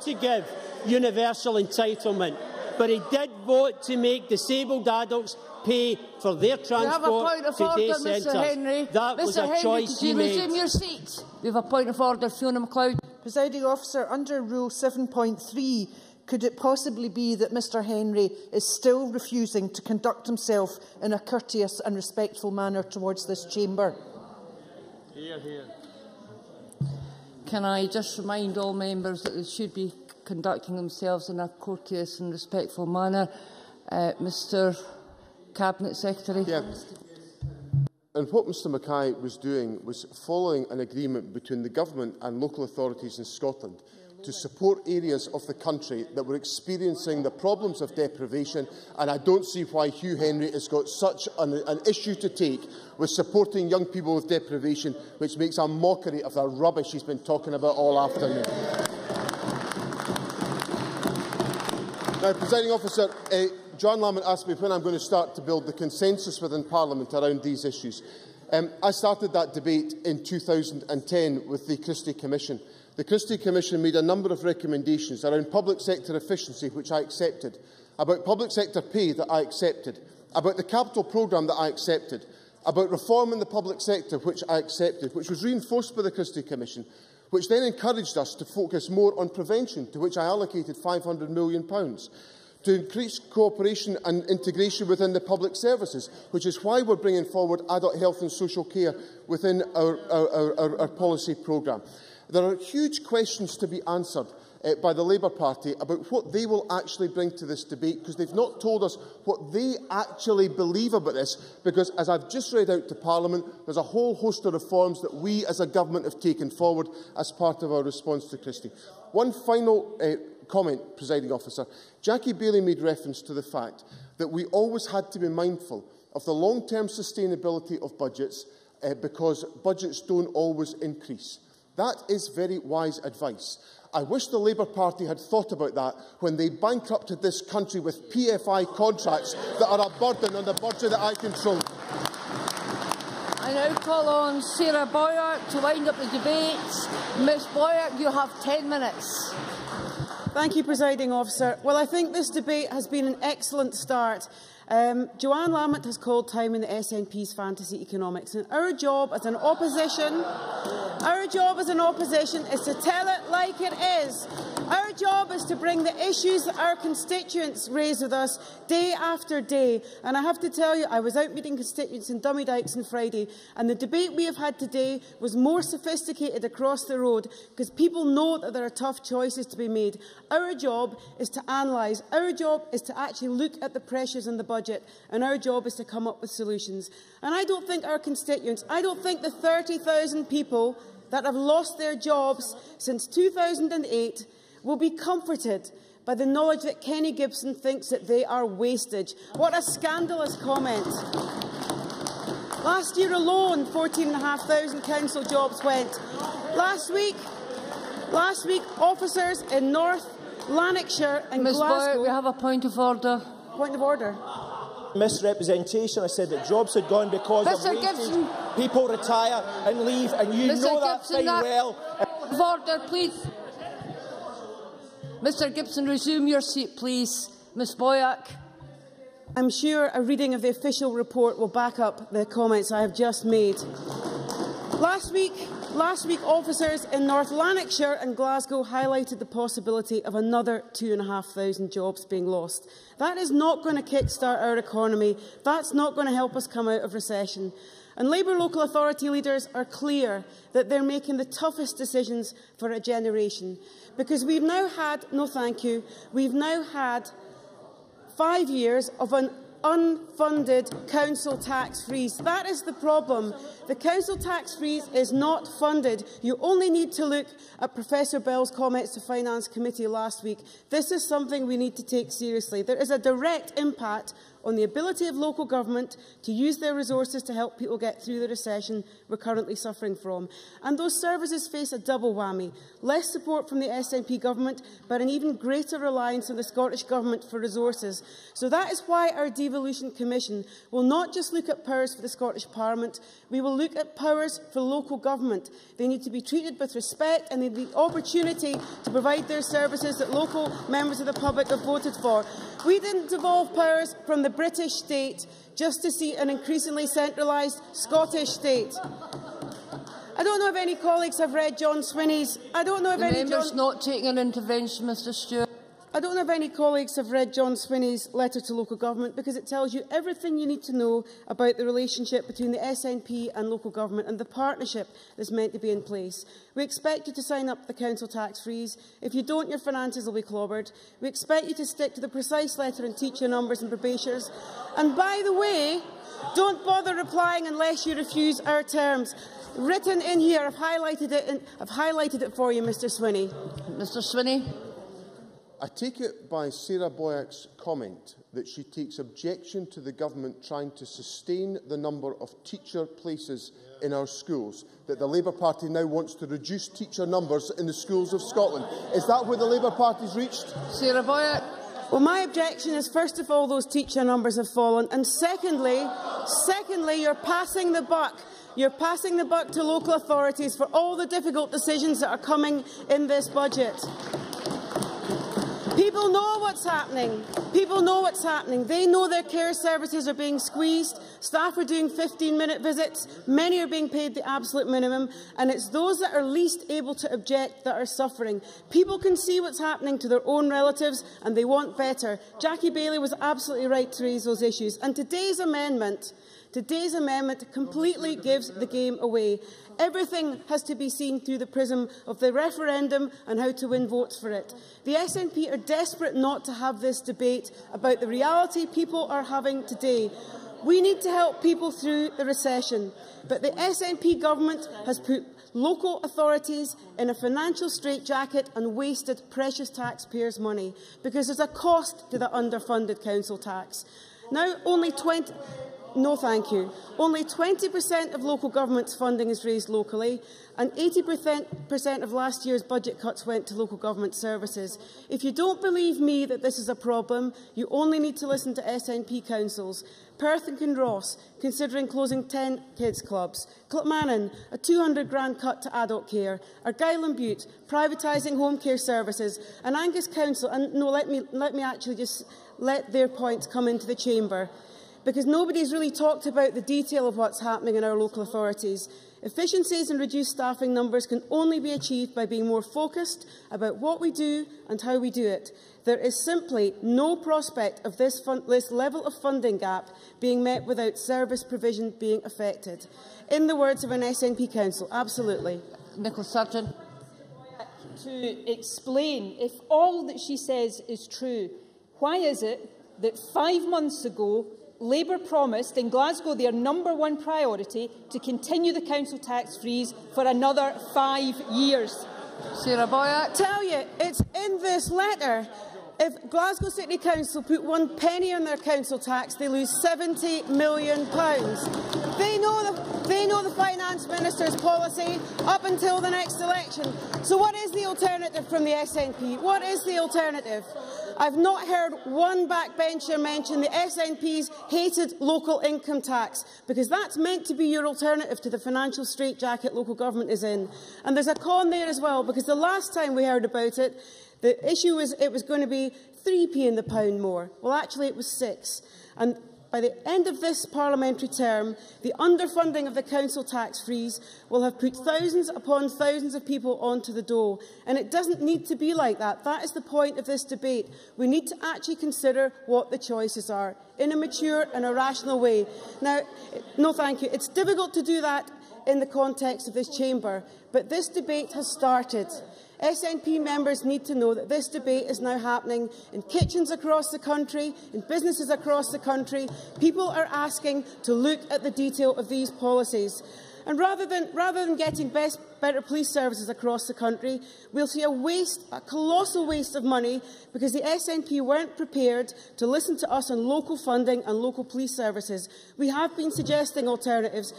to give universal entitlement, but he did vote to make disabled adults pay for their transport to day centres. That was a choice he made. Resume your seat. We have a point of order. Fiona MacLeod. Presiding Officer, under Rule 7.3, could it possibly be that Mr Henry is still refusing to conduct himself in a courteous and respectful manner towards this chamber? Hear, hear. Can I just remind all members that they should be conducting themselves in a courteous and respectful manner? Mr Cabinet Secretary. Yeah. And what Mr Mackay was doing was following an agreement between the government and local authorities in Scotland to support areas of the country that were experiencing the problems of deprivation, and I don't see why Hugh Henry has got such an issue to take with supporting young people with deprivation, which makes a mockery of the rubbish he's been talking about all afternoon. Now, Presiding Officer, John Lamont asked me when I'm going to start to build the consensus within Parliament around these issues. I started that debate in 2010 with the Christie Commission. The Christie Commission made a number of recommendations around public sector efficiency, which I accepted, about public sector pay that I accepted, about the capital programme that I accepted, about reform in the public sector, which I accepted, which was reinforced by the Christie Commission, which then encouraged us to focus more on prevention, to which I allocated £500 million, to increase cooperation and integration within the public services, which is why we're bringing forward adult health and social care within our policy programme. There are huge questions to be answered by the Labour Party about what they will actually bring to this debate, because they've not told us what they actually believe about this, because, as I've just read out to Parliament, there's a whole host of reforms that we as a government have taken forward as part of our response to Christie. One final comment, Presiding Officer. Jackie Bailey made reference to the fact that we always had to be mindful of the long-term sustainability of budgets because budgets don't always increase. That is very wise advice. I wish the Labour Party had thought about that when they bankrupted this country with PFI contracts that are a burden on the budget that I control. I now call on Sarah Boyer to wind up the debate. Ms Boyer, you have 10 minutes. Thank you, Presiding Officer. Well, I think this debate has been an excellent start. Joanne Lamont has called time in the SNP's fantasy economics, and our job as an opposition is to tell it like it is. Our job is to bring the issues that our constituents raise with us day after day. And I have to tell you, I was out meeting constituents in Dummydikes on Friday, and the debate we have had today was more sophisticated across the road, because people know that there are tough choices to be made. Our job is to analyse. Our job is to actually look at the pressures in the budget, and our job is to come up with solutions. And I don't think our constituents, I don't think the 30,000 people that have lost their jobs since 2008 will be comforted by the knowledge that Kenny Gibson thinks that they are wastage. What a scandalous comment. Last year alone, 14,500 council jobs went. Last week, Last week, officers in North Lanarkshire and Ms. Glasgow... Boyd, we have a point of order. Point of order. Misrepresentation. I said that jobs had gone because of Mr. Gibson. People retire and leave, and you Mr. know that Gibson, fine that well. Of order, please. Mr. Gibson, resume your seat, please. Ms. Boyack. I'm sure a reading of the official report will back up the comments I have just made. Last week, officers in North Lanarkshire and Glasgow highlighted the possibility of another 2,500 jobs being lost. That is not going to kickstart our economy. That's not going to help us come out of recession. And Labour local authority leaders are clear that they're making the toughest decisions for a generation. Because we've now had, no thank you, we've now had 5 years of an unfunded council tax freeze. That is the problem. The council tax freeze is not funded. You only need to look at Professor Bell's comments to Finance Committee last week. This is something we need to take seriously. There is a direct impact on the ability of local government to use their resources to help people get through the recession we're currently suffering from. And those services face a double whammy: less support from the SNP government, but an even greater reliance on the Scottish Government for resources. So that is why our Devolution Commission will not just look at powers for the Scottish Parliament, we will look at powers for local government. They need to be treated with respect and they need the opportunity to provide their services that local members of the public have voted for. We didn't devolve powers from the British state just to see an increasingly centralised Scottish state. I don't know if any colleagues have read John Swinney's... not taking an intervention, Mr Stewart. I don't know if any colleagues have read John Swinney's letter to local government, because it tells you everything you need to know about the relationship between the SNP and local government and the partnership that's meant to be in place. We expect you to sign up the council tax freeze. If you don't, your finances will be clobbered. We expect you to stick to the precise letter and teacher numbers and probationers. And by the way, don't bother replying unless you refuse our terms. Written in here, I've highlighted it for you, Mr Swinney. Mr Swinney. I take it by Sarah Boyack's comment that she takes objection to the government trying to sustain the number of teacher places in our schools, that the Labour Party now wants to reduce teacher numbers in the schools of Scotland. Is that where the Labour Party's reached? Sarah Boyack. Well, my objection is, first of all, those teacher numbers have fallen, and secondly, you're passing the buck. You're passing the buck to local authorities for all the difficult decisions that are coming in this budget. People know what's happening. People know what's happening. They know their care services are being squeezed. Staff are doing 15-minute visits. Many are being paid the absolute minimum. And it's those that are least able to object that are suffering. People can see what's happening to their own relatives and they want better. Jackie Bailey was absolutely right to raise those issues. And today's amendment completely gives the game away. Everything has to be seen through the prism of the referendum and how to win votes for it. The SNP are desperate not to have this debate about the reality people are having today. We need to help people through the recession, but the SNP government has put local authorities in a financial straitjacket and wasted precious taxpayers' money, because there's a cost to the underfunded council tax. Now No, thank you. Only 20% of local government's funding is raised locally, and 80% of last year's budget cuts went to local government services. If you don't believe me that this is a problem, you only need to listen to SNP councils. Perth and Kinross considering closing 10 kids' clubs. Kilmainham, a £200,000 cut to adult care. Argyll and Bute, privatising home care services. And Angus Council, and no, let me actually just let their points come into the chamber, because nobody's really talked about the detail of what's happening in our local authorities. Efficiencies and reduced staffing numbers can only be achieved by being more focused about what we do and how we do it. There is simply no prospect of this level of funding gap being met without service provision being affected. In the words of an SNP council, absolutely. Nicola Sturgeon. To explain, if all that she says is true, why is it that 5 months ago Labour promised in Glasgow their #1 priority to continue the council tax freeze for another 5 years? Sarah Boyack. Tell you, it's in this letter. If Glasgow City Council put 1 penny on their council tax, they lose £70 million. They know the finance Finance Minister's policy up until the next election. So what is the alternative from the SNP? What is the alternative? I've not heard one backbencher mention the SNP's hated local income tax, because that's meant to be your alternative to the financial straitjacket local government is in. And there's a con there as well, because the last time we heard about it, the issue was it was going to be 3p in the pound more. Well, actually it was 6. And by the end of this parliamentary term, the underfunding of the council tax freeze will have put thousands upon thousands of people onto the dole. And it doesn't need to be like that. That is the point of this debate. We need to actually consider what the choices are in a mature and a rational way. Now, no thank you. It's difficult to do that in the context of this chamber, but this debate has started. SNP members need to know that this debate is now happening in kitchens across the country, in businesses across the country. People are asking to look at the detail of these policies. And rather than getting better police services across the country, we'll see a colossal waste of money, because the SNP weren't prepared to listen to us on local funding and local police services. We have been suggesting alternatives.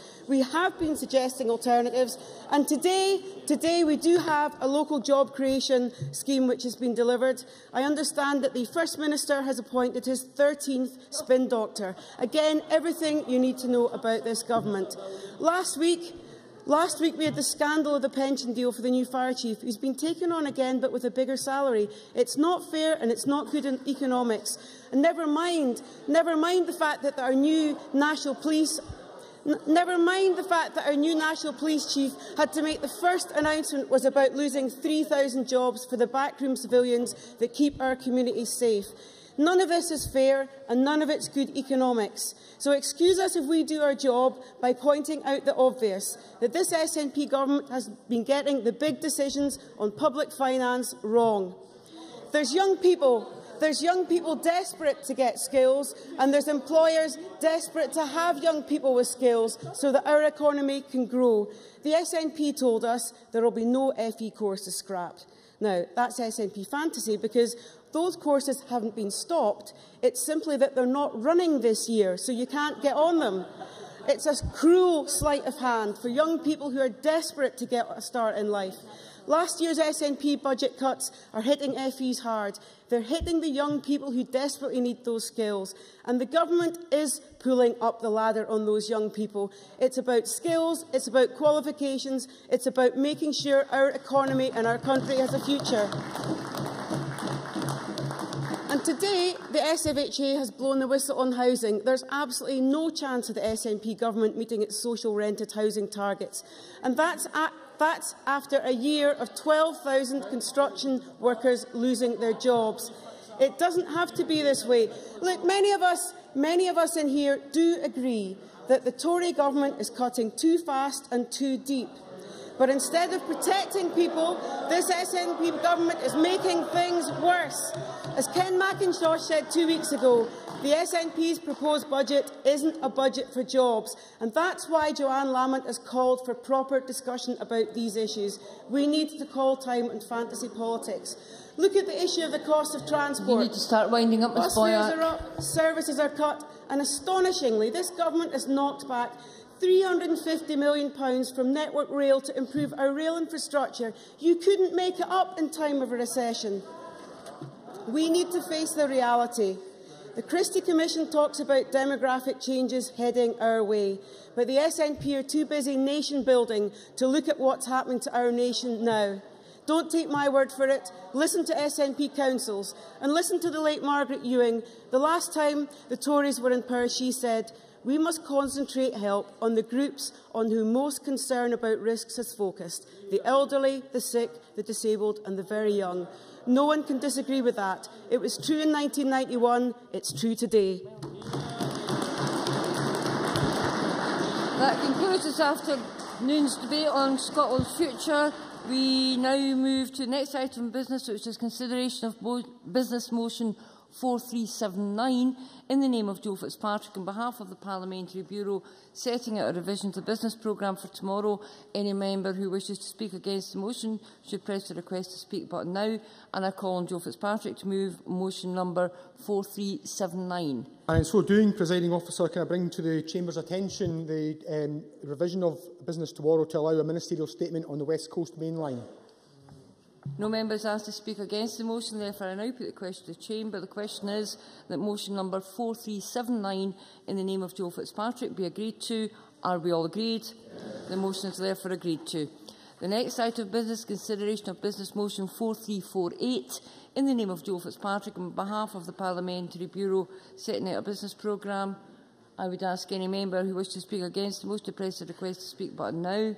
And today we do have a local job creation scheme which has been delivered. I understand that the First Minister has appointed his 13th spin doctor. Again, everything you need to know about this government. Last week we had the scandal of the pension deal for the new fire chief, who's been taken on again but with a bigger salary. It's not fair and it's not good in economics. And never mind the fact that our new national police chief had to make the first announcement was about losing 3,000 jobs for the backroom civilians that keep our communities safe. None of this is fair and none of it's good economics. So excuse us if we do our job by pointing out the obvious, that this SNP government has been getting the big decisions on public finance wrong. There's young people desperate to get skills, and there's employers desperate to have young people with skills so that our economy can grow. The SNP told us there will be no FE courses scrapped. Now, that's SNP fantasy, because those courses haven't been stopped. It's simply that they're not running this year, so you can't get on them. It's a cruel sleight of hand for young people who are desperate to get a start in life. Last year's SNP budget cuts are hitting FEs hard. They're hitting the young people who desperately need those skills. And the government is pulling up the ladder on those young people. It's about skills, it's about qualifications, it's about making sure our economy and our country has a future. And today, the SFHA has blown the whistle on housing. There's absolutely no chance of the SNP government meeting its social rented housing targets. And that's after a year of 12,000 construction workers losing their jobs. It doesn't have to be this way. Look, many of us in here do agree that the Tory government is cutting too fast and too deep. But instead of protecting people, this SNP government is making things worse. As Ken Macintosh said 2 weeks ago, the SNP's proposed budget isn't a budget for jobs, and that's why Joanne Lamont has called for proper discussion about these issues. We need to call time on fantasy politics. Look at the issue of the cost of transport. You need to start winding up, Ms. Boyack. Bus fares are up, services are cut, and astonishingly, this government has knocked back £350 million from Network Rail to improve our rail infrastructure. You couldn't make it up in time of a recession. We need to face the reality. The Christie Commission talks about demographic changes heading our way, but the SNP are too busy nation building to look at what's happening to our nation now. Don't take my word for it. Listen to SNP councils and listen to the late Margaret Ewing. The last time the Tories were in power, she said, "We must concentrate help on the groups on whom most concern about risks is focused: the elderly, the sick, the disabled and the very young." No one can disagree with that. It was true in 1991, it's true today. That concludes this afternoon's debate on Scotland's future. We now move to the next item of business, which is consideration of business motion 4379 in the name of Joe Fitzpatrick on behalf of the Parliamentary Bureau setting out a revision to the business programme for tomorrow. Any member who wishes to speak against the motion should press the request to speak button now, and I call on Joe Fitzpatrick to move motion number 4379. And in so doing, Presiding Officer, can I bring to the Chamber's attention the revision of business tomorrow to allow a ministerial statement on the West Coast Main Line? No members asked to speak against the motion, therefore I now put the question to the Chamber. The question is that motion number 4379 in the name of Joe Fitzpatrick be agreed to. Are we all agreed? Yes. The motion is therefore agreed to. The next item of business, consideration of business motion 4348 in the name of Joe Fitzpatrick on behalf of the Parliamentary Bureau setting out a business programme. I would ask any member who wishes to speak against the motion to press the request to speak button now.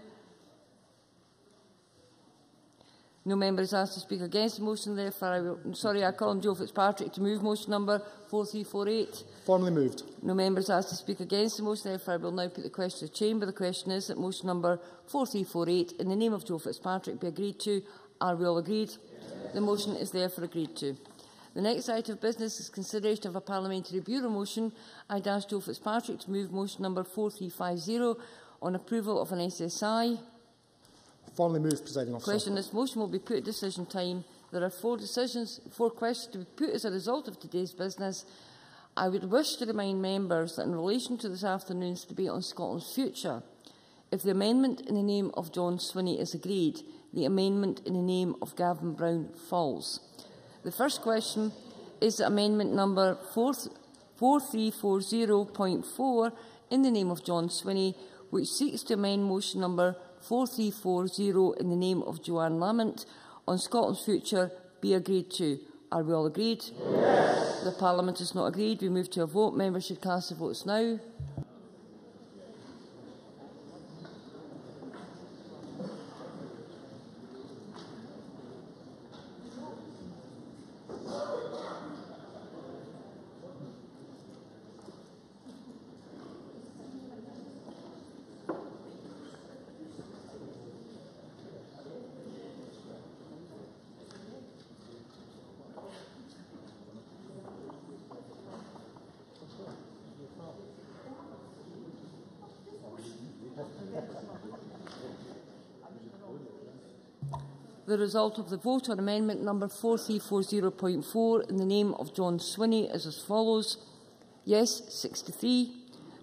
No member is asked to speak against the motion, therefore I call on Joe Fitzpatrick to move motion number 4348. Formally moved. No member is asked to speak against the motion, therefore I will now put the question to the Chamber. The question is that motion number 4348 in the name of Joe Fitzpatrick be agreed to. Are we all agreed? Yes. The motion is therefore agreed to. The next item of business is consideration of a Parliamentary Bureau motion. I ask Joe Fitzpatrick to move motion number 4350 on approval of an SSI. Formally moved, Presiding Officer. Question. This motion will be put at decision time. There are four questions to be put as a result of today's business. I would wish to remind members that in relation to this afternoon's debate on Scotland's future, if the amendment in the name of John Swinney is agreed, the amendment in the name of Gavin Brown falls. The first question is that amendment number 4340.4 in the name of John Swinney, which seeks to amend motion number 4340 in the name of Joanne Lamont on Scotland's future be agreed to. Are we all agreed? Yes. The Parliament is not agreed. We move to a vote. Members should cast their votes now. The result of the vote on amendment number 4340.4 in the name of John Swinney is as follows. Yes, 63.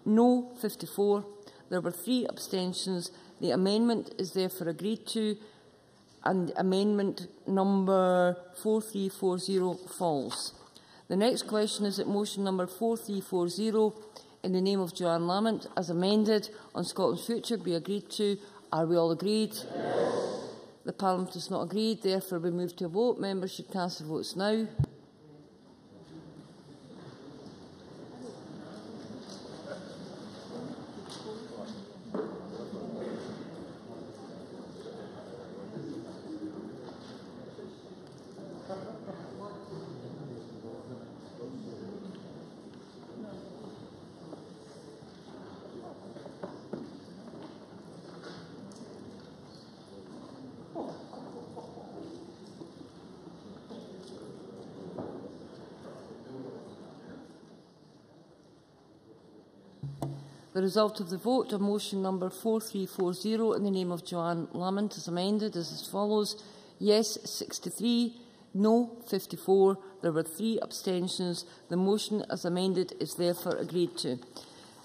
No, 54. There were 3 abstentions. The amendment is therefore agreed to, and amendment number 4340 falls. The next question is that motion number 4340 in the name of Joanne Lamont, as amended, on Scotland's future be agreed to. Are we all agreed? Yes. The Parliament is not agreed, therefore we move to a vote. Members should cast their votes now. The result of the vote on motion number 4340 in the name of Joanne Lamont as amended is as follows. Yes, 63. No, 54. There were 3 abstentions. The motion as amended is therefore agreed to.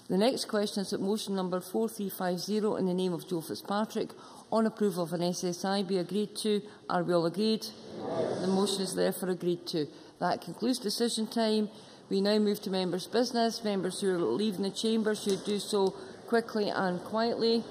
The next question is that motion number 4350 in the name of Joe Fitzpatrick on approval of an SSI be agreed to. Are we all agreed? Yes. The motion is therefore agreed to. That concludes decision time. We now move to members' business. Members who are leaving the chamber should do so quickly and quietly.